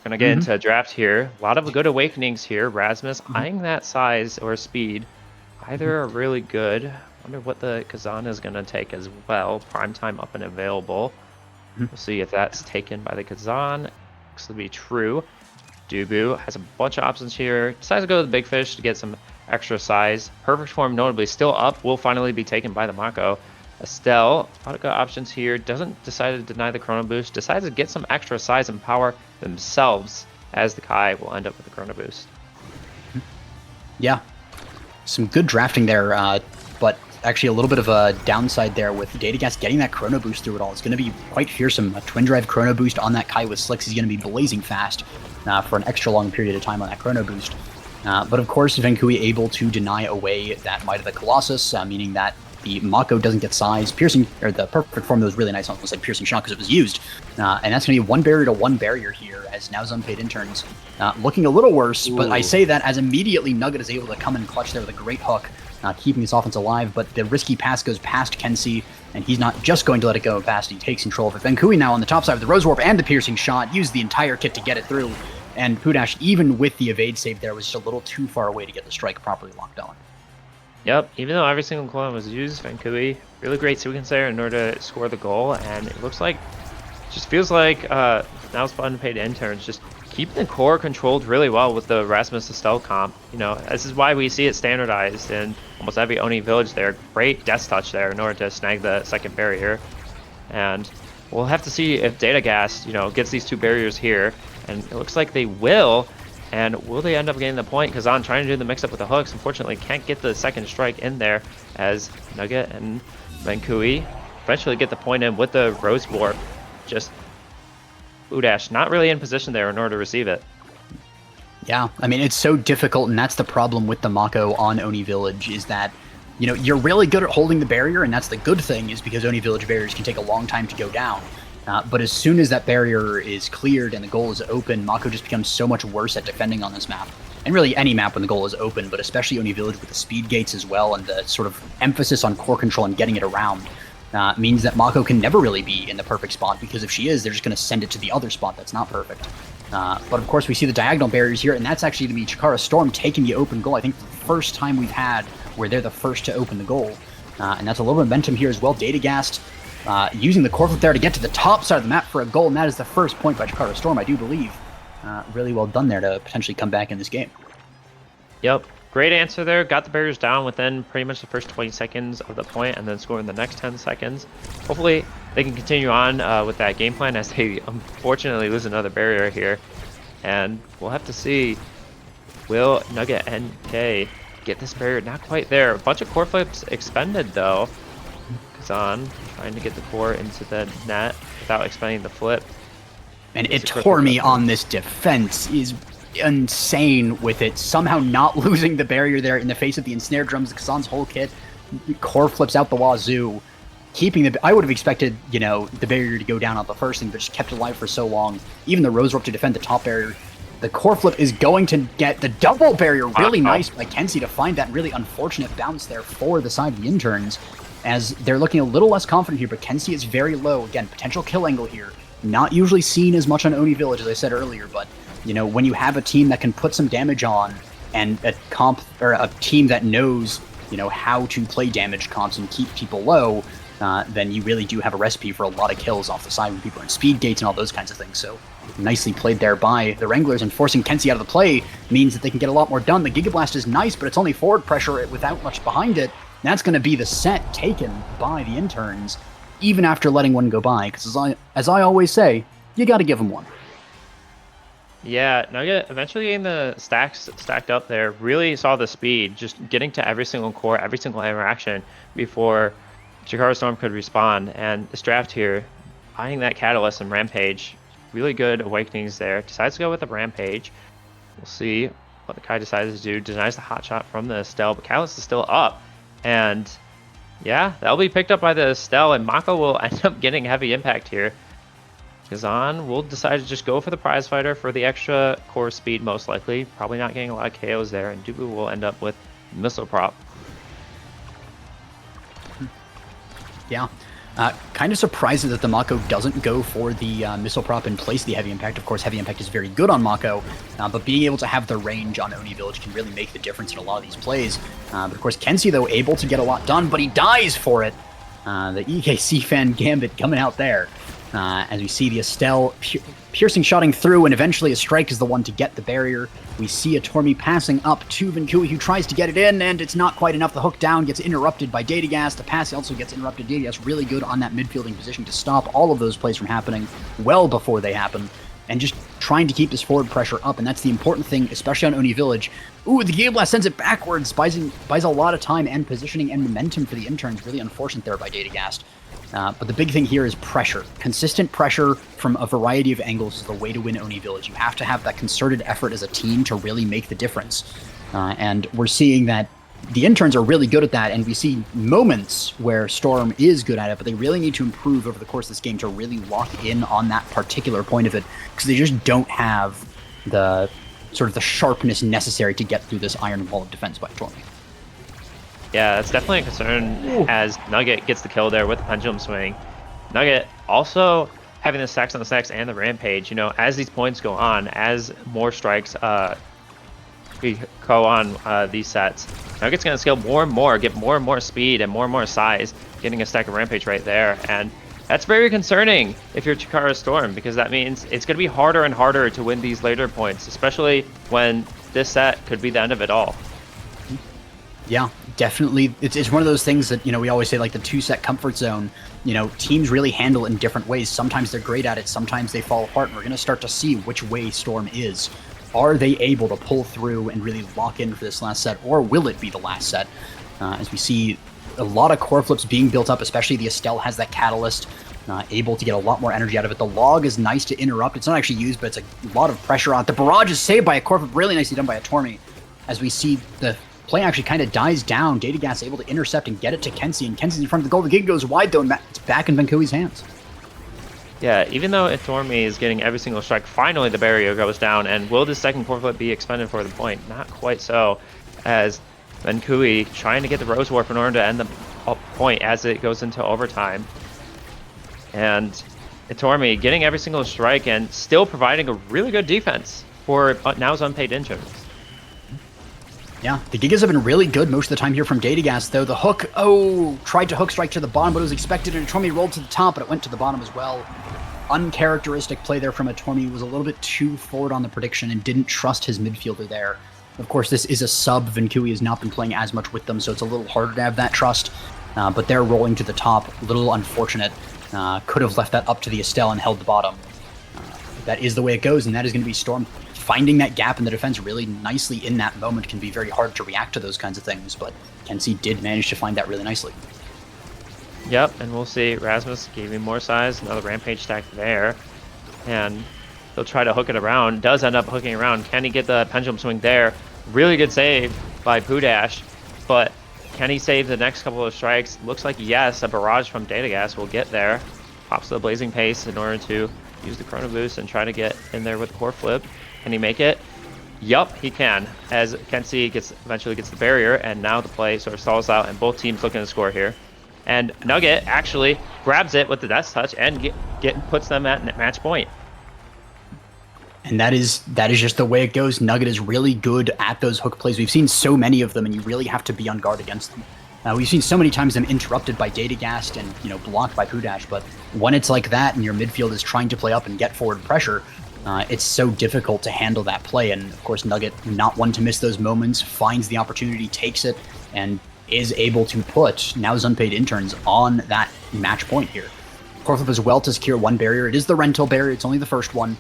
gonna get into a draft here. A lot of good awakenings here. Rasmus eyeing that size or speed. Either are really good. Wonder what the Kazan is gonna take as well. Prime time up and available. We'll see if that's taken by the Kazan. Looks to be true. Dubu has a bunch of options here. Decides to go to the big fish to get some extra size. Perfect form notably still up. Will finally be taken by the Mako. Estelle, a lot of good options here. Doesn't decide to deny the Chrono Boost. Decides to get some extra size and power themselves, as the Kai will end up with the Chrono Boost. Yeah, some good drafting there, but actually a little bit of a downside there with Datagas getting that Chrono Boost through it all. It's going to be quite fearsome. A Twin Drive Chrono Boost on that Kai with Slicks is going to be blazing fast for an extra long period of time on that Chrono Boost. But of course, Venkui able to deny away that Might of the Colossus, meaning that the Mako doesn't get size. Piercing, or the perfect form that was really nice, almost like Piercing Shot because it was used. And that's going to be 1 barrier to 1 barrier here, as now Unpaid Interns looking a little worse. Ooh. But I say that as immediately Nugget is able to come and clutch there with a great hook, keeping this offense alive. But the risky pass goes past Kenzie, and he's not just going to let it go fast. He takes control of it. Venkui now on the top side with the Rose Warp and the Piercing Shot, used the entire kit to get it through. And Pudash, even with the evade save there, was just a little too far away to get the strike properly locked on. Yep, even though every single clone was used, Venkui, really great sequence there in order to score the goal, and it looks like, just feels like now's Unpaid Interns just keeping the core controlled really well with the Rasmus Estelle comp. You know, this is why we see it standardized in almost every Oni village there. Great Death Touch there in order to snag the second barrier. And we'll have to see if Datagas, you know, gets these 2 barriers here, and it looks like they will. And will they end up getting the point? Kazan trying to do the mix-up with the hooks, unfortunately can't get the second strike in there, as Nugget and Venkui eventually get the point in with the Rose Warp. Just Udash not really in position there in order to receive it. Yeah, I mean, it's so difficult, and that's the problem with the Mako on Oni Village, is that, you know, you're really good at holding the barrier, and that's the good thing, is because Oni Village barriers can take a long time to go down. But as soon as that barrier is cleared and the goal is open, Mako just becomes so much worse at defending on this map. And really any map when the goal is open, but especially Oni Village with the speed gates as well, and the sort of emphasis on core control and getting it around, means that Mako can never really be in the perfect spot, because if she is, they're just going to send it to the other spot that's not perfect. But of course we see the diagonal barriers here, and that's actually going to be Chikara Storm taking the open goal. I think the first time we've had where they're the first to open the goal. And that's a little momentum here as well. Datagast using the core flip there to get to the top side of the map for a goal, and that is the first point by Chikara Storm, I do believe. Really well done there to potentially come back in this game. Yep, great answer there. Got the barriers down within pretty much the first 20 seconds of the point, and then scoring the next 10 seconds. Hopefully they can continue on with that game plan, as they unfortunately lose another barrier here. And we'll have to see, will Nugget and K get this barrier? Not quite there. A bunch of core flips expended though. Kazan trying to get the core into the net without expending the flip. And Itormi on this defense is insane with it. Somehow not losing the barrier there in the face of the ensnare drums. Kazan's whole kit, core flips out the wazoo. Keeping the, I would have expected, you know, the barrier to go down on the first thing, but just kept it alive for so long. Even the Rose Warp to defend the top barrier. The core flip is going to get the double barrier. Really nice by Kenzie to find that really unfortunate bounce there for the side of the interns, as they're looking a little less confident here, but Kenzie is very low. Again, potential kill angle here. Not usually seen as much on Oni Village, as I said earlier, but, you know, when you have a team that can put some damage on, and a comp, or a team that knows, you know, how to play damage comps and keep people low, then you really do have a recipe for a lot of kills off the side when people are in speed gates and all those kinds of things. So nicely played there by the Wranglers, and forcing Kenzie out of the play means that they can get a lot more done. The Giga Blast is nice, but it's only forward pressure without much behind it. That's going to be the set taken by the interns, even after letting one go by, because as I always say, you got to give them one. Yeah, Nugget eventually getting the stacks stacked up there, really saw the speed, just getting to every single core, every single interaction before Chikara Storm could respawn. And this draft here, buying that Catalyst and Rampage, really good awakenings there. Decides to go with the Rampage. We'll see what the Kai decides to do. Denies the hot shot from the Estelle, but Catalyst is still up. And yeah, that'll be picked up by the Estelle, and Mako will end up getting heavy impact here. Kazan will decide to just go for the prize fighter for the extra core speed, most likely. Probably not getting a lot of KOs there, and Dubu will end up with missile prop. Yeah. Kind of surprising that the Mako doesn't go for the missile prop in place of the heavy impact. Of course, heavy impact is very good on Mako, but being able to have the range on Oni Village can really make the difference in a lot of these plays. But of course, Kenzie, though, able to get a lot done, but he dies for it. The EKC fan Gambit coming out there. As we see the Estelle piercing shotting through, and eventually a strike is the one to get the barrier. We see a Tormi passing up to Venkui, who tries to get it in, and it's not quite enough. The hook down gets interrupted by Datagas. The pass also gets interrupted. Datagas really good on that midfielding position to stop all of those plays from happening well before they happen. and just trying to keep this forward pressure up, and that's the important thing, especially on Oni Village. Ooh, the Giga Blast sends it backwards, buys a lot of time and positioning and momentum for the interns. Really unfortunate there by Datagast. But the big thing here is pressure. Consistent pressure from a variety of angles is the way to win Oni Village. You have to have that concerted effort as a team to really make the difference. And we're seeing that the interns are really good at that, and we see moments where Storm is good at it, but they really need to improve over the course of this game to really lock in on that particular point of it, because they just don't have the sort of the sharpness necessary to get through this iron wall of defense by Tormy. Yeah, that's definitely a concern as Nugget gets the kill there with the pendulum swing. Nugget also having the stacks on the stacks and the rampage, you know, as these points go on, as more strikes go on these sets, Nugget's going to scale more and more, get more and more speed and more size, getting a stack of rampage right there. And that's very concerning if you're Chikara Storm, because that means it's going to be harder and harder to win these later points, especially when this set could be the end of it all. Yeah, definitely. It's one of those things that, you know, we always say, like the 2-set comfort zone, you know, teams really handle in different ways. Sometimes they're great at it, sometimes they fall apart, and we're going to start to see which way Storm is. Are they able to pull through and really lock in for this last set, or will it be the last set? As we see a lot of core flips being built up, especially the Estelle has that catalyst, able to get a lot more energy out of it. The log is nice to interrupt. It's not actually used, but it's a lot of pressure on it. The barrage is saved by a core flip, really nicely done by a Tormy. As we see the play actually kind of dies down, Datagast able to intercept and get it to Kenzie, and Kenzie's in front of the goal. The Giga goes wide though, and it's back in Vankui's hands. Yeah, even though Itormi is getting every single strike, finally the barrier goes down, and will this second core flip be expended for the point? Not quite so, as Vankui trying to get the Rose Warp in order to end the point as it goes into overtime. And Itormi getting every single strike and still providing a really good defense for Now's unpaid interns. Yeah, the Gigas have been really good most of the time here from Datagast, though. The hook, tried to hook strike to the bottom, but it was expected, and Itormi rolled to the top, but it went to the bottom as well. Uncharacteristic play there from Itormi. Was a little bit too forward on the prediction and didn't trust his midfielder there. Of course, this is a sub. Vankui has not been playing as much with them, so it's a little harder to have that trust. But they're rolling to the top. A little unfortunate. Could have left that up to the Estelle and held the bottom. That is the way it goes, and that is going to be Storm. Finding that gap in the defense really nicely in that moment can be very hard to react to those kinds of things, but Kenzie did manage to find that really nicely. Yep, and we'll see. Rasmus gave him more size, another rampage stack there, and he'll try to hook it around. Does end up hooking around. Can he get the pendulum swing there? Really good save by Pudash, but can he save the next couple of strikes? Looks like yes, a barrage from Datagast will get there. Pops the blazing pace in order to use the chrono boost and try to get in there with the core flip. Can he make it? Yup, he can, as Kenzie eventually gets the barrier, and now the play sort of stalls out, and both teams looking to score here. And Nugget actually grabs it with the Death Touch and puts them at match point. And that is just the way it goes. Nugget is really good at those hook plays. We've seen so many of them, and you really have to be on guard against them. We've seen so many times them interrupted by Datagast and, you know, blocked by Pudash, but when it's like that and your midfield is trying to play up and get forward pressure, it's so difficult to handle that play. And of course, Nugget, not one to miss those moments, finds the opportunity, takes it, and is able to put Now's unpaid interns on that match point here. Core flip as well to secure one barrier. It is the rental barrier. It's only the first one.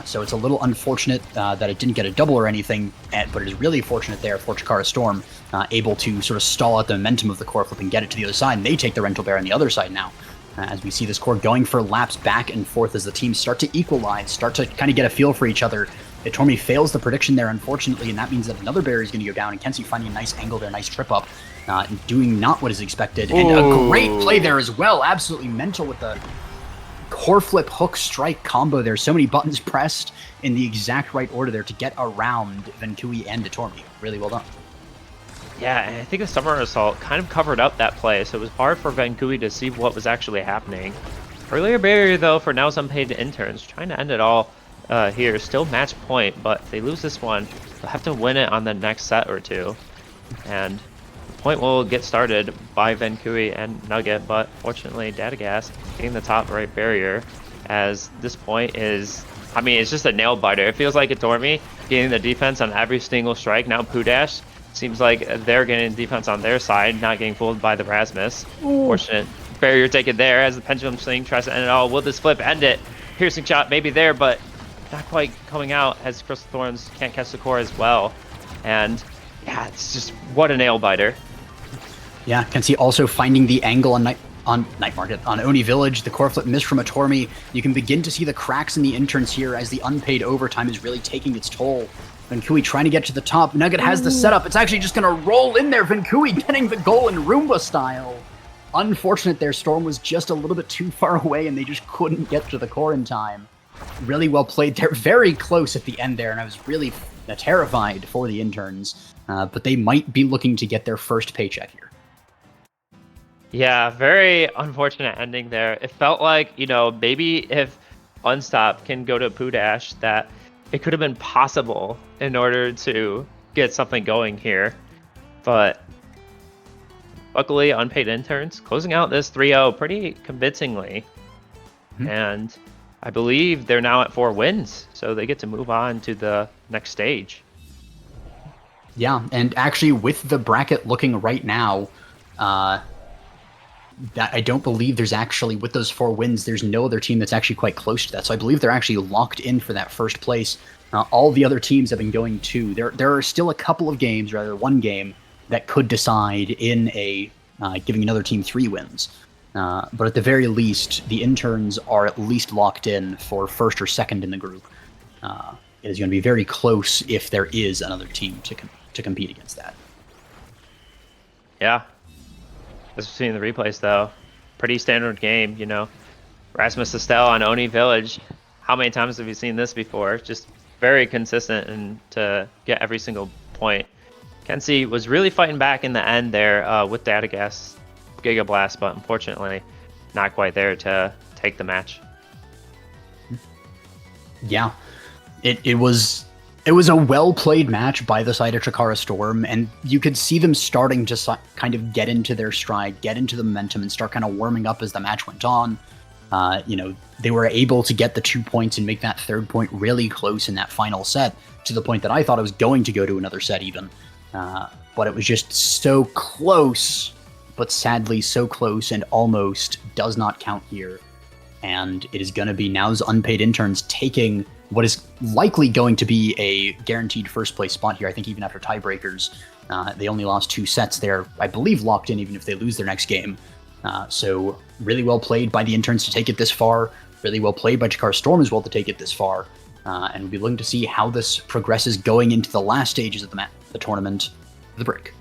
So it's a little unfortunate that it didn't get a double or anything, but it is really fortunate there for Chikara Storm, able to sort of stall out the momentum of the core flip and get it to the other side. And they take the rental barrier on the other side now. As we see this core going for laps back and forth as the teams start to equalize, start to kind of get a feel for each other. Itormi fails the prediction there, unfortunately, and that means that another barrier is going to go down, and Kenzie finding a nice angle there, nice trip up, and doing not what is expected. And a great play there as well, absolutely mental with the core flip hook strike combo there. So many buttons pressed in the exact right order there to get around Vankui and Itormi. Really well done. Yeah, and I think the Summer Assault kind of covered up that play, so it was hard for Vankui to see what was actually happening. Earlier barrier, though, for Now's unpaid interns, trying to end it all here. Still match point, but if they lose this one, they'll have to win it on the next set or two. And the point will get started by Vankui and Nugget, but fortunately, Datagast getting the top right barrier, as this point is, I mean, it's just a nail biter. It feels like Itormi getting the defense on every single strike. Now Pudash seems like they're getting defense on their side, not getting fooled by the Rasmus. Fortunate barrier taken there as the pendulum swing tries to end it all. Will this flip end it? Piercing shot maybe there, but not quite coming out as Crystal Thorns can't catch the core as well. And yeah, it's just what a nail biter. Yeah, can see also finding the angle on Night Market, on Oni Village, the core flip miss from Atormi. You can begin to see the cracks in the interns here as the unpaid overtime is really taking its toll. Vinkui trying to get to the top. Nugget has the setup. It's actually just going to roll in there. Vinkui getting the goal in Roomba style. Unfortunate there. Storm was just a little bit too far away and they just couldn't get to the core in time. Really well played. They're very close at the end there, and I was really terrified for the interns. But they might be looking to get their first paycheck here. Yeah, very unfortunate ending there. It felt like, maybe if Unstop can go to Poo Dash, that it could have been possible in order to get something going here. But luckily, Unpaid Interns closing out this 3-0 pretty convincingly. Mm-hmm. And I believe they're now at 4 wins, so they get to move on to the next stage. Yeah, and actually with the bracket looking right now, that I don't believe there's actually, with those 4 wins, there's no other team that's actually quite close to that. So I believe they're actually locked in for that first place. All the other teams have been going to. There are still a couple of games, rather 1 game, that could decide in a giving another team 3 wins. But at the very least, the interns are at least locked in for first or second in the group. It is going to be very close if there is another team to compete against that. Yeah. As we've seen in the replays, though, pretty standard game, Rasmus Estelle on Oni Village. How many times have we seen this before? Just very consistent and to get every single point. Kenzie was really fighting back in the end there with Data Gas Giga Blast, but unfortunately not quite there to take the match. Yeah, it was a well-played match by the side of Chikara Storm, and you could see them starting to kind of get into their stride, get into the momentum, and start kind of warming up as the match went on. They were able to get the 2 points and make that 3rd point really close in that final set, to the point that I thought it was going to go to another set even. But it was just so close, but sadly so close and almost does not count here. And it is going to be now's Unpaid Interns taking what is likely going to be a guaranteed first place spot here. I think even after tiebreakers, they only lost 2 sets. They're, I believe, locked in even if they lose their next game. So really well played by the interns to take it this far. Really well played by Chikara Storm as well to take it this far. And we'll be looking to see how this progresses going into the last stages of the tournament, the break.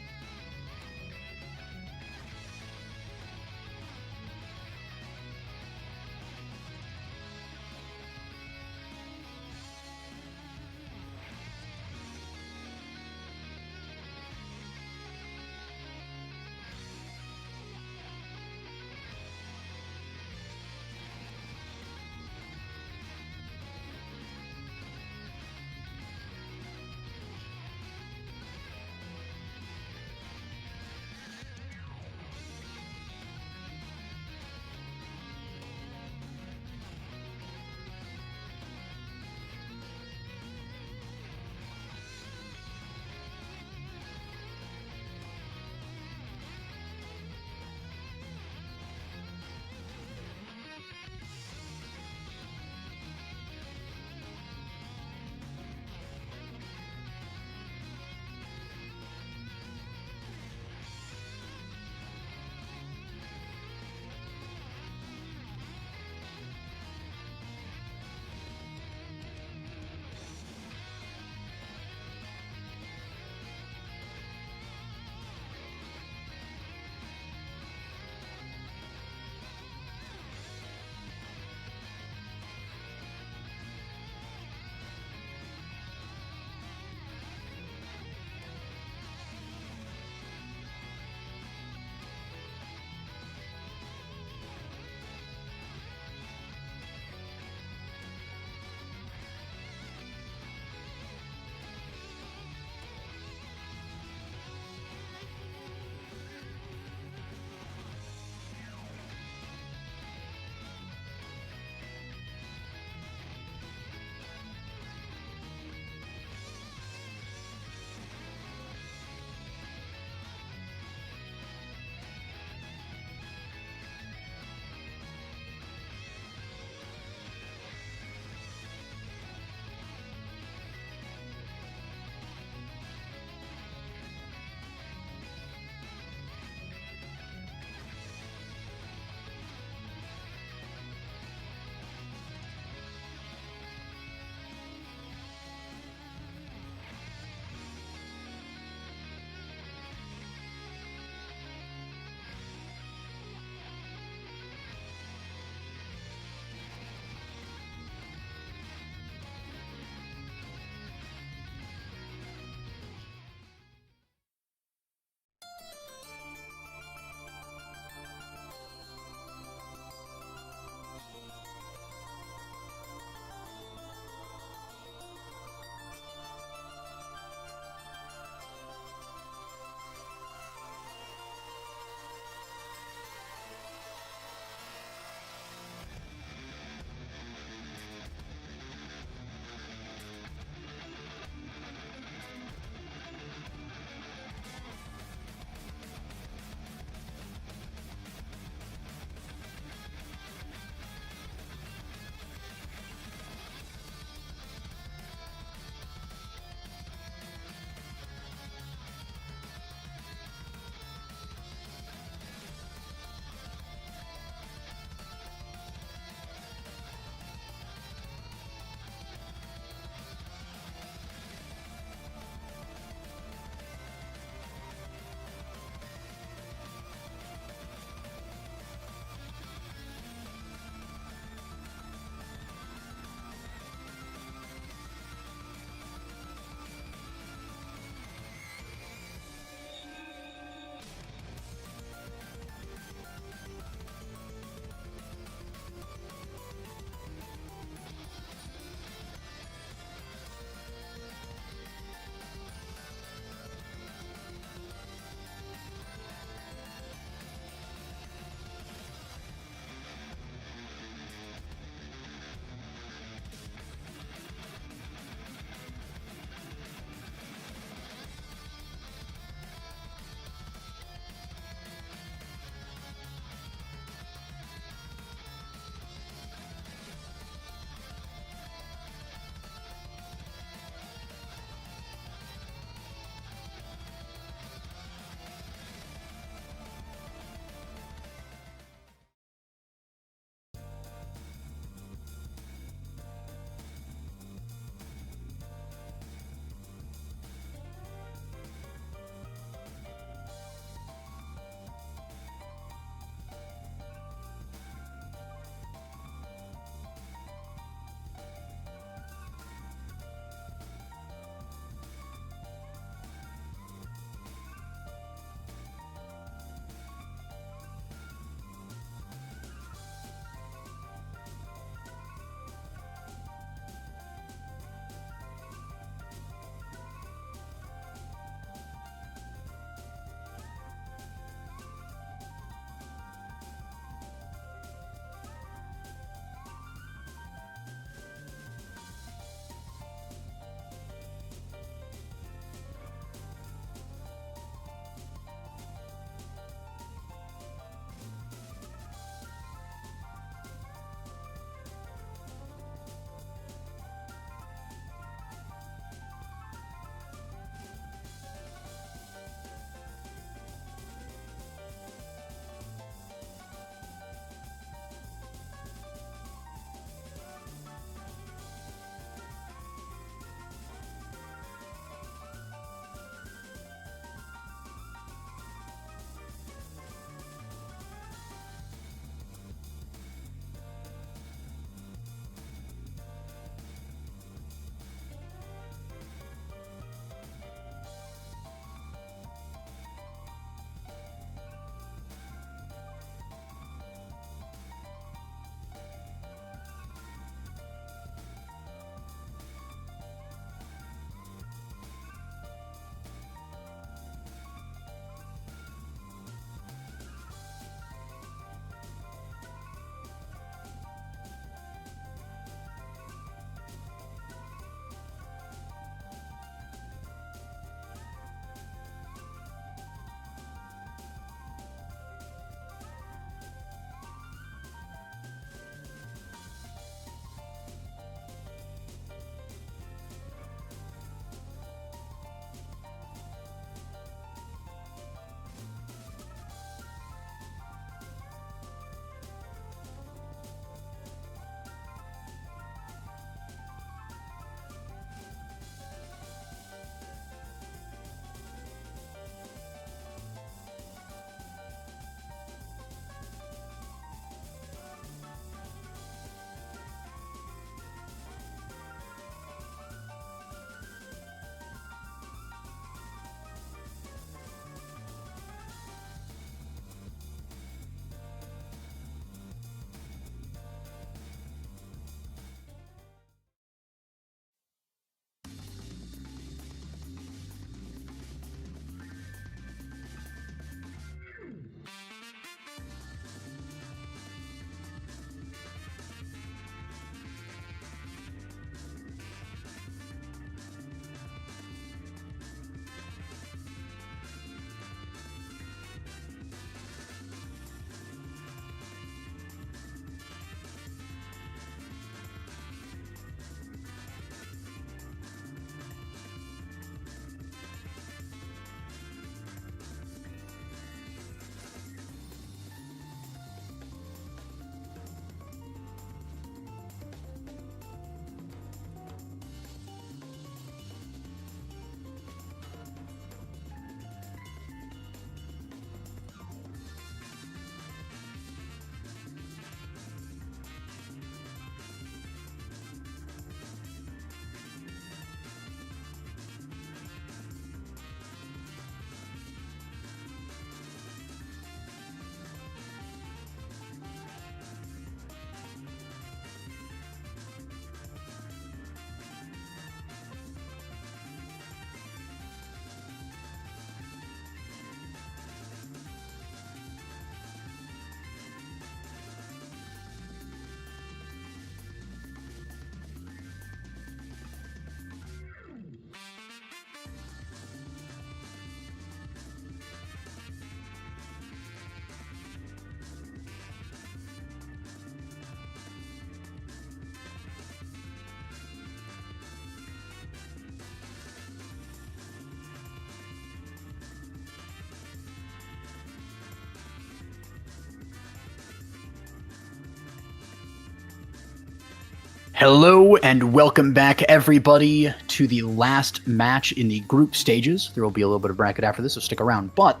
Hello and welcome back, everybody, to the last match in the group stages. There will be a little bit of bracket after this, so stick around. But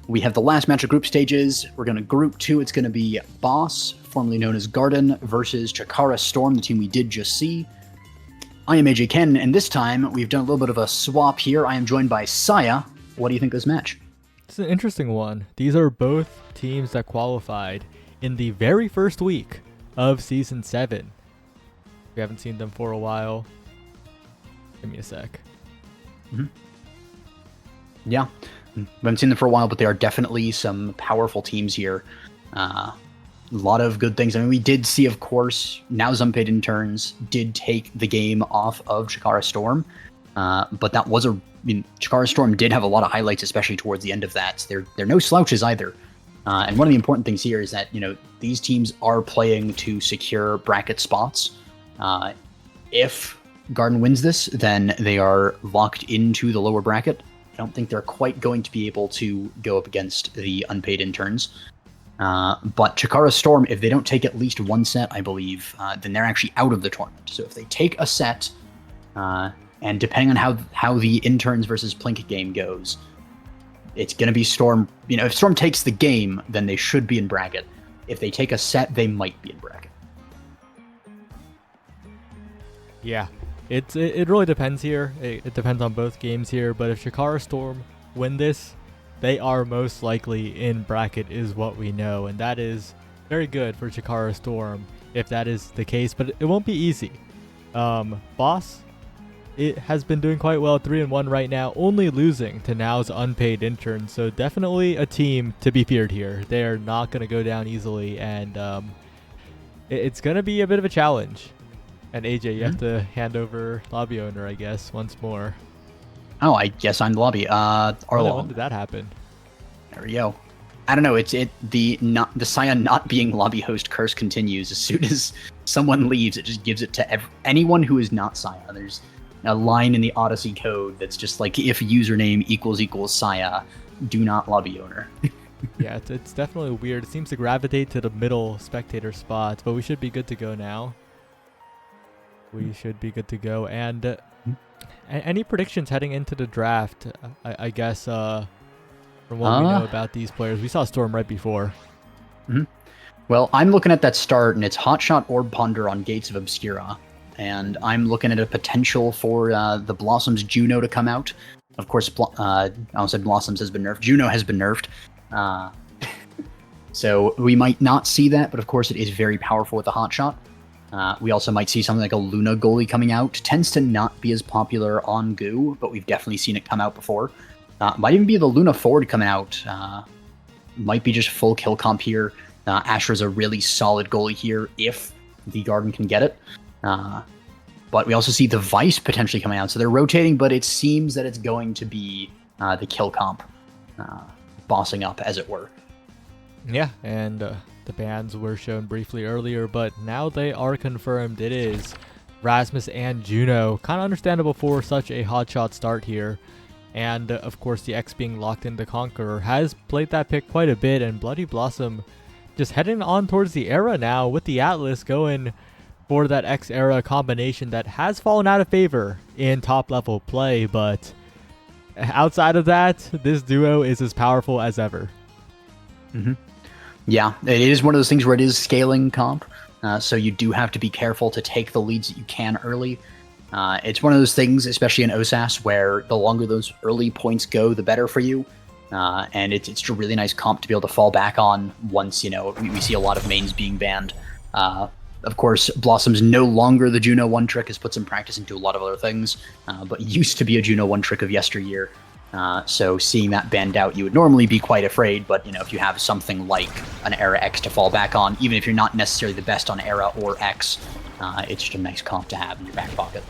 we have the last match of group stages. We're going to group 2. It's going to be Boss, formerly known as Garden, versus Chikara Storm, the team we did just see. I am AJ Ken, and this time we've done a little bit of a swap here. I am joined by Saya. What do you think of this match? It's an interesting one. These are both teams that qualified in the very first week of Season 7. We haven't seen them for a while. Give me a sec. Mm-hmm. Yeah, we haven't seen them for a while, but they are definitely some powerful teams here. A lot of good things. I mean, we did see, of course, now Unpaid Interns did take the game off of Chikara Storm, but that was Chikara Storm did have a lot of highlights, especially towards the end of that. They're no slouches either. And one of the important things here is that, these teams are playing to secure bracket spots. If Garden wins this, then they are locked into the lower bracket. I don't think they're quite going to be able to go up against the Unpaid Interns. But Chikara Storm, if they don't take at least one set, I believe, then they're actually out of the tournament. So if they take a set, and depending on how the Interns versus Plink game goes, it's going to be Storm. If Storm takes the game, then they should be in bracket. If they take a set, they might be in bracket. Yeah, it really depends here. It depends on both games here. But if Chikara Storm win this, they are most likely in bracket is what we know. And that is very good for Chikara Storm if that is the case. But it won't be easy. Boss, it has been doing quite well, 3-1 right now, only losing to Now's Unpaid Intern. So definitely a team to be feared here. They are not going to go down easily. And it's going to be a bit of a challenge. And AJ, you have to hand over lobby owner, I guess, once more. Oh, I guess I'm the lobby. Arlo. When did that happen? There we go. I don't know. The Saya not being lobby host curse continues. As soon as someone leaves, it just gives it to anyone who is not Saya. There's a line in the Odyssey code that's just like, if username equals Saya, do not lobby owner. Yeah, it's definitely weird. It seems to gravitate to the middle spectator spots, but we should be good to go now. We should be good to go. And any predictions heading into the draft? I guess from what we know about these players, we saw Storm right before. Mm-hmm. Well, I'm looking at that start, and it's Hotshot Orb Ponder on Gates of Obscura, and I'm looking at a potential for the Blossoms Juno to come out. Of course, I almost said Blossoms has been nerfed. Juno has been nerfed. So we might not see that, but of course it is very powerful with the Hotshot. We also might see something like a Luna goalie coming out. Tends to not be as popular on Goo, but we've definitely seen it come out before. Might even be the Luna Ford coming out. Might be just full kill comp here. Asher's a really solid goalie here if the Garden can get it. But we also see the Vice potentially coming out. So they're rotating, but it seems that it's going to be the kill comp bossing up, as it were. Yeah, and the bans were shown briefly earlier, but now they are confirmed. It is Rasmus and Juno. Kind of understandable for such a hotshot start here. And of course, the X being locked into Conqueror has played that pick quite a bit, and Bloody Blossom just heading on towards the era now with the Atlas going for that X era combination that has fallen out of favor in top level play. But outside of that, this duo is as powerful as ever. Mm-hmm. Yeah, it is one of those things where it is scaling comp, so you do have to be careful to take the leads that you can early. It's one of those things, especially in Osas, where the longer those early points go, the better for you. And it's a really nice comp to be able to fall back on once, we see a lot of mains being banned. Of course, Blossom's no longer the Juno one trick, has put some practice into a lot of other things, but used to be a Juno one trick of yesteryear. So seeing that banned out, you would normally be quite afraid, but if you have something like an Era X to fall back on, even if you're not necessarily the best on Era or X, it's just a nice comp to have in your back pocket.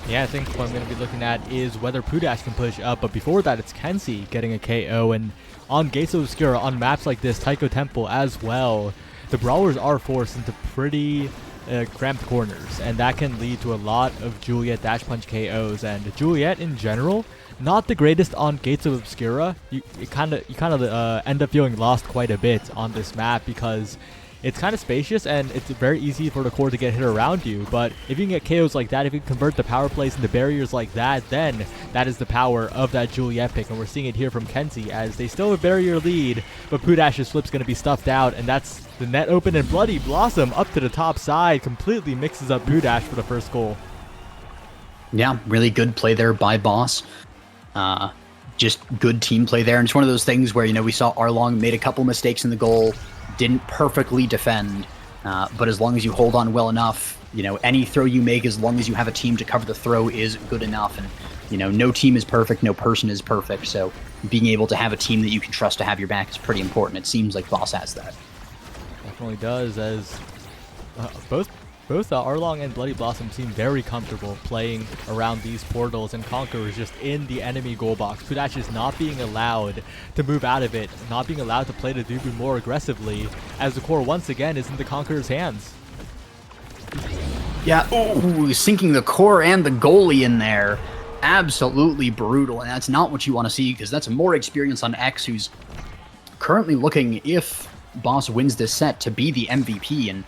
Yeah, I think what I'm going to be looking at is whether Pudash can push up, but before that, it's Kenzie getting a KO, and on Gates of Obscura, on maps like this, Taiko Temple as well, the Brawlers are forced into pretty cramped corners, and that can lead to a lot of Juliet dash punch KOs, and Juliet in general, not the greatest on Gates of Obscura. You kind of end up feeling lost quite a bit on this map because it's kind of spacious and it's very easy for the core to get hit around you. But if you can get KOs like that, if you can convert the power plays into barriers like that, then that is the power of that Juliet pick. And we're seeing it here from Kenzie as they still have a barrier lead, but Pudash's flip's going to be stuffed out, and that's the net open, and Bloody Blossom up to the top side completely mixes up Pudash for the first goal. Yeah, really good play there by Boss. Just good team play there. And it's one of those things where, we saw Arlong made a couple mistakes in the goal, didn't perfectly defend, but as long as you hold on well enough, any throw you make, as long as you have a team to cover the throw, is good enough. And, no team is perfect, no person is perfect. So being able to have a team that you can trust to have your back is pretty important. It seems like Boss has that. Definitely does, as both Arlong and Bloody Blossom seem very comfortable playing around these portals, and Conqueror is just in the enemy goal box. Pudash is not being allowed to move out of it, not being allowed to play the Dubu more aggressively, as the core once again is in the Conqueror's hands. Yeah, sinking the core and the goalie in there. Absolutely brutal, and that's not what you want to see, because that's more experience on X, who's currently looking, if Boss wins this set, to be the MVP. And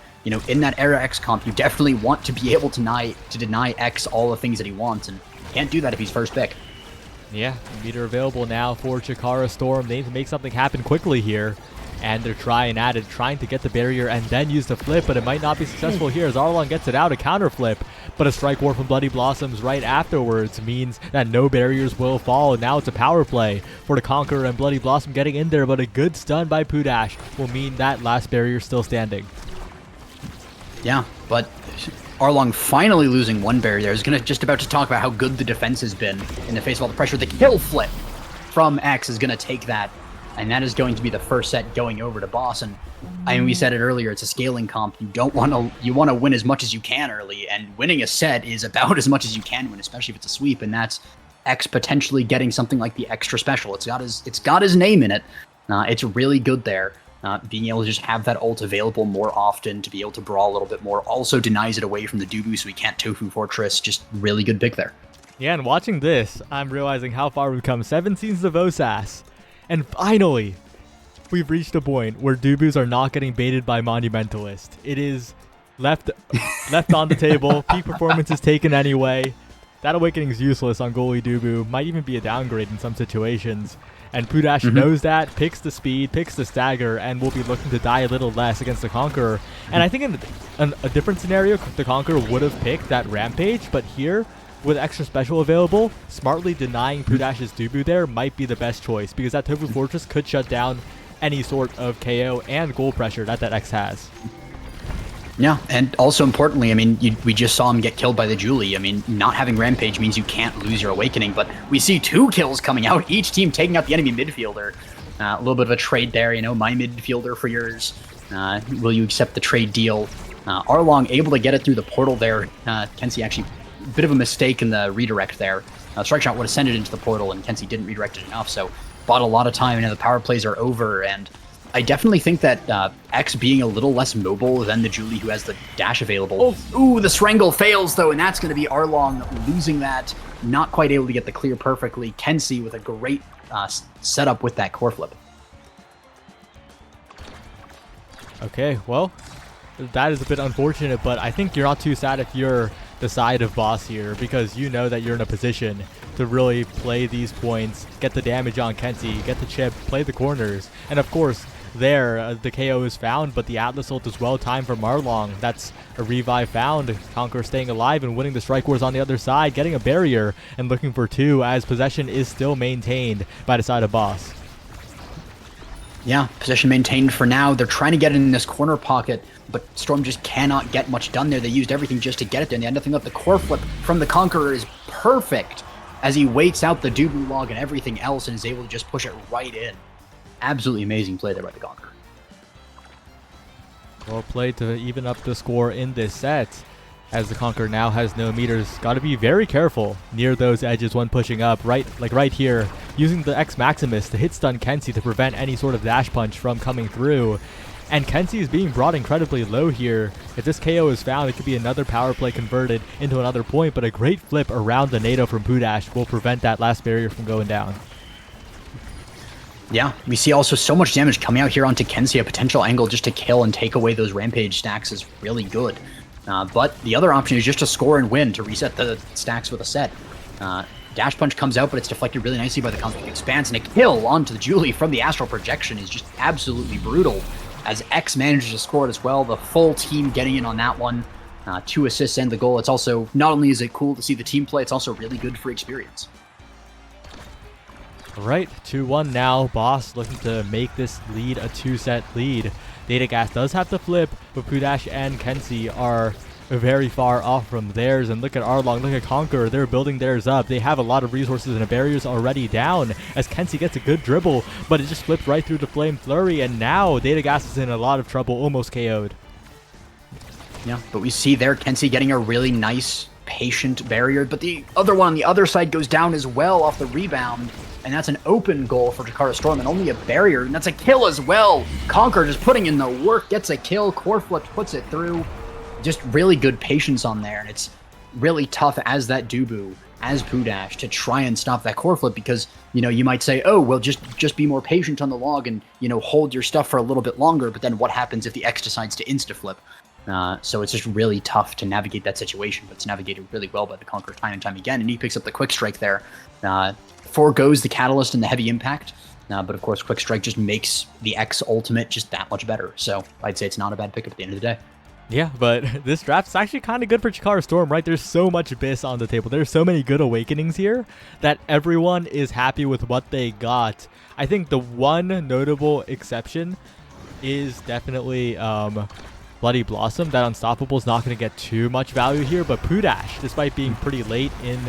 in that Era X comp, you definitely want to be able to deny X all the things that he wants, and can't do that if he's first pick. Yeah, meter available now for Chikara Storm. They need to make something happen quickly here, and they're trying to get the barrier and then use the flip, but it might not be successful here as Arlong gets it out, a counter flip, but a strike war from Bloody Blossoms right afterwards means that no barriers will fall, and now it's a power play for the Conqueror, and Bloody Blossom getting in there, but a good stun by Pudash will mean that last barrier still standing. Yeah, but Arlong finally losing one barrier there is just about to talk about how good the defense has been in the face of all the pressure. The kill flip from X is going to take that, and that is going to be the first set going over to Boss. And we said it earlier, it's a scaling comp. You want to win as much as you can early, and winning a set is about as much as you can win, especially if it's a sweep, and that's X potentially getting something like the extra special. It's got his name in it. It's really good there. Being able to just have that ult available more often, to be able to brawl a little bit more, also denies it away from the Dubu so he can't Tofu Fortress. Just really good pick there. Yeah, and watching this, I'm realizing how far we've come. 7 seasons of Osas, and finally, we've reached a point where Dubus are not getting baited by Monumentalist. It is left on the table. Peak performance is taken anyway. That Awakening is useless on goalie Dubu. Might even be a downgrade in some situations. And Pudash knows that, picks the speed, picks the stagger, and will be looking to die a little less against the Conqueror. And I think in a different scenario, the Conqueror would have picked that Rampage, but here, with extra special available, smartly denying Pudash's Dubu there might be the best choice, because that Tofu Fortress could shut down any sort of KO and goal pressure that X has. Yeah, and also importantly, we just saw him get killed by the Julie. Not having Rampage means you can't lose your Awakening, but we see 2 kills coming out, each team taking out the enemy midfielder. A little bit of a trade there, my midfielder for yours. Will you accept the trade deal? Arlong able to get it through the portal there. Kenzie actually, a bit of a mistake in the redirect there. Strike shot would have sent it into the portal, and Kenzie didn't redirect it enough, so bought a lot of time, and now the power plays are over, and I definitely think that X being a little less mobile than the Julie, who has the dash available. Ooh, the Strangle fails, though, and that's going to be Arlong losing that. Not quite able to get the clear perfectly. Kenzie with a great setup with that core flip. Okay, well, that is a bit unfortunate, but I think you're not too sad if you're the side of Boss here, because you know that you're in a position to really play these points, get the damage on Kenzie, get the chip, play the corners, and of course, the KO is found, but the Atlas ult is well timed from Arlong. That's a revive found. Conqueror staying alive and winning the strike wars on the other side, getting a barrier and looking for 2 as possession is still maintained by the side of Boss. Yeah, possession maintained for now. They're trying to get it in this corner pocket, but Storm just cannot get much done there. They used everything just to get it there, and they had nothing left. The core flip from the Conqueror is perfect as he waits out the Dubu log and everything else and is able to just push it right in. Absolutely amazing play there by the Conqueror. Well played to even up the score in this set, as the Conqueror now has no meters. Got to be very careful near those edges when pushing up, right here, using the X Maximus to hit stun Kenzie to prevent any sort of dash punch from coming through. And Kenzie is being brought incredibly low here. If this KO is found, it could be another power play converted into another point, but a great flip around the NATO from Pudash will prevent that last barrier from going down. Yeah, we see also so much damage coming out here onto Kenzie. A potential angle just to kill and take away those Rampage stacks is really good. But the other option is just to score and win to reset the stacks with a set. Dash Punch comes out, but it's deflected really nicely by the Cosmic Expanse, and a kill onto the Julie from the Astral Projection is just absolutely brutal, as X manages to score it as well. The full team getting in on that one. 2 assists and the goal. It's also, not only is it cool to see the team play, it's also really good for experience. Right, 2-1 now. Boss looking to make this lead a 2-set lead. Data Gas does have to flip, but Pudash and Kenzie are very far off from theirs. And look at Arlong, look at Conqueror. They're building theirs up. They have a lot of resources and the barriers already down as Kenzie gets a good dribble, but it just flipped right through the Flame Flurry. And now Data Gas is in a lot of trouble, almost KO'd. Yeah, but we see there Kenzie getting a really nice, patient barrier, but the other one on the other side goes down as well off the rebound, and that's an open goal for Jakara Storm, and only a barrier, and that's a kill as well. Conquer just putting in the work, gets a kill, core flip puts it through. Just really good patience on there, and it's really tough as that Dubu, as Pudash, to try and stop that core flip, because, you know, you might say, oh, well, just be more patient on the log and, you know, hold your stuff for a little bit longer, but then what happens if the X decides to insta-flip? So it's just really tough to navigate that situation, but it's navigated really well by the Conqueror time and time again, and he picks up the Quick Strike there. Forgoes the Catalyst and the Heavy Impact, but of course Quick Strike just makes the X ultimate just that much better, so I'd say it's not a bad pickup at the end of the day. Yeah, but this draft is actually kind of good for Jakara Storm, right? There's so much Biss on the table. There's so many good Awakenings here that everyone is happy with what they got. I think the one notable exception is definitely Bloody Blossom. That Unstoppable is not going to get too much value here, but Pudash, despite being pretty late in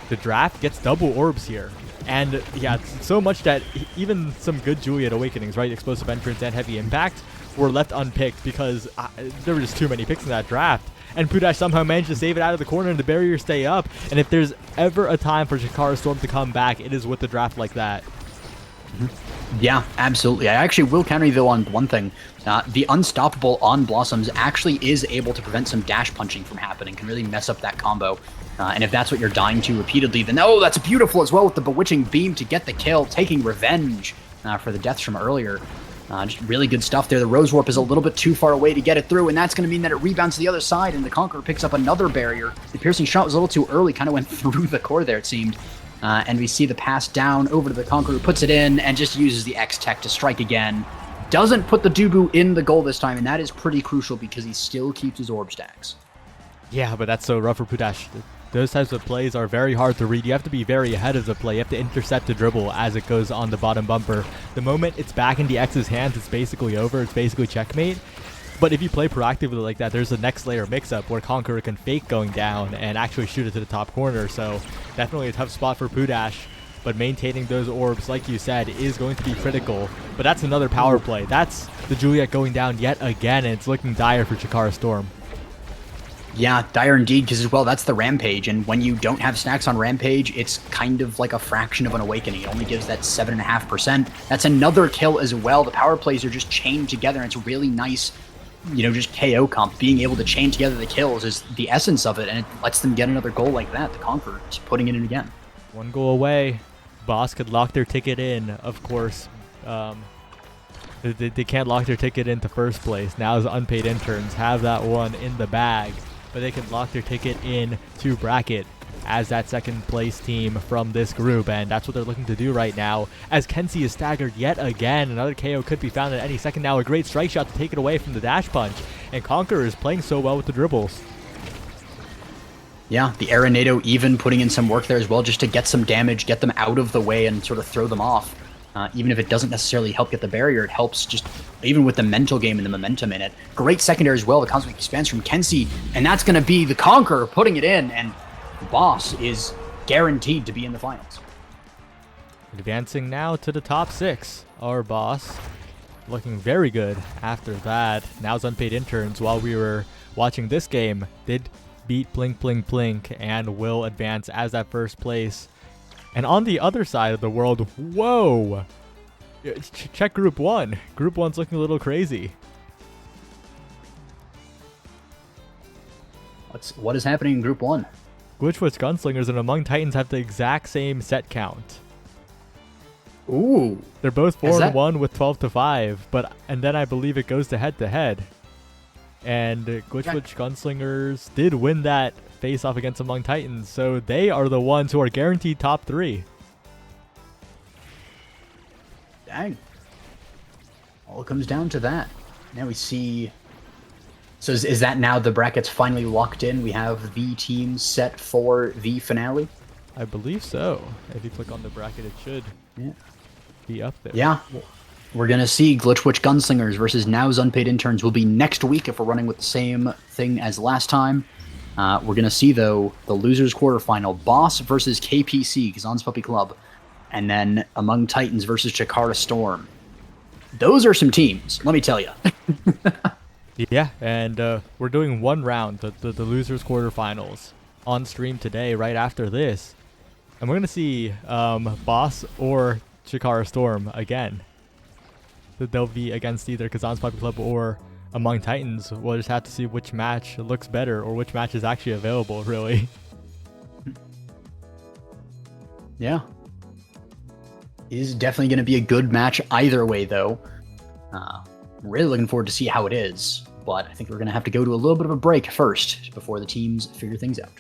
the draft, gets double orbs here. And yeah, it's so much that even some good Juliet Awakenings, right, Explosive Entrance and Heavy Impact, were left unpicked because there were just too many picks in that draft. And Pudash somehow managed to save it out of the corner and the barriers stay up. And if there's ever a time for Jakara Storm to come back, it is with a draft like that. Yeah, absolutely. I actually will counter you though on one thing. The Unstoppable on Blossoms actually is able to prevent some dash punching from happening, can really mess up that combo. And if that's what you're dying to repeatedly, then oh, that's beautiful as well with the Bewitching Beam to get the kill, taking revenge for the deaths from earlier. Just really good stuff there. The Rose Warp is a little bit too far away to get it through, and that's going to mean that it rebounds to the other side, and the Conqueror picks up another barrier. The Piercing Shot was a little too early, kind of went through the core there, it seemed. And we see the pass down over to the Conqueror, who puts it in and just uses the X-Tech to strike again. Doesn't put the Dubu in the goal this time, and that is pretty crucial because he still keeps his orb stacks. Yeah, but that's so rough for Pudash. Those types of plays are very hard to read. You have to be very ahead of the play. You have to intercept the dribble as it goes on the bottom bumper. The moment it's back in the X's hands, it's basically over. It's basically checkmate. But if you play proactively like that, there's a next layer mix-up where Conqueror can fake going down and actually shoot it to the top corner. So definitely a tough spot for Pudash. But maintaining those orbs, like you said, is going to be critical. But that's another power play. That's the Juliet going down yet again, and it's looking dire for Jakara Storm. Yeah, dire indeed, because as well, that's the Rampage, and when you don't have stacks on Rampage, it's kind of like a fraction of an Awakening. It only gives that 7.5%. That's another kill as well. The power plays are just chained together, and it's really nice, you know, just KO comp. Being able to chain together the kills is the essence of it, and it lets them get another goal like that. The Conqueror just putting it in again. One goal away. Boss could lock their ticket in, of course. They can't lock their ticket into first place. Now as unpaid interns have that one in the bag. But they can lock their ticket in to bracket as that second place team from this group, and that's what they're looking to do right now as Kenzie is staggered yet again. Another KO could be found at any second now. A great strike shot to take it away from the dash punch, and Conqueror is playing so well with the dribbles. Yeah, the Arenado even putting in some work there as well just to get some damage, get them out of the way and sort of throw them off. Even if it doesn't necessarily help get the barrier, it helps just even with the mental game and the momentum in it. Great secondary as well, the Cosmic Expanse from Kenzie, and that's going to be the Conqueror putting it in, and Boss is guaranteed to be in the finals. Advancing now to the top 6. Our Boss looking very good after that. Now's unpaid interns while we were watching this game did beat Blink Blink Blink and will advance as that first place. And on the other side of the world, whoa! Check Group 1. Group 1's looking a little crazy. What is happening in Group 1? Glitchwitch Gunslingers and Among Titans have the exact same set count. Ooh. They're both Is that- 4-1 with 12-5, and then I believe it goes to head-to-head. And Glitchwitch Gunslingers did win that face-off against Among Titans, so they are the ones who are guaranteed top 3. Dang. All comes down to that. Now we see... So is that now the brackets finally locked in? We have the team set for the finale? I believe so. If you click on the bracket, it should be up there. Yeah. We're going to see Glitchwitch Gunslingers versus Now's Unpaid Interns will be next week if we're running with the same thing as last time. We're going to see, though, the losers quarterfinal, Boss versus KPC, Kazan's Puppy Club, and then Among Titans versus Chikara Storm. Those are some teams, let me tell you. Yeah, and we're doing one round, the losers quarterfinals, on stream today, right after this. And we're going to see Boss or Chikara Storm again. They'll be against either Kazan's Puppy Club or Among Titans. We'll just have to see which match looks better or which match is actually available, really. Yeah. It is definitely going to be a good match either way, though. Really looking forward to see how it is, but I think we're going to have to go to a little bit of a break first before the teams figure things out.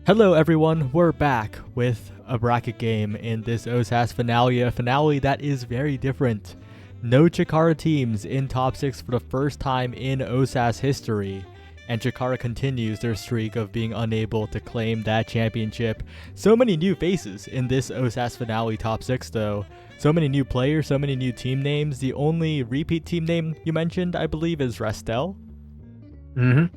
Hello everyone, we're back with a bracket game in this Osas finale, a finale that is very different. No Chikara teams in top 6 for the first time in Osas history, and Chikara continues their streak of being unable to claim that championship. So many new faces in this Osas finale top 6 though. So many new players, so many new team names. The only repeat team name you mentioned, I believe, is Restel. Mm-hmm.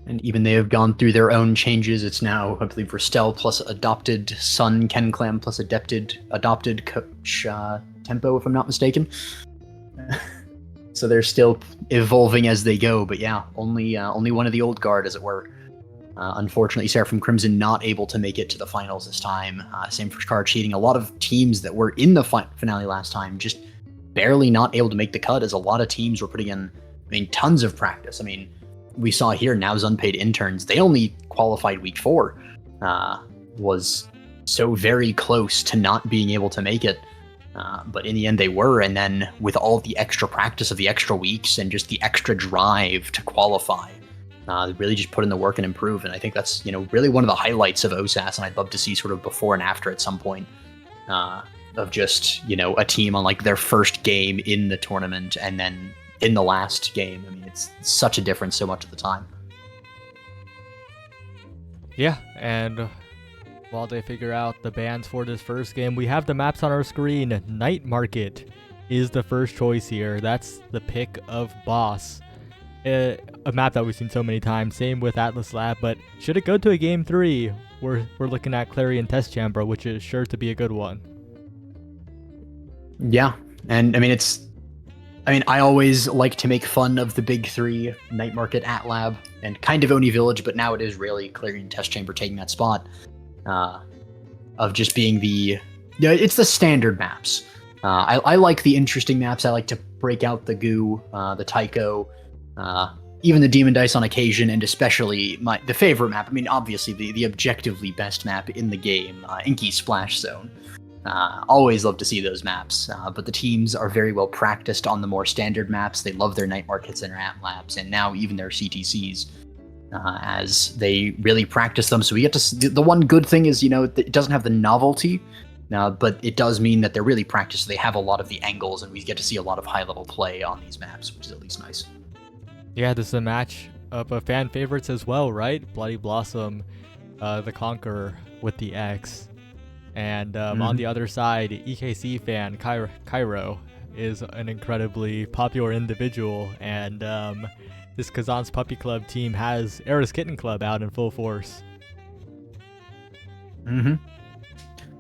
And even they have gone through their own changes. It's now, I believe, Restel plus adopted son Ken Clam plus adopted coach Tempo, if I'm not mistaken. So they're still evolving as they go. But yeah, only one of the old guard, as it were. Unfortunately, Seraphim Crimson not able to make it to the finals this time. Same for Chikara cheating. A lot of teams that were in the finale last time just barely not able to make the cut, as a lot of teams were putting in, tons of practice. We saw here Now's Unpaid Interns. They only qualified week 4. Was so very close to not being able to make it. But in the end they were, and then with all the extra practice of the extra weeks and just the extra drive to qualify, they really just put in the work and improve. And I think that's, really one of the highlights of OSAS, and I'd love to see sort of before and after at some point, of just, a team on like their first game in the tournament and then in the last game. It's such a difference so much of the time. Yeah, and while they figure out the bans for this first game, we have the maps on our screen. Night Market is the first choice here. That's the pick of Boss. A map that we've seen so many times. Same with Atlas Lab, but should it go to a game 3, we're looking at Clarion Test Chamber, which is sure to be a good one. Yeah, and I always like to make fun of the big 3, Night Market, At Lab, and kind of Oni Village, but now it is really Clarion Test Chamber taking that spot, of just being it's the standard maps. I like the interesting maps. I like to break out the Goo, the Tycho, even the Demon Dice on occasion, and especially the favorite map. Obviously the objectively best map in the game, Inky Splash Zone. Always love to see those maps, but the teams are very well practiced on the more standard maps. They love their Night Markets and their At Labs, and now even their CTCs, as they really practice them. So we get to see, the one good thing is, it doesn't have the novelty, but it does mean that they're really practiced. They have a lot of the angles, and we get to see a lot of high-level play on these maps, which is at least nice. Yeah, this is a match of fan favorites as well, right? Bloody Blossom, the Conqueror with the X. And on the other side, EKC fan Cairo is an incredibly popular individual, and this Kazan's Puppy Club team has Eris Kitten Club out in full force.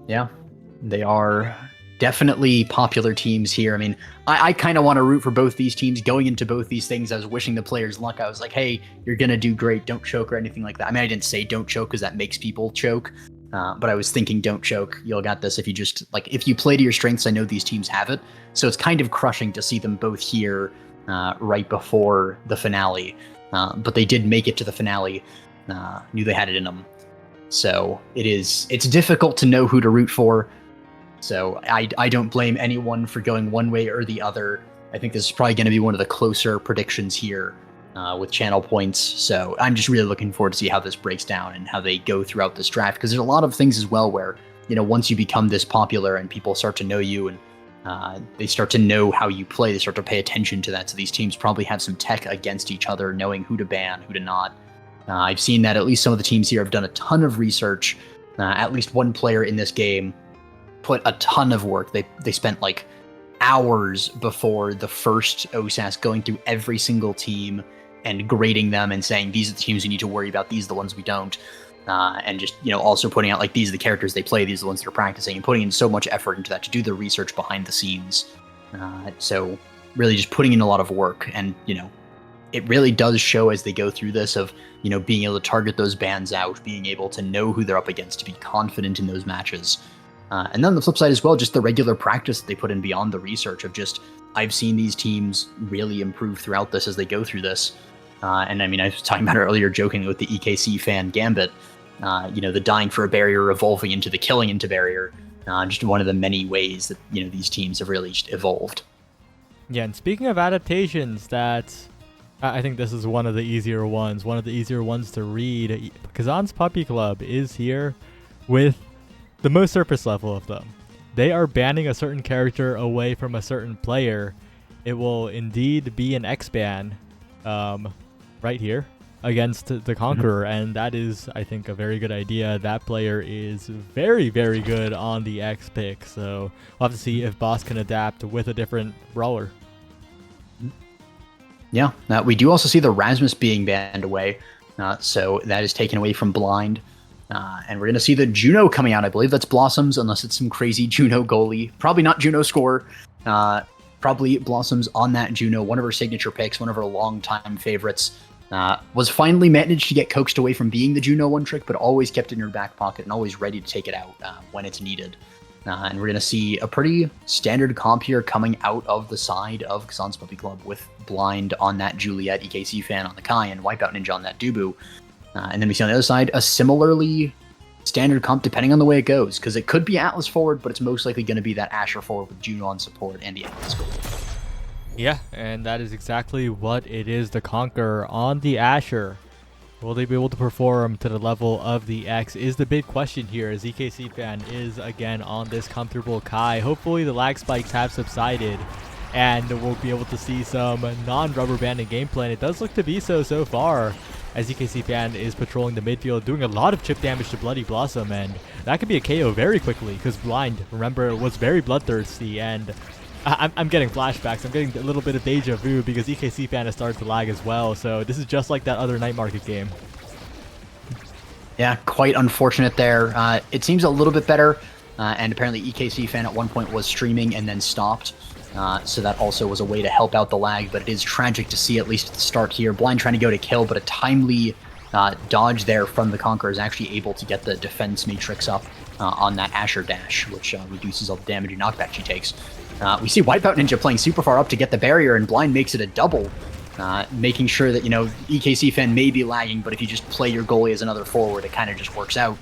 Yeah, they are definitely popular teams here. I kind of want to root for both these teams going into both these things. I was wishing the players luck. I was like, hey, you're gonna do great, don't choke or anything like that. I didn't say don't choke because that makes people choke. But I was thinking, don't choke. You'll got this if you just, if you play to your strengths. I know these teams have it. So it's kind of crushing to see them both here right before the finale. But they did make it to the finale. Knew they had it in them. So it's difficult to know who to root for. So I don't blame anyone for going one way or the other. I think this is probably going to be one of the closer predictions here. With channel points, so I'm just really looking forward to see how this breaks down and how they go throughout this draft, because there's a lot of things as well where, once you become this popular and people start to know you and they start to know how you play, they start to pay attention to that. So these teams probably have some tech against each other, knowing who to ban, who to not. I've seen that at least some of the teams here have done a ton of research. At least one player in this game put a ton of work. They spent hours before the first OSAS going through every single team and grading them and saying, these are the teams you need to worry about, these are the ones we don't. And just, also putting out, these are the characters they play, these are the ones they're practicing, and putting in so much effort into that to do the research behind the scenes. So really just putting in a lot of work. And, it really does show as they go through this of, being able to target those bans out, being able to know who they're up against, to be confident in those matches. And then on the flip side as well, just the regular practice that they put in beyond the research of just, I've seen these teams really improve throughout this as they go through this. And I mean, I was talking about it earlier, joking with the EKC fan gambit. The dying for a barrier evolving into the killing into barrier. Just one of the many ways that these teams have really just evolved. Yeah, and speaking of adaptations, I think this is one of the easier ones to read. Kazan's Puppy Club is here with the most surface level of them. They are banning a certain character away from a certain player. It will indeed be an X-ban right here against the Conqueror, and that is, I think, a very good idea. That player is very, very good on the X pick, so we'll have to see if Boss can adapt with a different brawler. Yeah, we do also see the Rasmus being banned away, so that is taken away from Blind. And we're going to see the Juno coming out. I believe that's Blossoms, unless it's some crazy Juno goalie. Probably not Juno scorer. Probably Blossoms on that Juno, one of her signature picks, one of her longtime favorites. Was finally managed to get coaxed away from being the Juno one trick, but always kept in her back pocket and always ready to take it out when it's needed. And we're going to see a pretty standard comp here coming out of the side of Kazan's Puppy Club with Blind on that Juliet, EKC fan on the Kai, and Wipeout Ninja on that Dubu. And then we see on the other side a similarly standard comp depending on the way it goes, because it could be Atlas forward, but it's most likely going to be that Asher forward with Juno on support and the Atlas goal. Yeah, and that is exactly what it is, the Conqueror on the Asher. Will they be able to perform to the level of the X is the big question here, as EKC fan is again on this comfortable Kai. Hopefully the lag spikes have subsided and we'll be able to see some non-rubber banding gameplay, and it does look to be so far, as EKC fan is patrolling the midfield, doing a lot of chip damage to Bloody Blossom, and that could be a KO very quickly, because Blind, remember, was very bloodthirsty, and I'm getting flashbacks. I'm getting a little bit of deja vu, because EKC fan has started to lag as well, so this is just like that other Night Market game. Yeah, quite unfortunate there. It seems a little bit better, and apparently EKC fan at one point was streaming and then stopped. So that also was a way to help out the lag, but it is tragic to see, at least at the start here, Blind trying to go to kill, but a timely dodge there from the Conqueror is actually able to get the defense matrix up on that Asher dash, which reduces all the damage and knockback she takes. We see Wipeout Ninja playing super far up to get the barrier, and Blind makes it a double, making sure that, EKC fan may be lagging, but if you just play your goalie as another forward, it kind of just works out.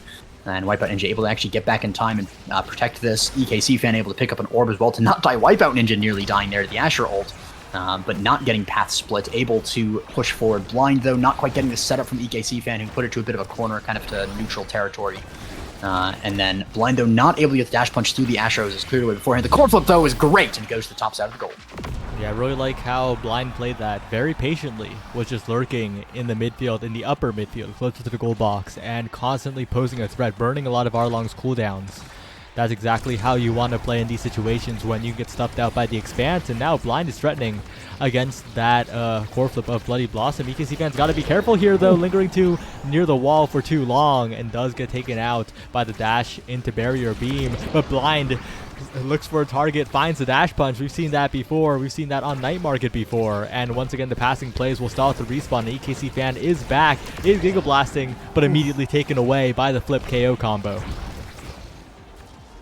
And Wipeout Ninja able to actually get back in time and protect this. EKC fan able to pick up an orb as well to not die. Wipeout Ninja nearly dying there to the Asher ult, but not getting path split. Able to push forward. Blind, though, not quite getting the setup from EKC fan, who put it to a bit of a corner, kind of to neutral territory. And then Blind, though, not able to get the dash punch through the Asher as cleared away beforehand. The core flip, though, is great, and goes to the top side of the goal. Yeah, I really like how Blind played that very patiently, was just lurking in the midfield, in the upper midfield, closer to the goal box, and constantly posing a threat, burning a lot of Arlong's cooldowns. That's exactly how you want to play in these situations when you get stuffed out by the Expanse, and now Blind is threatening against that core flip of Bloody Blossom. EKC fans got to be careful here, though, lingering too near the wall for too long, and does get taken out by the dash into Barrier Beam, but Blind looks for a target, finds the dash punch. We've seen that before. We've seen that on Night Market before. And once again, the passing plays will stall at the respawn. The EKC fan is back, is Giga Blasting, but immediately taken away by the flip KO combo.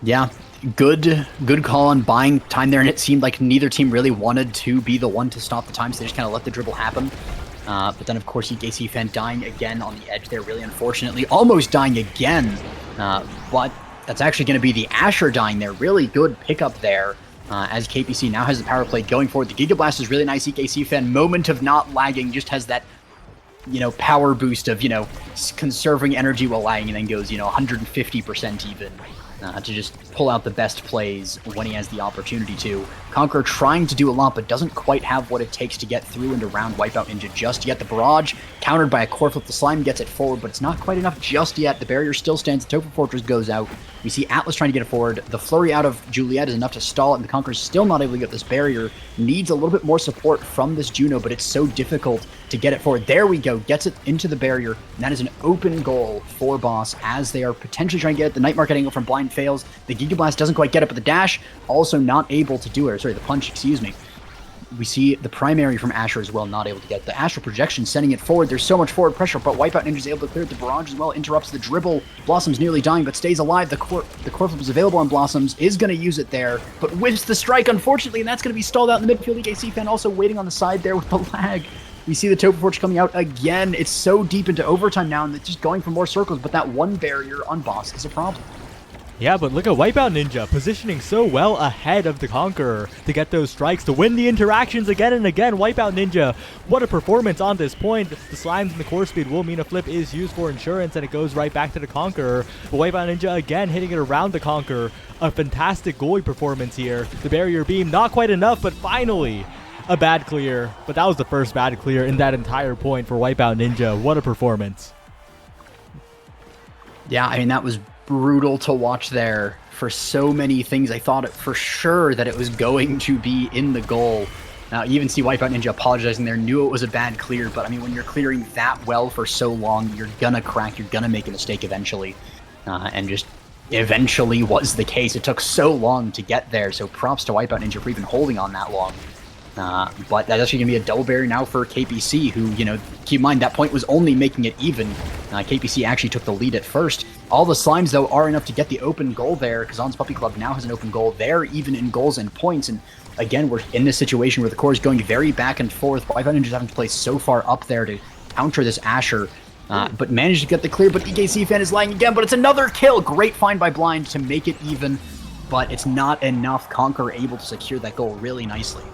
Yeah, good call on buying time there, and it seemed like neither team really wanted to be the one to stop the time, so they just kind of let the dribble happen. But then, of course, EKC fan dying again on the edge there, really unfortunately. Almost dying again, but that's actually going to be the Asher dying there. Really good pickup there, as KPC now has the power play going forward. The Giga Blast is really nice. EKC fan, moment of not lagging, just has that, power boost of, conserving energy while lagging, and then goes, 150% even. To just pull out the best plays when he has the opportunity to. Conqueror trying to do a lot, but doesn't quite have what it takes to get through and around Wipeout Ninja just yet. The barrage, countered by a core flip. The slime gets it forward, but it's not quite enough just yet. The barrier still stands. The Topher Fortress goes out. We see Atlas trying to get it forward. The flurry out of Juliet is enough to stall it, and the Conqueror's still not able to get this barrier. Needs a little bit more support from this Juno, but it's so difficult to get it forward. There we go. Gets it into the barrier, and that is an open goal for Boss as they are potentially trying to get it. The Night Market angle from Blind fails. The Giga Blast doesn't quite get it, but the dash also not able to do it. Sorry, the punch, excuse me. We see the primary from Asher as well, not able to get the Astral Projection, sending it forward. There's so much forward pressure, but Wipeout Ninja is able to clear the barrage as well, interrupts the dribble. Blossom's nearly dying, but stays alive. The core flip is available on Blossoms, is going to use it there, but whiffs the strike, unfortunately, and that's going to be stalled out in the midfield. EKC fan also waiting on the side there with the lag. We see the Topo Forge coming out again. It's so deep into overtime now, and it's just going for more circles, but that one barrier on boss is a problem. Yeah, but look at Wipeout Ninja positioning so well ahead of the Conqueror to get those strikes, to win the interactions again and again. Wipeout Ninja, what a performance on this point. The slimes and the core speed will mean a flip is used for insurance, and it goes right back to the Conqueror. But Wipeout Ninja again hitting it around the Conqueror. A fantastic goalie performance here. The barrier beam, not quite enough, but finally a bad clear. But that was the first bad clear in that entire point for Wipeout Ninja. What a performance. Yeah, I mean, that was brutal to watch there for so many things. I thought for sure that it was going to be in the goal. Now, you even see Wipeout Ninja apologizing there, knew it was a bad clear, but I mean, when you're clearing that well for so long, you're gonna crack, you're gonna make a mistake eventually. And just eventually was the case. It took so long to get there, so props to Wipeout Ninja for even holding on that long. But that's actually going to be a double barrier now for KPC, who, you know, keep in mind that point was only making it even. KPC actually took the lead at first. All the slimes, though, are enough to get the open goal there. Kazan's Puppy Club now has an open goal. They're even in goals and points. And again, we're in this situation where the core is going very back and forth. Wipeout Ninja's having to play so far up there to counter this Asher. But managed to get the clear, but EKC fan is lying again, but it's another kill. Great find by Blind to make it even, but it's not enough. Conqueror able to secure that goal really nicely.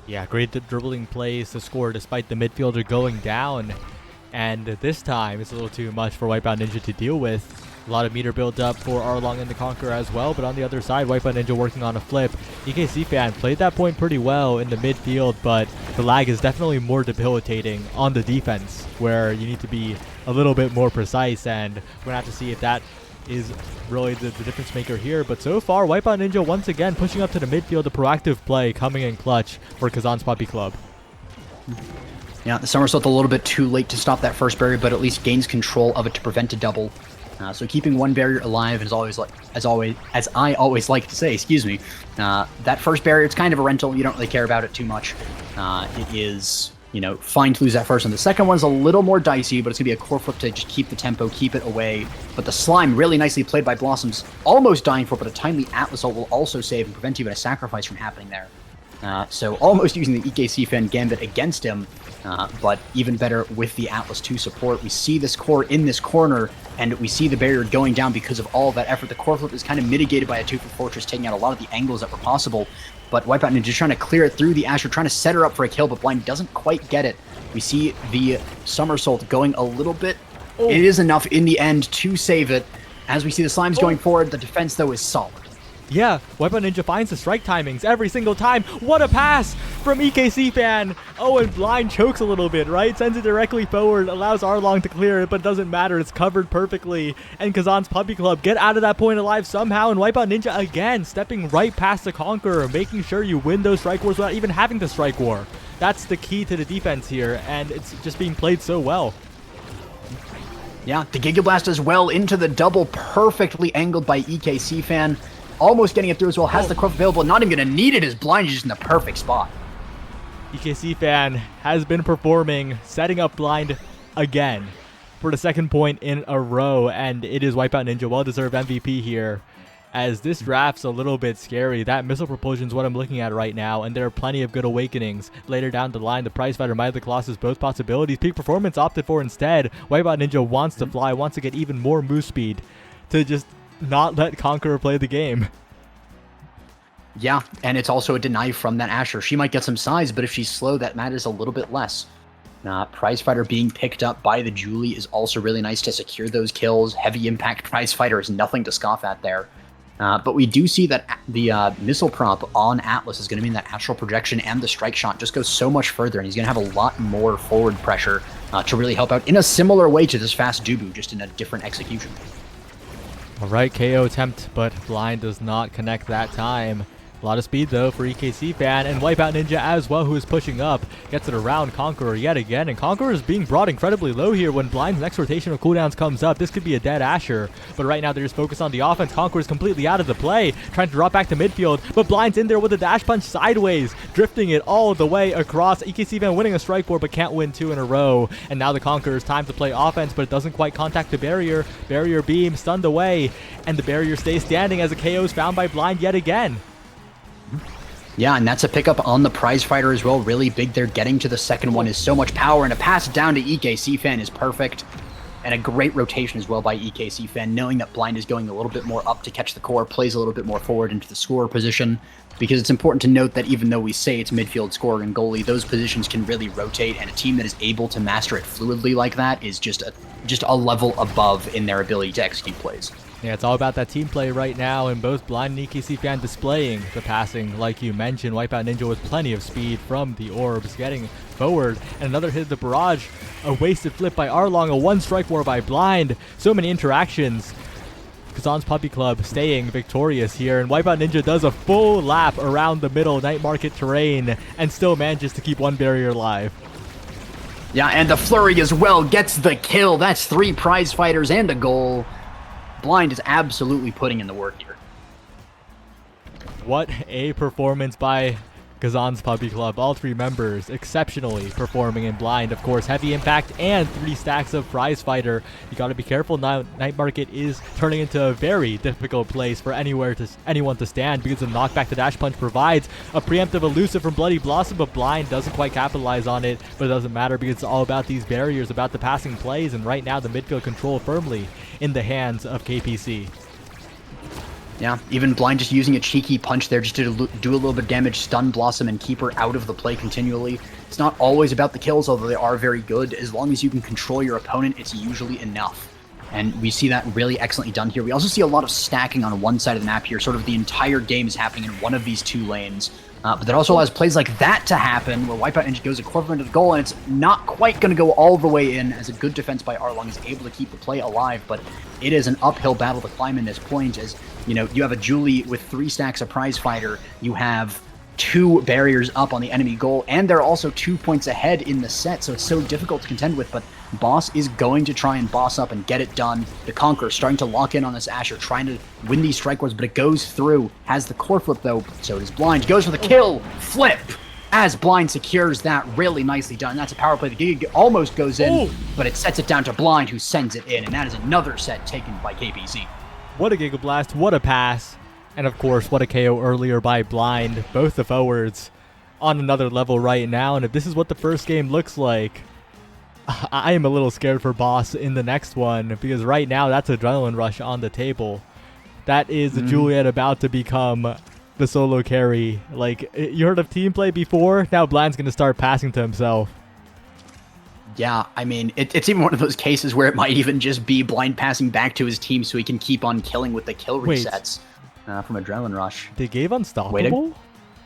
Yeah, great dribbling plays to score despite the midfielder going down. And this time, it's a little too much for Wipeout Ninja to deal with. A lot of meter build up for Arlong and the Conqueror as well, but on the other side, Wipeout Ninja working on a flip. EKC fan played that point pretty well in the midfield, but the lag is definitely more debilitating on the defense, where you need to be a little bit more precise, and we're going to have to see if that is really the difference maker here. But so far, Wipeout Ninja once again pushing up to the midfield, a proactive play coming in clutch for Kazan's Puppy Club. Yeah, the somersault a little bit too late to stop that first barrier, but at least gains control of it to prevent a double. So keeping one barrier alive is always as I always like to say, excuse me. That first barrier, it's kind of a rental. You don't really care about it too much. It is, you know, fine to lose that first one. The second one's a little more dicey, but it's gonna be a core flip to just keep the tempo, keep it away. But the slime really nicely played by Blossoms, almost dying for it, but a timely Atlas ult will also save and prevent even a sacrifice from happening there. So almost using the EKC fan gambit against him, but even better with the Atlas 2 support. We see this core in this corner, and we see the barrier going down because of all of that effort. The core flip is kind of mitigated by a 2 for Fortress, taking out a lot of the angles that were possible. But Wipeout Ninja just trying to clear it through the Asher, trying to set her up for a kill, but Blind doesn't quite get it. We see the somersault going a little bit. Oh. It is enough in the end to save it. As we see the slimes going forward, the defense, though, is solid. Yeah, Wipeout Ninja finds the strike timings every single time. What a pass from EKC fan. Oh, and Blind chokes a little bit, right? Sends it directly forward, allows Arlong to clear it, but it doesn't matter. It's covered perfectly. And Kazan's Puppy Club get out of that point alive somehow, and Wipeout Ninja again, stepping right past the Conqueror, making sure you win those strike wars without even having to strike war. That's the key to the defense here, and it's just being played so well. Yeah, the Giga Blast as well into the double, perfectly angled by EKC fan. Almost getting it through as well, has the core available, not even going to need it as Blind is just in the perfect spot. EKC fan has been performing, setting up Blind again for the second point in a row, and it is Wipeout Ninja, well-deserved MVP here. As this draft's a little bit scary, that missile propulsion is what I'm looking at right now, and there are plenty of good awakenings. Later down the line, the Prize Fighter, Might of the Colossus, both possibilities. Peak Performance opted for instead. Wipeout Ninja wants to fly, wants to get even more move speed to just not let Conqueror play the game. Yeah, and it's also a deny from that Asher. She might get some size, but if she's slow, that matters a little bit less. Prize Fighter being picked up by the Julie is also really nice to secure those kills. Heavy impact Prize Fighter is nothing to scoff at there. But we do see that the missile prop on Atlas is going to mean that astral projection and the strike shot just goes so much further, and he's going to have a lot more forward pressure to really help out in a similar way to this fast Dubu, just in a different execution. All right, KO attempt, but Blind does not connect that time. A lot of speed, though, for EKC fan, and Wipeout Ninja as well, who is pushing up. Gets it around Conqueror yet again, and Conqueror is being brought incredibly low here when Blind's next rotation of cooldowns comes up. This could be a dead Asher, but right now they're just focused on the offense. Conqueror is completely out of the play, trying to drop back to midfield, but Blind's in there with a dash punch sideways, drifting it all the way across. EKC fan winning a strike war, but can't win 2 in a row, and now the Conqueror's time to play offense, but it doesn't quite contact the barrier. Barrier beam stunned away, and the barrier stays standing as a KO is found by Blind yet again. Yeah, and that's a pickup on the prize fighter as well. Really big there. Getting to the second one is so much power, and a pass down to EKC Fan is perfect. And a great rotation as well by EKC Fan, knowing that Blind is going a little bit more up to catch the core, plays a little bit more forward into the scorer position, because it's important to note that even though we say it's midfield, scorer, and goalie, those positions can really rotate, and a team that is able to master it fluidly like that is just a level above in their ability to execute plays. Yeah, it's all about that team play right now, and both Blind and EKC Fan displaying the passing, like you mentioned. Wipeout Ninja with plenty of speed from the orbs, getting forward, and another hit of the barrage. A wasted flip by Arlong, a one-strike war by Blind. So many interactions. Kazan's Puppy Club staying victorious here, and Wipeout Ninja does a full lap around the middle Night Market terrain, and still manages to keep one barrier alive. Yeah, and the flurry as well gets the kill. That's 3 prize fighters and a goal. Blind is absolutely putting in the work here. What a performance by Kazan's Puppy Club. All 3 members exceptionally performing in Blind. Of course, heavy impact and 3 stacks of prize fighter. You got to be careful. Now, Night Market is turning into a very difficult place for anyone to stand, because the knockback the Dash Punch provides. A preemptive elusive from Bloody Blossom, but Blind doesn't quite capitalize on it. But it doesn't matter, because it's all about these barriers, about the passing plays, and right now the midfield control firmly in the hands of KPC. Yeah, even Blind just using a cheeky punch there just to do a little bit of damage, stun Blossom and keep her out of the play continually. It's not always about the kills, although they are very good. As long as you can control your opponent, it's usually enough. And we see that really excellently done here. We also see a lot of stacking on one side of the map here. Sort of the entire game is happening in one of these 2 lanes. But that also allows plays like that to happen, where Wipeout Ninja goes a quarter into the goal, and it's not quite going to go all the way in, as a good defense by Arlong is able to keep the play alive. But it is an uphill battle to climb in this point, as you know, you have a Julie with 3 stacks of prize fighter. You have 2 barriers up on the enemy goal, and they're also 2 points ahead in the set, so it's so difficult to contend with. But Boss is going to try and boss up and get it done. The Conqueror starting to lock in on this Asher, trying to win these strike wars, but it goes through. Has the core flip though, so does Blind. Goes for the kill, flip, as Blind secures that. Really nicely done. That's a power play. The Giga almost goes in, but it sets it down to Blind, who sends it in, and that is another set taken by KPC. What a Giga Blast, what a pass. And of course, what a KO earlier by Blind. Both the forwards on another level right now, and if this is what the first game looks like, I am a little scared for Boss in the next one, because right now that's adrenaline rush on the table. That is Juliet about to become the solo carry. Like, you heard of team play before? Now Blind's going to start passing to himself. Yeah, I mean, it's even one of those cases where it might even just be Blind passing back to his team so he can keep on killing with the kill resets from Adrenaline Rush. They gave Unstoppable?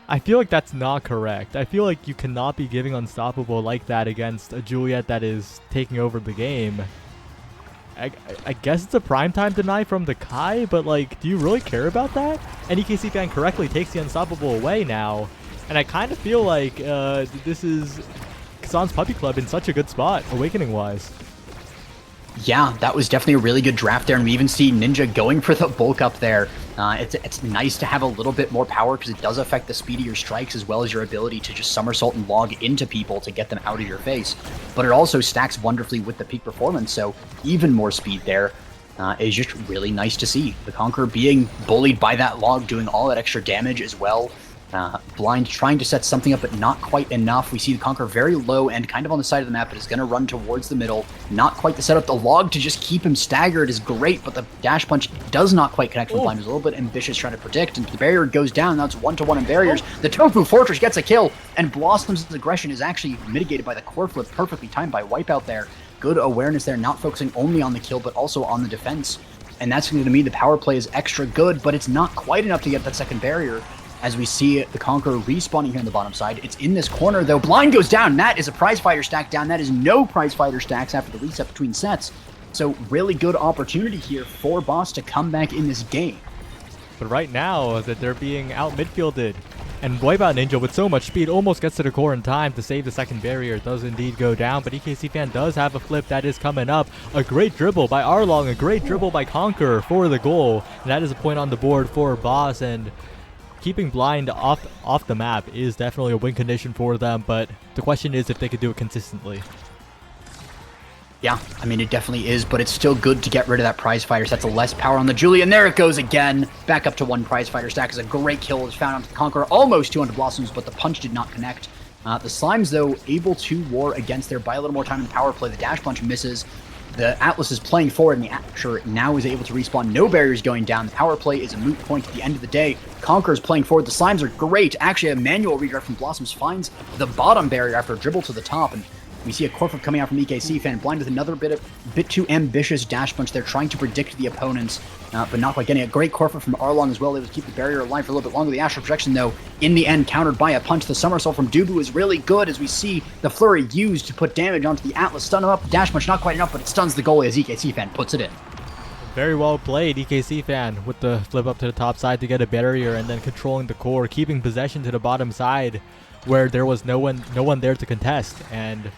I feel like that's not correct. I feel like you cannot be giving Unstoppable like that against a Juliet that is taking over the game. I guess it's a primetime deny from the Kai, but like, do you really care about that? And EKC Fan correctly takes the Unstoppable away now. And I kind of feel like this is Kazan's Puppy Club in such a good spot, Awakening-wise. Yeah, that was definitely a really good draft there, and we even see Ninja going for the bulk up there. It's nice to have a little bit more power, because it does affect the speed of your strikes as well as your ability to just somersault and log into people to get them out of your face. But it also stacks wonderfully with the peak performance, so even more speed there is just really nice to see. The Conqueror being bullied by that log, doing all that extra damage as well. Blind trying to set something up, but not quite enough. We see the Conqueror very low and kind of on the side of the map, but is going to run towards the middle. Not quite the setup. The log to just keep him staggered is great, but the dash punch does not quite connect with Blind. He's a little bit ambitious trying to predict, and the barrier goes down. Now it's 1-to-1 in barriers. The Tofu Fortress gets a kill, and Blossom's aggression is actually mitigated by the core flip, perfectly timed by Wipeout there. Good awareness there, not focusing only on the kill, but also on the defense. And that's going to mean the power play is extra good, but it's not quite enough to get that second barrier. As we see the Conqueror respawning here on the bottom side. It's in this corner, though. Blind goes down. That is a prize fighter stack down. That is no prize fighter stacks after the reset between sets. So really good opportunity here for Boss to come back in this game. But right now, that they're being out midfielded. And Wipeout Ninja, with so much speed, almost gets to the core in time to save the second barrier. It does indeed go down, but EKC Fan does have a flip that is coming up. A great dribble by Arlong, a great dribble by Conqueror for the goal. And that is a point on the board for Boss, and keeping Blind off the map is definitely a win condition for them, but the question is if they could do it consistently. Yeah, I mean, it definitely is, but it's still good to get rid of that prize fighter. So that's less power on the Julie, and there it goes again. Back up to 1 prize fighter stack is a great kill. Is found on the Conqueror, almost 200 Blossoms, but the punch did not connect. The Slimes, though, able to war against there, buy a little more time in the power play. The dash punch misses. The Atlas is playing forward, and the Asher now is able to respawn. No barriers going down. The power play is a moot point at the end of the day. Conqueror is playing forward. The Slimes are great. Actually, a manual redirect from Blossoms finds the bottom barrier after a dribble to the top, and we see a Corflip coming out from EKC fan, blind with another bit too ambitious dash punch. They're trying to predict the opponents, but not quite getting it. Great Corflip from Arlong as well, able to keep the barrier alive for a little bit longer. The Astral Projection, though, in the end, countered by a punch. The somersault from Dubu is really good, as we see the flurry used to put damage onto the Atlas. Stun him up, dash punch not quite enough, but it stuns the goalie as EKC fan puts it in. Very well played, EKC fan, with the flip up to the top side to get a barrier, and then controlling the core, keeping possession to the bottom side, where there was no one there to contest. And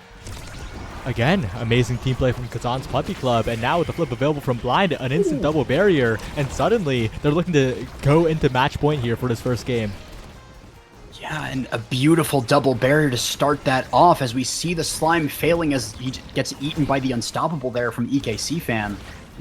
again, amazing team play from Kazan's Puppy Club, and now with the flip available from Blind, an instant double barrier, and suddenly they're looking to go into match point here for this first game. Yeah, and a beautiful double barrier to start that off, as we see the Slime failing as he gets eaten by the Unstoppable there from EKC fan.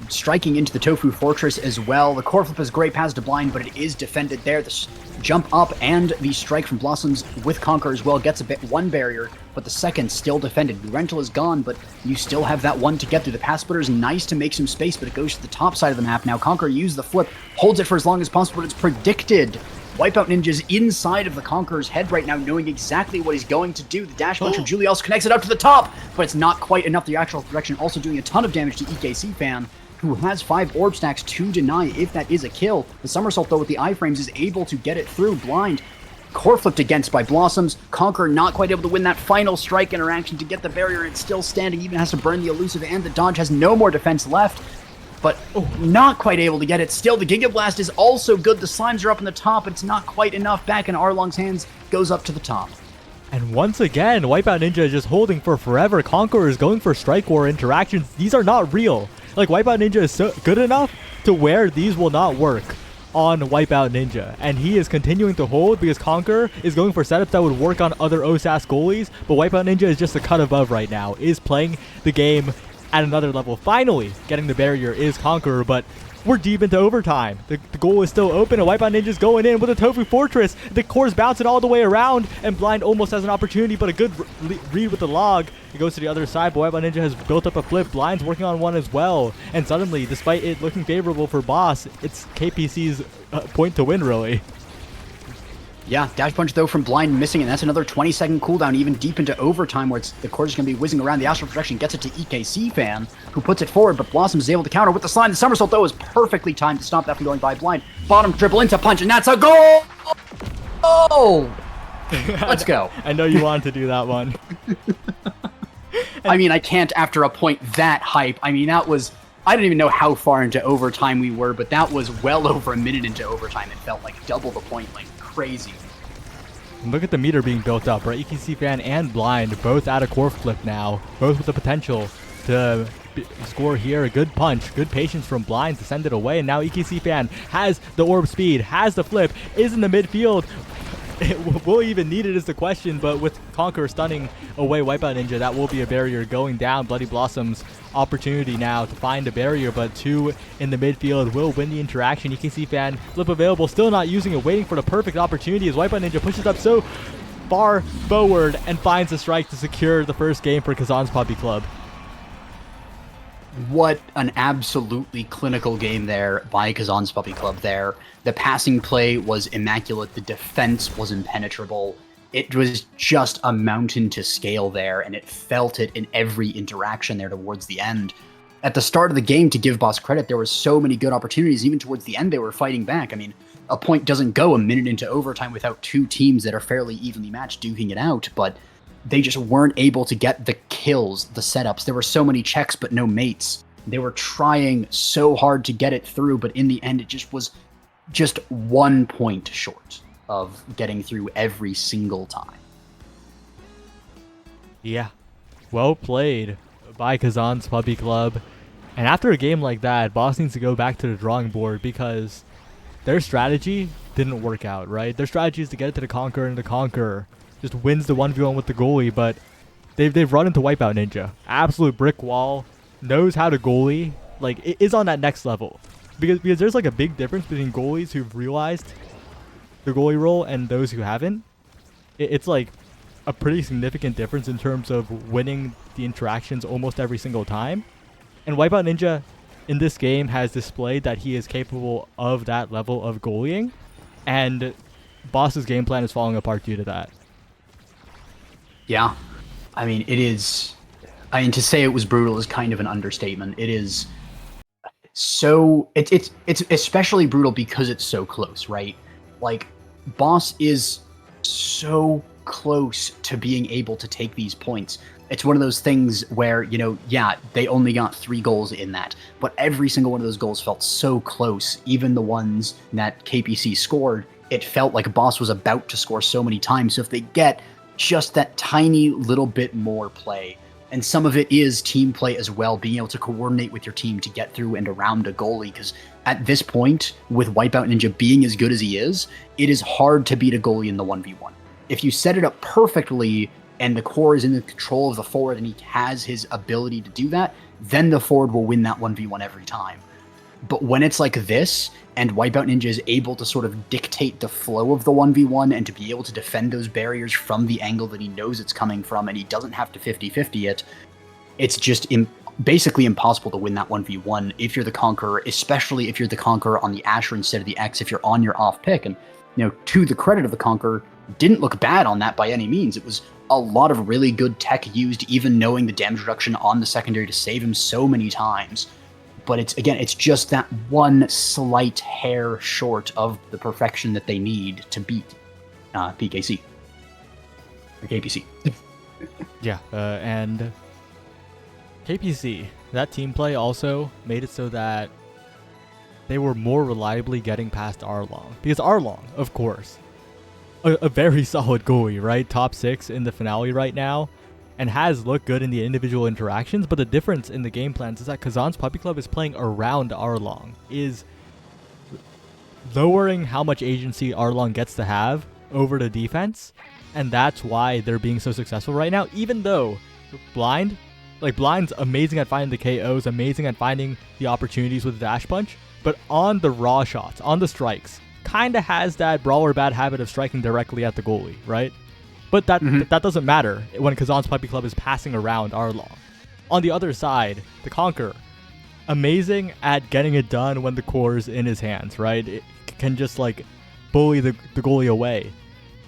Striking into the Tofu Fortress as well. The core flip is great, pass to Blind, but it is defended there. The jump up and the strike from Blossoms with Conquer as well gets a bit 1 barrier, but the second still defended. Rental is gone, but you still have that 1 to get through. The pass splitter is nice to make some space, but it goes to the top side of the map now. Conquer used the flip, holds it for as long as possible, but it's predicted. Wipeout Ninja's inside of the Conqueror's head right now, knowing exactly what he's going to do. The dash punch from Julie also connects it up to the top, but it's not quite enough. The actual projection also doing a ton of damage to EKC fan, who has 5 orb stacks to deny if that is a kill. The somersault, though, with the iframes is able to get it through. Blind core flipped against by Blossoms. Conqueror not quite able to win that final strike interaction to get the barrier. It's still standing, even has to burn the elusive, and the dodge has no more defense left. But not quite able to get it. Still, the Giga Blast is also good. The Slimes are up in the top. It's not quite enough. Back in Arlong's hands, goes up to the top. And once again, Wipeout Ninja is just holding for forever. Conqueror is going for Strike War interactions. These are not real. Like, Wipeout Ninja is so good enough to where these will not work on Wipeout Ninja. And he is continuing to hold because Conqueror is going for setups that would work on other Osas goalies. But Wipeout Ninja is just a cut above right now, is playing the game at another level. Finally, getting the barrier is Conqueror, but we're deep into overtime. The goal is still open, and Wipeout Ninja's going in with a Tofu Fortress. The core's bouncing all the way around, and Blind almost has an opportunity, but a good read with the log. It goes to the other side, but Wipeout Ninja has built up a flip. Blind's working on one as well, and suddenly, despite it looking favorable for Boss, it's KPC's point to win, really. Yeah, dash punch, though, from Blind missing, and that's another 20-second cooldown, even deep into overtime, where the core is going to be whizzing around. The Astral Projection gets it to EKC fan, who puts it forward, but Blossom is able to counter with the slime. The somersault, though, is perfectly timed to stop that from going by Blind. Bottom dribble into punch, and that's a goal! Oh! Let's go. I know you wanted to do that one. I mean, I can't after a point that hype. I mean, that was... I don't even know how far into overtime we were, but that was well over a minute into overtime. It felt like double the point, like crazy. Look at the meter being built up, right? EKC fan and Blind both at a core flip now, both with the potential to score here. A good punch, good patience from Blind to send it away, and now EKC fan has the orb speed, has the flip, is in the midfield. Will even need it is the question, but with Conqueror stunning away Wipeout Ninja, that will be a barrier going down. Bloody Blossom's opportunity now to find a barrier, but 2 in the midfield will win the interaction. EKC fan, flip available, still not using it, waiting for the perfect opportunity as Wipeout Ninja pushes up so far forward and finds a strike to secure the first game for Kazan's Puppy Club. What an absolutely clinical game there by Kazan's Puppy Club there. The passing play was immaculate. The defense was impenetrable. It was just a mountain to scale there, and it felt it in every interaction there towards the end. At the start of the game, to give Boss credit, there were so many good opportunities. Even towards the end, they were fighting back. I mean, a point doesn't go a minute into overtime without 2 teams that are fairly evenly matched duking it out, but they just weren't able to get the kills, the setups. There were so many checks, but no mates. They were trying so hard to get it through, but in the end, it just was just 1 point short of getting through every single time. Yeah, well played by Kazan's Puppy Club. And after a game like that, Boss needs to go back to the drawing board because their strategy didn't work out, right? Their strategy is to get it to the Conqueror, and the Conqueror just wins the 1v1 with the goalie, but they've run into Wipeout Ninja. Absolute brick wall. knows how to goalie, like is on that next level, because there's like a big difference between goalies who've realized the goalie role and those who haven't. It's like a pretty significant difference in terms of winning the interactions almost every single time. And Wipeout Ninja in this game has displayed that he is capable of that level of goalieing, and Boss's game plan is falling apart due to that. Yeah, I mean, it is. I mean, to say it was brutal is kind of an understatement. It is so. It's especially brutal because it's so close, right? Like, Boss is so close to being able to take these points. It's one of those things where, yeah, they only got 3 goals in that, but every single one of those goals felt so close. Even the ones that KPC scored, it felt like Boss was about to score so many times. So if they get just that tiny little bit more play, and some of it is team play as well, being able to coordinate with your team to get through and around a goalie, because at this point, with Wipeout Ninja being as good as he is, it is hard to beat a goalie in the 1v1. If you set it up perfectly and the core is in the control of the forward and he has his ability to do that, then the forward will win that 1v1 every time. But when it's like this, and Wipeout Ninja is able to sort of dictate the flow of the 1v1 and to be able to defend those barriers from the angle that he knows it's coming from, and he doesn't have to 50-50 it, it's just basically impossible to win that 1v1 if you're the Conqueror, especially if you're the Conqueror on the Asher instead of the X, if you're on your off pick. And, to the credit of the Conqueror, didn't look bad on that by any means. It was a lot of really good tech used, even knowing the damage reduction on the secondary to save him so many times. But it's just that one slight hair short of the perfection that they need to beat PKC. Or KPC. Yeah, and KPC, that team play also made it so that they were more reliably getting past Arlong. Because Arlong, of course, a very solid goalie, right? Top 6 in the finale right now, and has looked good in the individual interactions, but the difference in the game plans is that Kazan's Puppy Club is playing around Arlong, is lowering how much agency Arlong gets to have over the defense, and that's why they're being so successful right now, even though Blind's amazing at finding the KOs, amazing at finding the opportunities with the dash punch, but on the raw shots, on the strikes, kind of has that brawler bad habit of striking directly at the goalie, right? But that doesn't matter when Kazan's Puppy Club is passing around Arlong. On the other side, the Conqueror, amazing at getting it done when the core is in his hands, right? It can just bully the goalie away.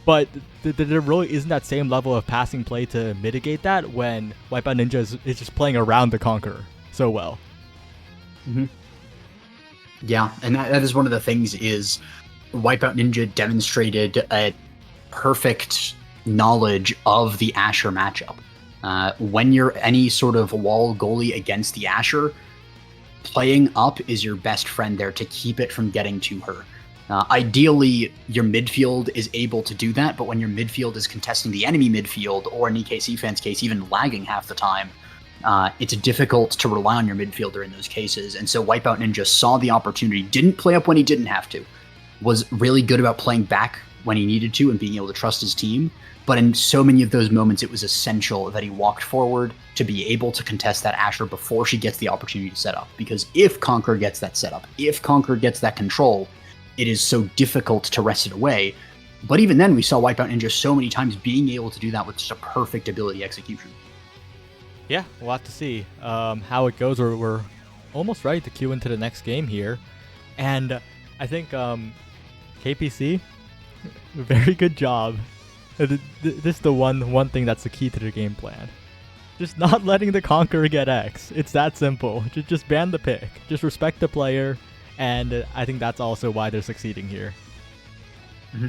But there really isn't that same level of passing play to mitigate that when Wipeout Ninja is just playing around the Conqueror so well. Mm-hmm. Yeah, and that is one of the things is Wipeout Ninja demonstrated a perfect knowledge of the Asher matchup. When you're any sort of wall goalie against the Asher, playing up is your best friend there to keep it from getting to her. Ideally, your midfield is able to do that, but when your midfield is contesting the enemy midfield, or in EKC fans' case, even lagging half the time, it's difficult to rely on your midfielder in those cases. And so Wipeout Ninja saw the opportunity, didn't play up when he didn't have to, was really good about playing back when he needed to and being able to trust his team. But in so many of those moments, it was essential that he walked forward to be able to contest that Asher before she gets the opportunity to set up. Because if Conqueror gets that setup, if Conqueror gets that control, it is so difficult to wrest it away. But even then, we saw Wipeout Ninja so many times being able to do that with just a perfect ability execution. Yeah, we'll have to see how it goes. We're almost ready to queue into the next game here. And I think KPC, very good job. This is the one thing that's the key to the game plan. Just not letting the Conqueror get X. It's that simple. Just ban the pick. Just respect the player. And I think that's also why they're succeeding here. Mm-hmm.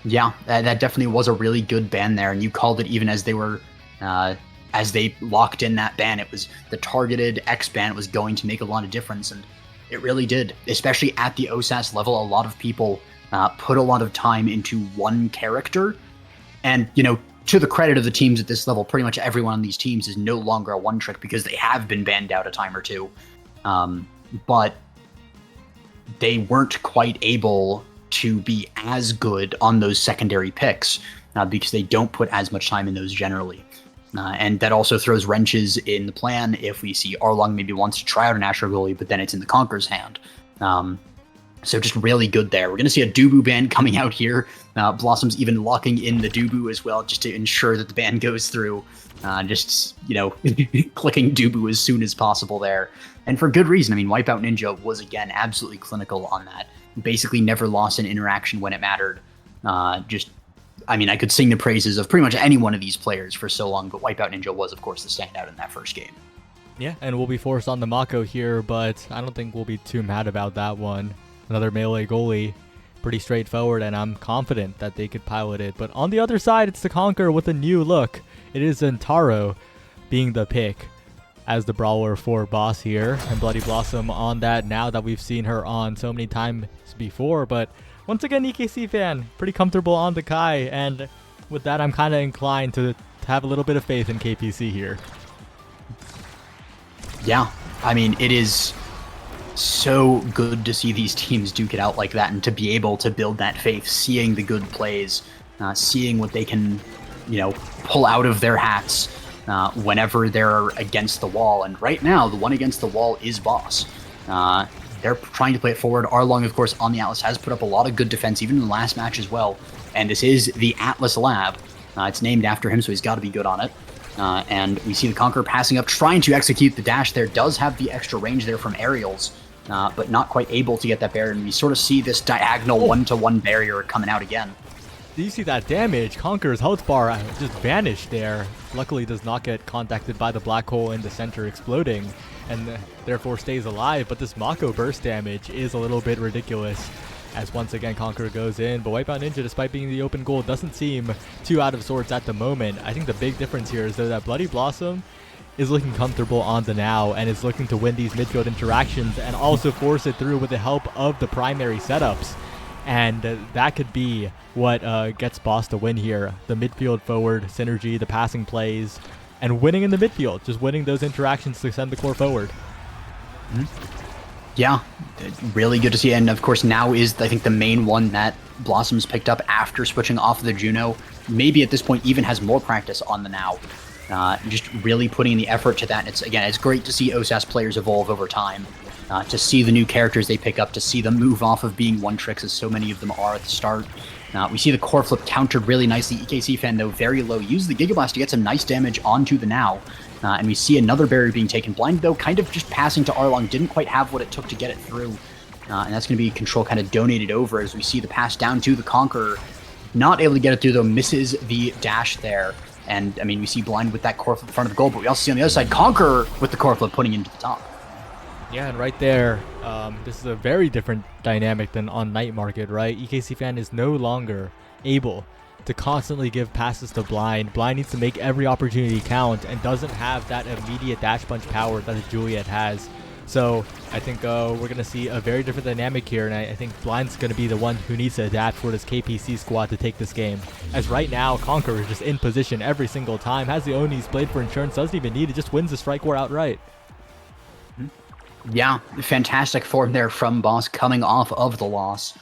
Yeah, that definitely was a really good ban there. And you called it even as they were, as they locked in that ban. It was the targeted X ban was going to make a lot of difference. And it really did, especially at the Osas level. A lot of people put a lot of time into one character. And, to the credit of the teams at this level, pretty much everyone on these teams is no longer a one trick because they have been banned out a time or two. But they weren't quite able to be as good on those secondary picks because they don't put as much time in those generally. And that also throws wrenches in the plan if we see Arlong maybe wants to try out an Astro Goalie, but then it's in the Conqueror's hand. So just really good there. We're going to see a Dubu ban coming out here. Blossom's even locking in the Dubu as well, just to ensure that the ban goes through. Just, clicking Dubu as soon as possible there. And for good reason. I mean, Wipeout Ninja was, again, absolutely clinical on that. Basically never lost an interaction when it mattered. I could sing the praises of pretty much any one of these players for so long, but Wipeout Ninja was, of course, the standout in that first game. Yeah, and we'll be forced on the Mako here, but I don't think we'll be too mad about that one. Another melee goalie, pretty straightforward, and I'm confident that they could pilot it. But on the other side, it's the Conqueror with a new look. It is Zentaro being the pick as the brawler for boss here, and Bloody Blossom on that now that we've seen her on so many times before. But once again, EKC fan, pretty comfortable on the Kai, and with that, I'm kind of inclined to have a little bit of faith in KPC here. Yeah, I mean, it is so good to see these teams duke it out like that, and to be able to build that faith, seeing the good plays, seeing what they can, pull out of their hats whenever they're against the wall. And right now, the one against the wall is Boss. They're trying to play it forward. Arlong, of course, on the Atlas has put up a lot of good defense, even in the last match as well. And this is the Atlas Lab. It's named after him, so he's got to be good on it. And we see the Conqueror passing up, trying to execute the dash there. Does have the extra range there from aerials, but not quite able to get that barrier. And we sort of see this diagonal one-to-one barrier coming out again. Do you see that damage? Conqueror's health bar just vanished there. Luckily does not get contacted by the black hole in the center exploding, and therefore stays alive. But this Mako burst damage is a little bit ridiculous, as once again Conqueror goes in. But Wipeout Ninja, despite being the open goal, doesn't seem too out of sorts at the moment. I think the big difference here is though that Bloody Blossom is looking comfortable on the now and is looking to win these midfield interactions and also force it through with the help of the primary setups. And that could be what gets Boss to win here. The midfield forward synergy, the passing plays, and winning in the midfield. Just winning those interactions to send the core forward. Yeah, really good to see. And of course, now is, I think, the main one that Blossom's picked up after switching off of the Juno. Maybe at this point even has more practice on the now. Just really putting in the effort to that. It's great to see Osas players evolve over time. To see the new characters they pick up, to see them move off of being one tricks as so many of them are at the start. We see the core flip countered really nicely. EKC fan, though, very low. Use the Giga Blast to get some nice damage onto the now. And we see another barrier being taken. Blind, though, kind of just passing to Arlong. Didn't quite have what it took to get it through. And that's going to be control kind of donated over as we see the pass down to the Conqueror. Not able to get it through, though. Misses the dash there. And, I mean, we see Blind with that core flip in front of the goal. But we also see on the other side, Conqueror with the core flip putting into the top. Yeah, and right there, this is a very different dynamic than on Night Market, right? EKC fan is no longer able to constantly give passes to Blind. Blind needs to make every opportunity count and doesn't have that immediate dash punch power that a Juliet has. So I think we're going to see a very different dynamic here, and I think Blind's going to be the one who needs to adapt for this KPC squad to take this game. As right now, Conqueror is just in position every single time, has the Onis, played for insurance, doesn't even need it, just wins the strike war outright. Yeah, fantastic form there from Boss coming off of the loss.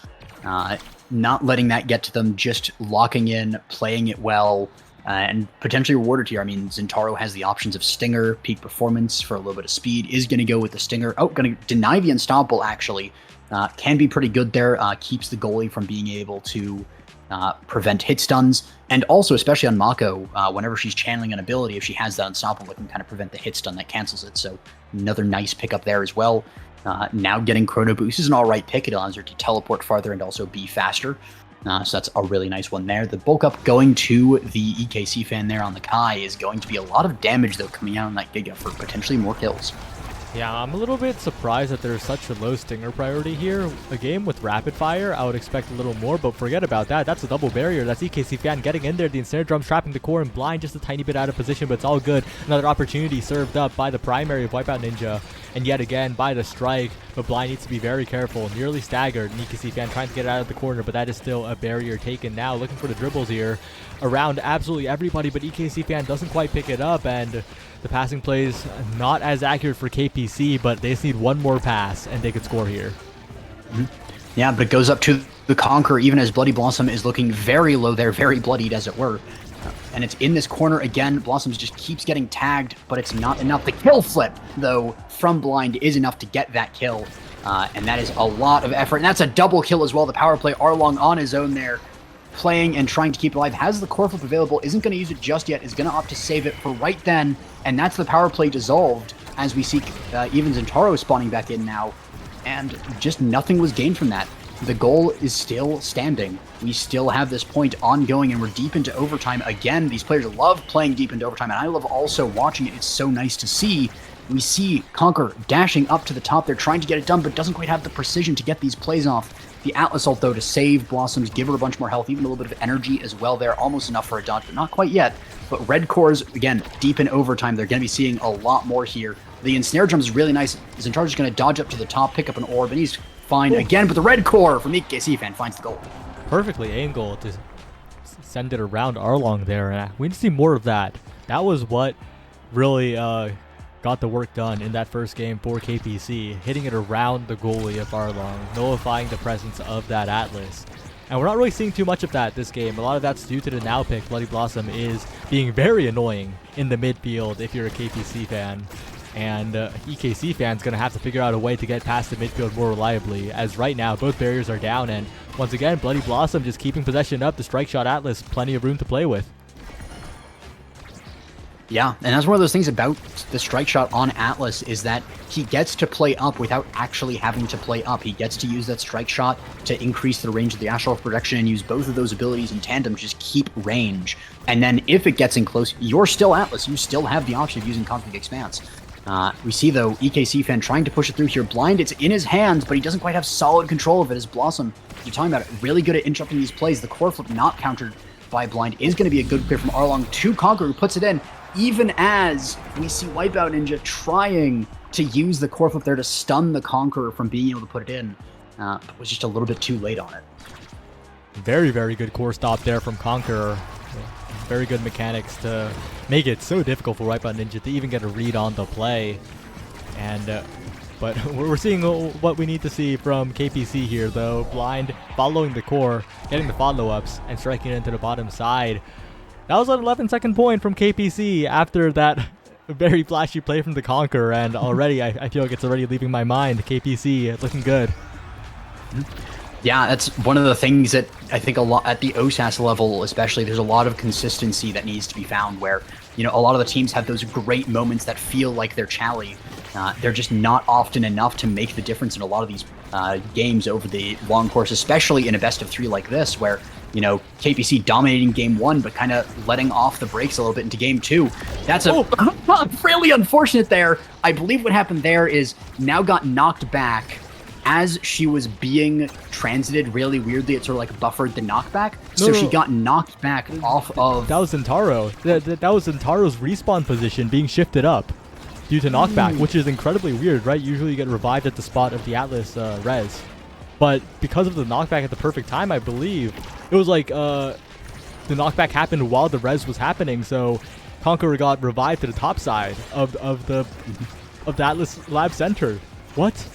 Not letting that get to them, just locking in, playing it well, and potentially rewarded here. I mean, Zentaro has the options of Stinger, Peak Performance for a little bit of speed, is going to go with the Stinger. Oh, going to deny the Unstoppable, actually. Can be pretty good there, keeps the goalie from being able to prevent hit stuns, and also, especially on Mako, whenever she's channeling an ability, if she has that Unstoppable, it can kind of prevent the hit stun that cancels it. So another nice pickup there as well. Now getting Chrono Boost is an alright pick. It allows her to teleport farther and also be faster. So that's a really nice one there. The bulk up going to the EKC fan there on the Kai is going to be a lot of damage, though, coming out on that Giga for potentially more kills. Yeah, I'm a little bit surprised that there's such a low Stinger priority here. A game with Rapid Fire, I would expect a little more, but forget about that. That's a double barrier. That's EKC fan getting in there. The Ensnare Drum's trapping the core, and Blind just a tiny bit out of position, but it's all good. Another opportunity served up by the primary of Wipeout Ninja, and yet again by the strike, but Blind needs to be very careful. Nearly staggered, and EKC fan trying to get it out of the corner, but that is still a barrier taken. Now looking for the dribbles here around absolutely everybody, but EKC fan doesn't quite pick it up, and the passing plays not as accurate for KPC, but they just need one more pass and they could score here. Yeah, but it goes up to the Conqueror, even as Bloody Blossom is looking very low there, very bloodied as it were. and it's in this corner again. Blossoms just keeps getting tagged, but it's not enough. The kill flip, though, from Blind is enough to get that kill, and that is a lot of effort. And that's a double kill as well. The power play, Arlong on his own there, playing and trying to keep it alive. Has the core flip available, isn't going to use it just yet, is going to opt to save it for right then, and that's the power play dissolved as we see Evans and Taro spawning back in now, and just nothing was gained from that. The goal is still standing. We still have this point ongoing, and we're deep into overtime. Again, these players love playing deep into overtime, and I love also watching it. It's so nice to see. We see Conquer dashing up to the top. They're trying to get it done, but doesn't quite have the precision to get these plays off. The Atlas ult, though, to save Blossoms, give her a bunch more health, even a little bit of energy as well there. Almost enough for a dodge, but not quite yet. But Red Cores, again, deep in overtime. They're going to be seeing a lot more here. The Ensnare Drum is really nice. Zentar's just going to dodge up to the top, pick up an orb, and he's fine again. But the Red Core from EKC fan finds the goal. Perfectly angled to send it around Arlong there. And we need to see more of that. That was what really got the work done in that first game for KPC, hitting it around the goalie of Arlong, nullifying the presence of that Atlas. And we're not really seeing too much of that this game. A lot of that's due to the now pick. Bloody Blossom is being very annoying in the midfield if you're a KPC fan. And EKC fans going to have to figure out a way to get past the midfield more reliably, as right now both barriers are down, and once again Bloody Blossom just keeping possession up. The strike shot Atlas, plenty of room to play with. Yeah, and that's one of those things about the strike shot on Atlas, is that he gets to play up without actually having to play up. He gets to use that strike shot to increase the range of the astral projection and use both of those abilities in tandem to just keep range. And then if it gets in close, you're still Atlas. You still have the option of using Cosmic Expanse. We see, though, EKC fan trying to push it through here. Blind, it's in his hands, but he doesn't quite have solid control of it as Blossom, you're talking about it, really good at interrupting these plays. The core flip not countered by Blind is going to be a good clear from Arlong to Conquer, who puts it in, even as we see Wipeout Ninja trying to use the core flip there to stun the Conqueror from being able to put it in, but was just a little bit too late on it. Very, very good core stop there from Conqueror. Very good mechanics to make it so difficult for Wipeout Ninja to even get a read on the play. And but we're seeing what we need to see from KPC here, though. Blind following the core, getting the follow-ups, and striking it into the bottom side. That was an 11-second point from KPC after that very flashy play from the Conqueror, and already I feel like it's already leaving my mind. KPC looking good. Yeah, that's one of the things that I think a lot at the Osas level, especially, there's a lot of consistency that needs to be found where, you know, a lot of the teams have those great moments that feel like they're Chally. They're just not often enough to make the difference in a lot of these games over the long course, especially in a best of three like this, where, you know, KPC dominating game one, but kind of letting off the brakes a little bit into game two. That's really unfortunate there. I believe what happened there is now got knocked back as she was being transited really weirdly. It sort of like buffered the knockback. She got knocked back off of... That was Zentaro. That was Zentaro's respawn position being shifted up due to knockback, which is incredibly weird, right? Usually you get revived at the spot of the Atlas res. But because of the knockback at the perfect time, I believe, it was like the knockback happened while the res was happening, so Conqueror got revived to the top side of the Atlas Lab Center. What?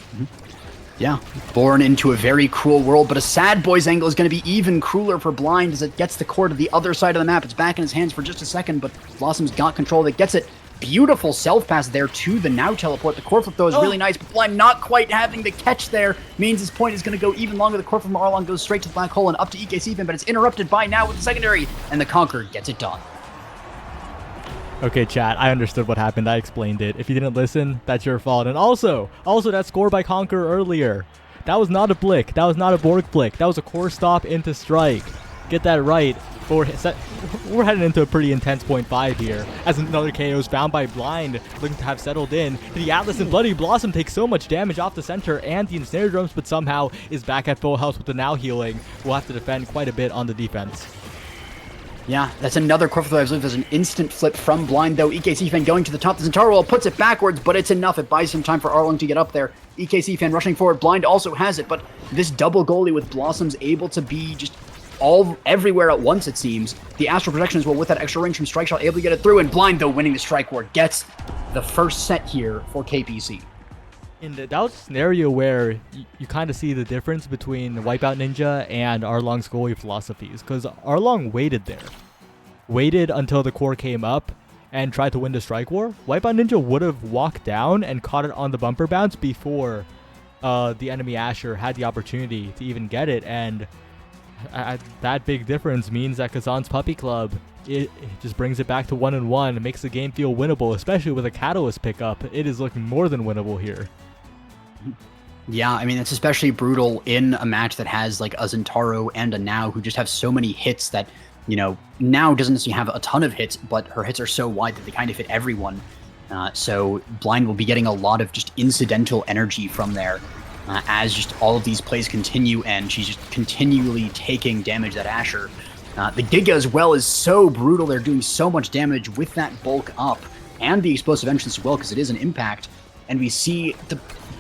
Yeah, born into a very cruel world, but a Sad Boys angle is going to be even crueler for Blind as it gets the core to the other side of the map. It's back in his hands for just a second, but Blossom's got control. That gets it. Beautiful self-pass there to the now teleport. The core flip, though, is really nice, but Blind not quite having the catch there means his point is going to go even longer. The core flip from Arlong goes straight to the black hole and up to EKC Fan, but it's interrupted by now with the secondary, and the Conqueror gets it done. Okay, chat, I understood what happened. I explained it. If you didn't listen, that's your fault. And also that score by Conqueror earlier. That was not a Blick. That was not a Borg Flick. That was a core stop into strike. Get that right. We're heading into a pretty intense 0.5 here, as another KO is found by Blind, looking to have settled in. The Atlas and Bloody Blossom take so much damage off the center and the Ensnare Drums, but somehow is back at full health with the now healing. We'll have to defend quite a bit on the defense. Yeah, that's another core flip. I believe there's an instant flip from Blind, though. EKC Fan going to the top. The Zentaro puts it backwards, but it's enough. It buys some time for Arlong to get up there. EKC Fan rushing forward. Blind also has it, but this double goalie with Blossom's able to be just everywhere at once, it seems. The Astral Projection as well with that extra range from Strike Shot, able to get it through, and Blind, though, winning the Strike War, gets the first set here for KPC. That was a scenario where you kind of see the difference between Wipeout Ninja and Arlong's goalie philosophies, because Arlong waited there. waited until the core came up and tried to win the strike war, Wipeout Ninja would have walked down and caught it on the bumper bounce before the enemy Asher had the opportunity to even get it. And that big difference means that Kazan's Puppy Club, it just brings it back to 1-1. It makes the game feel winnable, especially with a Catalyst pickup. It is looking more than winnable here. Yeah, I mean, it's especially brutal in a match that has like a Zentaro and a Now who just have so many hits that, you know, Now doesn't necessarily have a ton of hits, but her hits are so wide that they kind of hit everyone. So Blind will be getting a lot of just incidental energy from there as just all of these plays continue, and she's just continually taking damage at Asher. The Giga as well is so brutal. They're doing so much damage with that bulk up and the explosive entrance as well, because it is an impact. And we see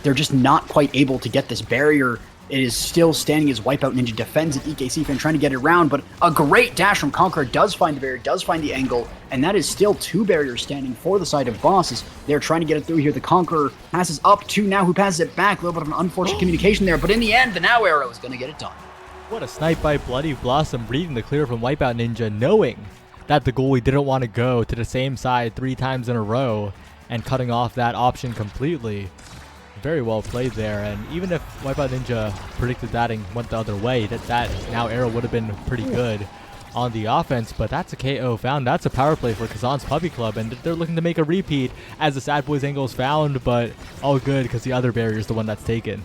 they're just not quite able to get this barrier. It is still standing as Wipeout Ninja defends it. EKC fan trying to get it around, but a great dash from Conqueror does find the barrier, does find the angle, and that is still 2 barriers standing for the side of Bosses. They're trying to get it through here. The Conqueror passes up to Now, who passes it back. A little bit of an unfortunate communication there, but in the end, the Now arrow is going to get it done. What a snipe by Bloody Blossom, reading the clear from Wipeout Ninja, knowing that the goalie didn't want to go to the same side 3 times in a row and cutting off that option completely. Very well played there, and even if Wipeout Ninja predicted that and went the other way, that Now arrow would have been pretty good on the offense, but that's a KO found. That's a power play for Kazan's Puppy Club, and they're looking to make a repeat as the Sad Boys angle is found, but all good because the other barrier is the one that's taken.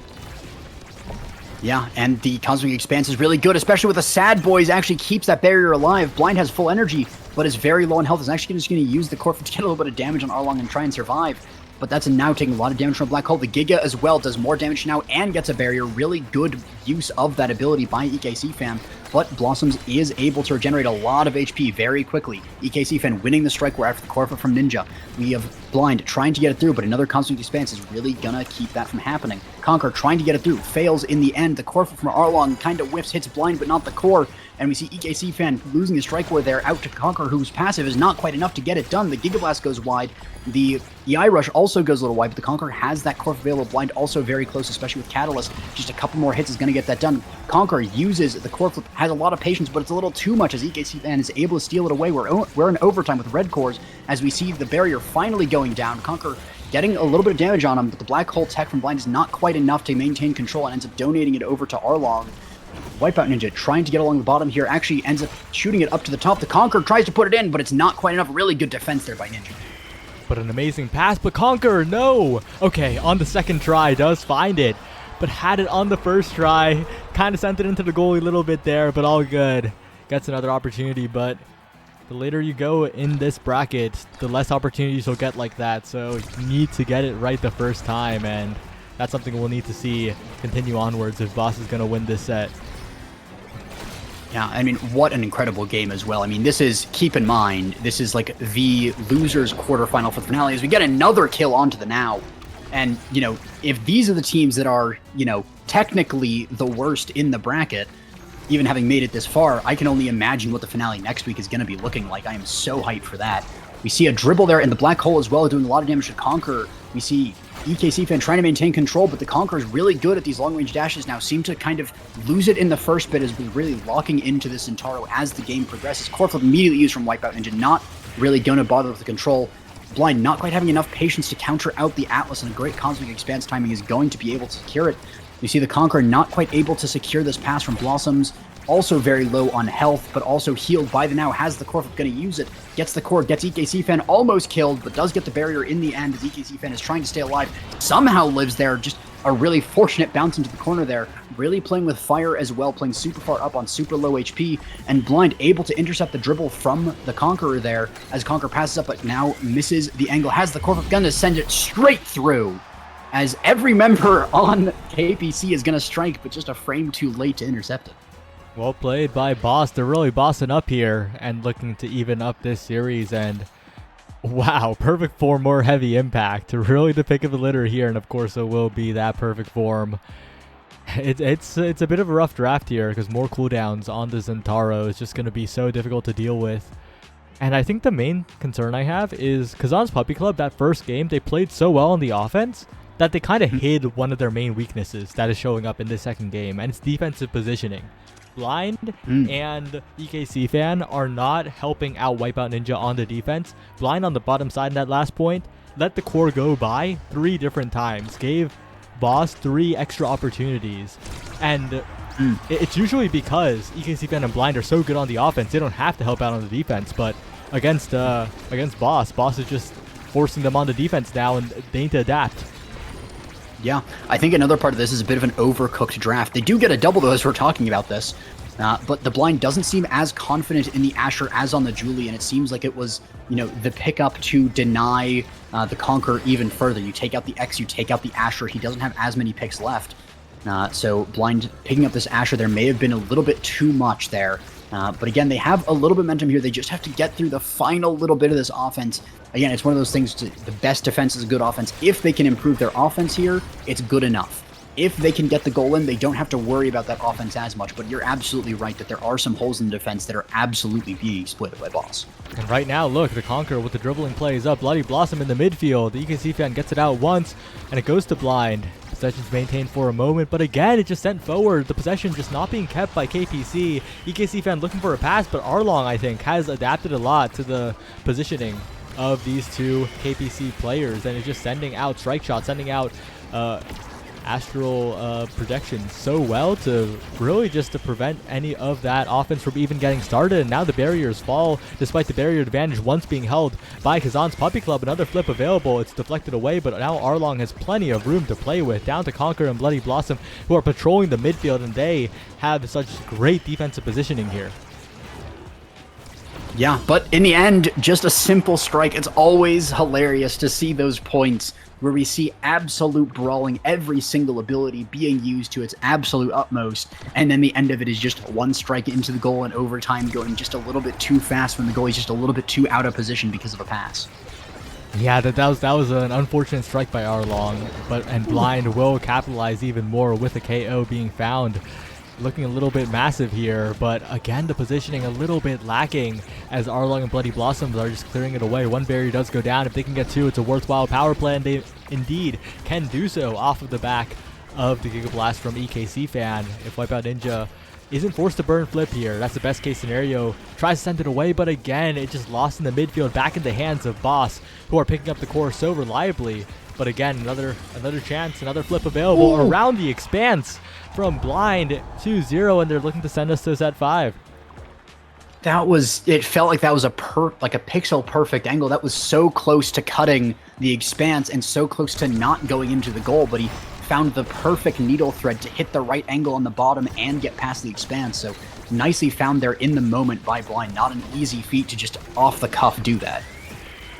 Yeah, and the Cosmic Expanse is really good, especially with the Sad Boys actually keeps that barrier alive. Blind has full energy, but is very low in health. Is actually just going to use the Corfu to get a little bit of damage on Arlong and try and survive. But that's a Now taking a lot of damage from Black Hole. The Giga as well does more damage now and gets a barrier. Really good use of that ability by EKC fan. But Blossoms is able to regenerate a lot of HP very quickly. EKC fan winning the strike war after the Corfu from Ninja. We have Blind trying to get it through, but another Cosmic Expanse is really gonna keep that from happening. Conquer trying to get it through, fails in the end. The Corfu from Arlong kind of whiffs, hits Blind, but not the core. And we see EKC fan losing the strike war there out to Conquer, whose passive is not quite enough to get it done. The Giga Blast goes wide. The EI Rush also goes a little wide, but the Conquer has that Corfu available. Blind also very close, especially with Catalyst. Just a couple more hits is going to get that done. Conquer uses the core flip, has a lot of patience, but it's a little too much as EKC fan is able to steal it away. We're in overtime with red cores as we see the barrier finally going down. Conquer getting a little bit of damage on him, but the Black Hole tech from Blind is not quite enough to maintain control and ends up donating it over to Arlong. Wipeout Ninja trying to get along the bottom here, actually ends up shooting it up to the top. The Conqueror tries to put it in, but it's not quite enough. Really good defense there by Ninja. But an amazing pass, but Conqueror, no! Okay, on the second try, does find it, but had it on the first try. Kind of sent it into the goalie a little bit there, but all good. Gets another opportunity, but the later you go in this bracket, the less opportunities you'll get like that, so you need to get it right the first time, and that's something we'll need to see continue onwards if Boss is going to win this set. Yeah, I mean, what an incredible game as well. I mean, this is, keep in mind, this is like the losers quarterfinal for the finale as we get another kill onto the Now. And, you know, if these are the teams that are, you know, technically the worst in the bracket, even having made it this far, I can only imagine what the finale next week is going to be looking like. I am so hyped for that. We see a dribble there in the Black Hole as well, doing a lot of damage to Conqueror. We see EKC fan trying to maintain control, but the Conqueror is really good at these long-range dashes now. Seem to kind of lose it in the first bit as we're really locking into this Zentaro as the game progresses. Core flip immediately used from Wipeout Ninja, not really going to bother with the control. Blind not quite having enough patience to counter out the Atlas, and a great Cosmic Expanse timing is going to be able to secure it. We see the Conqueror not quite able to secure this pass from Blossoms. Also very low on health, but also healed by the Now. Has the core going to use it. Gets the core, gets EKC fan almost killed, but does get the barrier in the end as EKC fan is trying to stay alive. Somehow lives there. Just a really fortunate bounce into the corner there. Really playing with fire as well, playing super far up on super low HP. And Blind able to intercept the dribble from the Conqueror there as Conqueror passes up, but now misses the angle. Has the core going to send it straight through as every member on KPC is going to strike, but just a frame too late to intercept it. Well played by Boss. They're really bossing up here and looking to even up this series. And wow, perfect form, more heavy impact. Really the pick of the litter here. And of course, it will be that perfect form. It's a bit of a rough draft here because more cooldowns on the Zentaro is just going to be so difficult to deal with. And I think the main concern I have is Kazan's Puppy Club, that first game, they played so well on the offense that they kind of hid one of their main weaknesses that is showing up in this second game, and it's defensive positioning. Blind and EKC Fan are not helping out Wipeout Ninja on the defense. Blind on the bottom side in that last point let the core go by 3 different times, gave Boss 3 extra opportunities, and it's usually because EKC Fan and Blind are so good on the offense they don't have to help out on the defense, but against Boss is just forcing them on the defense now, and they need to adapt. Yeah, I think another part of this is a bit of an overcooked draft. They do get a double, though, as we're talking about this. But the blind doesn't seem as confident in the Asher as on the Julie, and it seems like it was, the pickup to deny the Conqueror even further. You take out the X, you take out the Asher. He doesn't have as many picks left. So blind picking up this Asher there may have been a little bit too much there. But again, they have a little bit of momentum here. They just have to get through the final little bit of this offense. Again, it's one of those things, the best defense is a good offense. If they can improve their offense here, it's good enough. If they can get the goal in, they don't have to worry about that offense as much. But you're absolutely right that there are some holes in the defense that are absolutely being exploited by Boss. And right now, look, the Conqueror with the dribbling plays up. Bloody Blossom in the midfield. The EKC Fan gets it out once, and it goes to Blind. Possession's maintained for a moment, but again, it just sent forward. The possession just not being kept by KPC. EKC Fan looking for a pass, but Arlong, I think, has adapted a lot to the positioning of these two KPC players, and is just sending out strike shots, sending out astral projections so well to really just to prevent any of that offense from even getting started. And now the barriers fall despite the barrier advantage once being held by Kazan's Puppy Club. Another flip available, it's deflected away, but now Arlong has plenty of room to play with. Down to Conquer and Bloody Blossom, who are patrolling the midfield, and they have such great defensive positioning here. Yeah, but in the end, just a simple strike. It's always hilarious to see those points where we see absolute brawling, every single ability being used to its absolute utmost, and then the end of it is just one strike into the goal and overtime going just a little bit too fast when the goalie's just a little bit too out of position because of a pass. Yeah, that was an unfortunate strike by Arlong, and Blind will capitalize even more with a KO being found. Looking a little bit massive here, but again, the positioning a little bit lacking as Arlong and Bloody Blossoms are just clearing it away. One barrier does go down. If they can get 2, it's a worthwhile power play, and they indeed can do so off of the back of the Giga Blast from EKC Fan. If Wipeout Ninja isn't forced to burn flip here, that's the best case scenario. Tries to send it away, but again, it just lost in the midfield, back in the hands of Boss, who are picking up the core so reliably. But again, another chance, another flip available around the expanse from Blind 2-0, and they're looking to send us to set 5. It felt like that was a pixel perfect angle. That was so close to cutting the expanse and so close to not going into the goal, but he found the perfect needle thread to hit the right angle on the bottom and get past the expanse. So nicely found there in the moment by Blind. Not an easy feat to just off the cuff do that.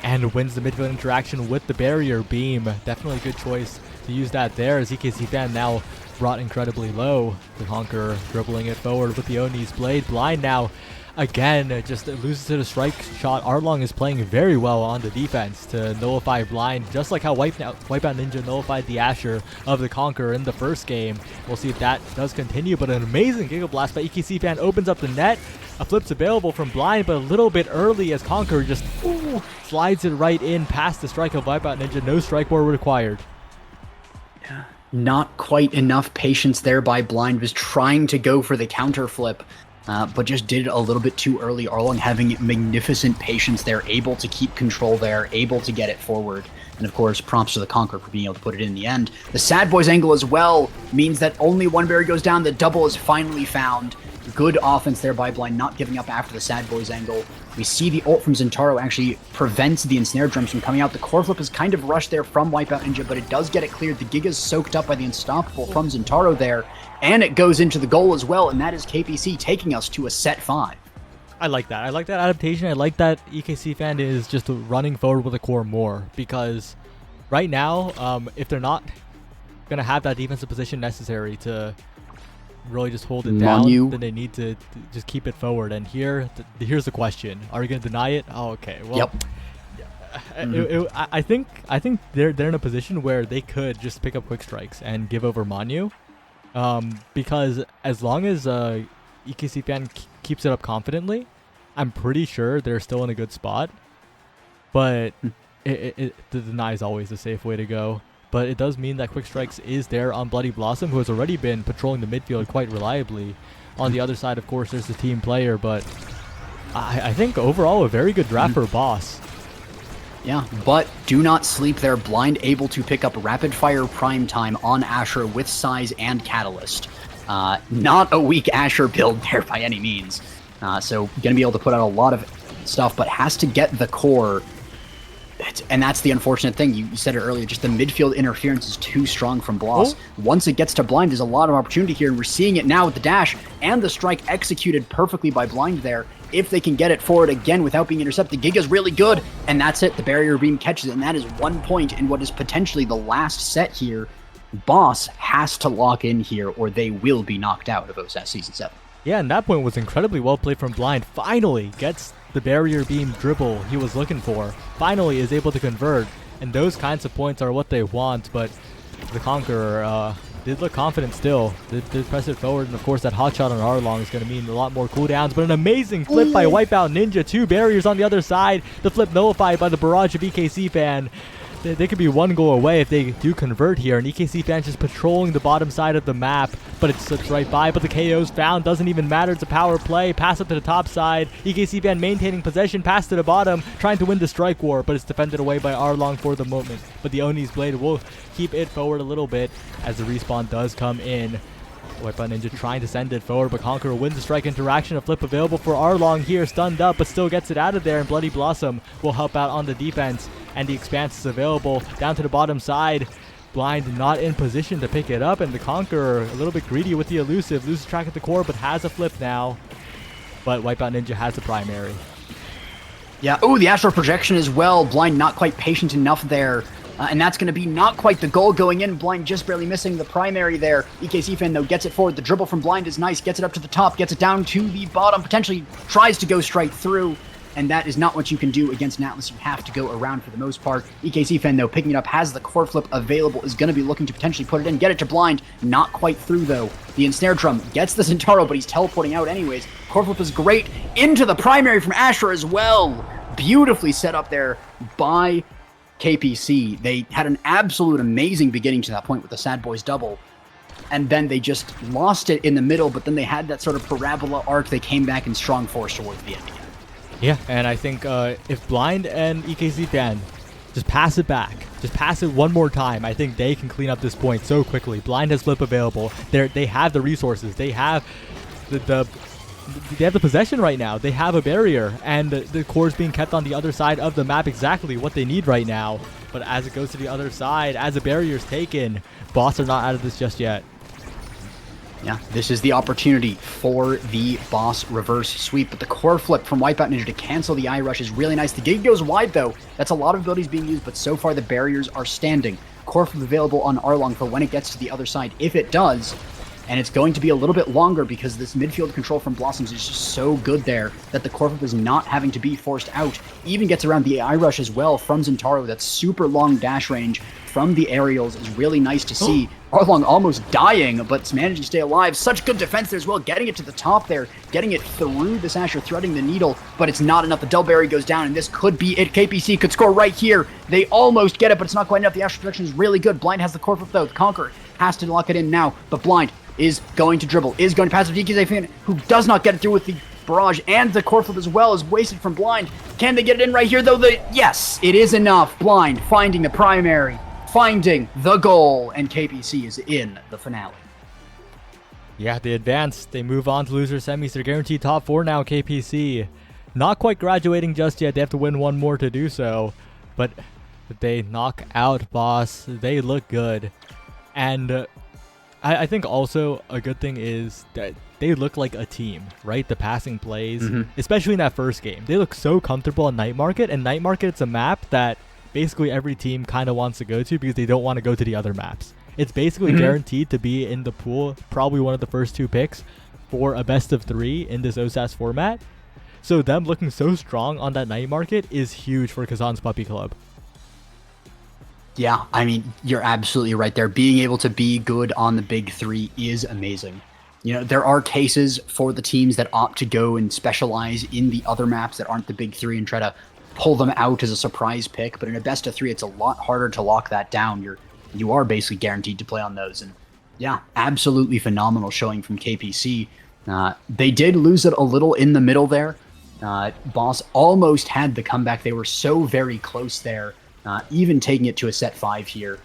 And wins the midfield interaction with the barrier beam. Definitely a good choice to use that there, as EKC Fan now brought incredibly low. The Conqueror dribbling it forward with the Oni's blade. Blind now, again, just loses to the strike shot. Arlong is playing very well on the defense to nullify Blind, just like how Wipeout Ninja nullified the Asher of the Conqueror in the first game. We'll see if that does continue, but an amazing Giga Blast by EKC Fan opens up the net. A flip's available from Blind, but a little bit early as Conqueror just slides it right in past the strike of Wipeout Ninja. No strike board required. Yeah. Not quite enough patience there by Blind. Was trying to go for the counter flip, but just did it a little bit too early. Arlong having magnificent patience there, able to keep control there, able to get it forward. And of course, prompts to the Conqueror for being able to put it in the end. The Sad Boys angle as well means that only one barrier goes down. The double is finally found. Good offense there by Blind, not giving up after the Sad Boys angle. We see the ult from Zentaro actually prevents the Ensnare Drums from coming out. The core flip is kind of rushed there from Wipeout Ninja, but it does get it cleared. The Giga's soaked up by the Unstoppable from Zentaro there, and it goes into the goal as well, and that is KPC taking us to a set 5. I like that. I like that adaptation. I like that EKC Fan is just running forward with the core more, because right now, if they're not going to have that defensive position necessary to really just hold it down, then they need to just keep it forward. And here's the question: are we going to deny it? Oh, okay. Well, yep. I think they're in a position where they could just pick up quick strikes and give over Manu, because as long as EKC Fan keeps it up confidently, I'm pretty sure they're still in a good spot. But the deny is always the safe way to go. But it does mean that Quick Strikes is there on Bloody Blossom, who has already been patrolling the midfield quite reliably. On the other side, of course, there's the team player, but I think overall a very good draft for Boss. Yeah, but do not sleep there. Blind able to pick up rapid fire prime time on Asher with size and catalyst. Not a weak Asher build there by any means. So gonna be able to put out a lot of stuff, but has to get the core. And that's the unfortunate thing. You said it earlier, just the midfield interference is too strong from Bloss. Once it gets to Blind, there's a lot of opportunity here, and we're seeing it now with the dash and the strike executed perfectly by Blind there. If they can get it forward again without being intercepted, Giga's really good, and that's it. The barrier beam catches it, and that is 1 point in what is potentially the last set here. Boss has to lock in here, or they will be knocked out of Osas Season 7. Yeah, and that point was incredibly well played from Blind. Finally gets the barrier beam dribble he was looking for. Finally is able to convert, and those kinds of points are what they want, but the Conqueror did look confident still. Did press it forward, and of course that hot shot on Arlong is going to mean a lot more cooldowns, but an amazing flip by Wipeout Ninja. 2 barriers on the other side. The flip nullified by the barrage of EKC fan. They could be 1 goal away if they do convert here, and EKC fans just patrolling the bottom side of the map, but it slips right by, but the KO's found, doesn't even matter, it's a power play, pass up to the top side, EKC fan maintaining possession, pass to the bottom, trying to win the strike war, but it's defended away by Arlong for the moment, but the Oni's blade will keep it forward a little bit as the respawn does come in. Wipeout Ninja trying to send it forward, but Conqueror wins the strike interaction. A flip available for Arlong here, stunned up, but still gets it out of there, and Bloody Blossom will help out on the defense, and the Expanse is available down to the bottom side. Blind not in position to pick it up, and the Conqueror a little bit greedy with the elusive, loses track at the core, but has a flip now. But Wipeout Ninja has the primary. Yeah, oh, the Astral Projection as well. Blind not quite patient enough there. And that's going to be not quite the goal going in. Blind just barely missing the primary there. EKC fan, though, gets it forward. The dribble from Blind is nice. Gets it up to the top. Gets it down to the bottom. Potentially tries to go straight through. And that is not what you can do against an Atlas. You have to go around for the most part. EKC fan, though, picking it up, has the core flip available, is going to be looking to potentially put it in. Get it to Blind. Not quite through, though. The Ensnare Drum gets the Centauro, but he's teleporting out anyways. Core flip is great. Into the primary from Asher as well. Beautifully set up there by KPC. They had an absolute amazing beginning to that point with the Sad Boys double, and then they just lost it in the middle, but then they had that sort of parabola arc. They came back in strong force towards the end again. Yeah, and I think if Blind and EKC fan just pass it back, just pass it one more time, I think they can clean up this point so quickly. Blind has flip available. They have the resources. They have they have the possession right now. They have a barrier, and the core is being kept on the other side of the map, exactly what they need right now. But as it goes to the other side, as the barrier is taken, Boss are not out of this just yet. Yeah, this is the opportunity for the Boss reverse sweep, but the core flip from Wipeout Ninja to cancel the eye rush is really nice. The gig goes wide, though. That's a lot of abilities being used, but so far the barriers are standing. Core flip available on Arlong for when it gets to the other side, if it does. And it's going to be a little bit longer because this midfield control from Blossoms is just so good there that the core flip is not having to be forced out. Even gets around the eye rush as well from Zentaro. That super long dash range from the aerials is really nice to see. Arlong almost dying, but managing to stay alive. Such good defense there as well, getting it to the top there, getting it through this Asher, threading the needle, but it's not enough. The Delberry goes down, and this could be it. KPC could score right here. They almost get it, but it's not quite enough. The Asher protection is really good. Blind has the core flip, though. The Conqueror has to lock it in now, but Blind is going to dribble, is going to pass to DKZ fan, who does not get it through with the barrage, and the core flip as well is wasted from Blind. Can they get it in right here, though? Yes, it is enough. Blind finding the primary, finding the goal, and KPC is in the finale. Yeah, they advance. They move on to loser semis. They're guaranteed top 4 now, KPC. Not quite graduating just yet. They have to win one more to do so, but they knock out Boss. They look good, and I think also a good thing is that they look like a team, right? The passing plays, especially in that first game. They look so comfortable on Night Market, and Night Market, it's a map that basically every team kind of wants to go to because they don't want to go to the other maps. It's basically guaranteed to be in the pool, probably one of the first 2 picks for a best of 3 in this OSAS format. So them looking so strong on that Night Market is huge for Kazan's Puppy Club. Yeah, I mean, you're absolutely right there. Being able to be good on the big 3 is amazing. You know, there are cases for the teams that opt to go and specialize in the other maps that aren't the big 3 and try to pull them out as a surprise pick, but in a best of 3, it's a lot harder to lock that down. You are basically guaranteed to play on those, and yeah, absolutely phenomenal showing from KPC. They did lose it a little in the middle there. Boss almost had the comeback. They were so very close there, even taking it to a set 5 here.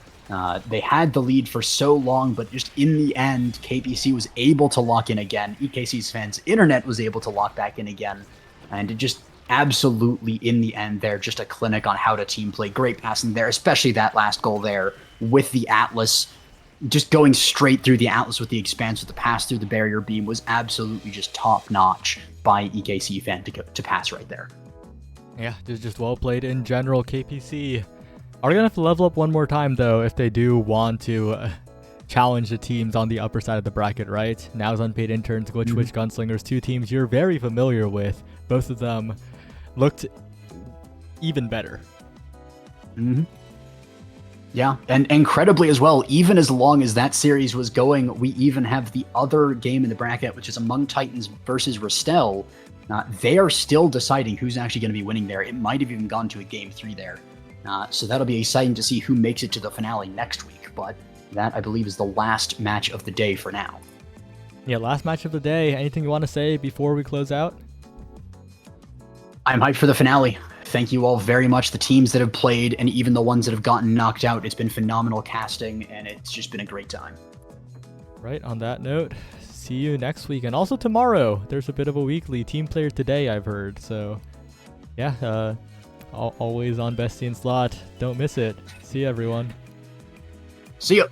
They had the lead for so long, but just in the end, KPC was able to lock in again. EKC's fans' internet was able to lock back in again. And it just absolutely, in the end there, just a clinic on how to team play. Great passing there, especially that last goal there with the Atlas. Just going straight through the Atlas with the expanse with the pass through the barrier beam was absolutely just top-notch by EKC fan to pass right there. Yeah, just well played in general, KPC. Are they going to have to level up one more time, though, if they do want to challenge the teams on the upper side of the bracket, right? Now's Unpaid Interns, Glitch Witch Gunslingers, 2 teams you're very familiar with. Both of them looked even better. Yeah, and incredibly as well, even as long as that series was going, we even have the other game in the bracket, which is Among Titans versus Restel. They are still deciding who's actually going to be winning there. It might have even gone to a game 3 there. So that'll be exciting to see who makes it to the finale next week. But that, I believe, is the last match of the day for now. Yeah, last match of the day. Anything you want to say before we close out? I'm hyped for the finale. Thank you all very much, the teams that have played, and even the ones that have gotten knocked out. It's been phenomenal casting, and it's just been a great time. Right, on that note, see you next week. And also tomorrow, there's a bit of a weekly Team Player Today, I've heard. So, yeah, always on Bestie and Slot. Don't miss it. See you, everyone. See ya.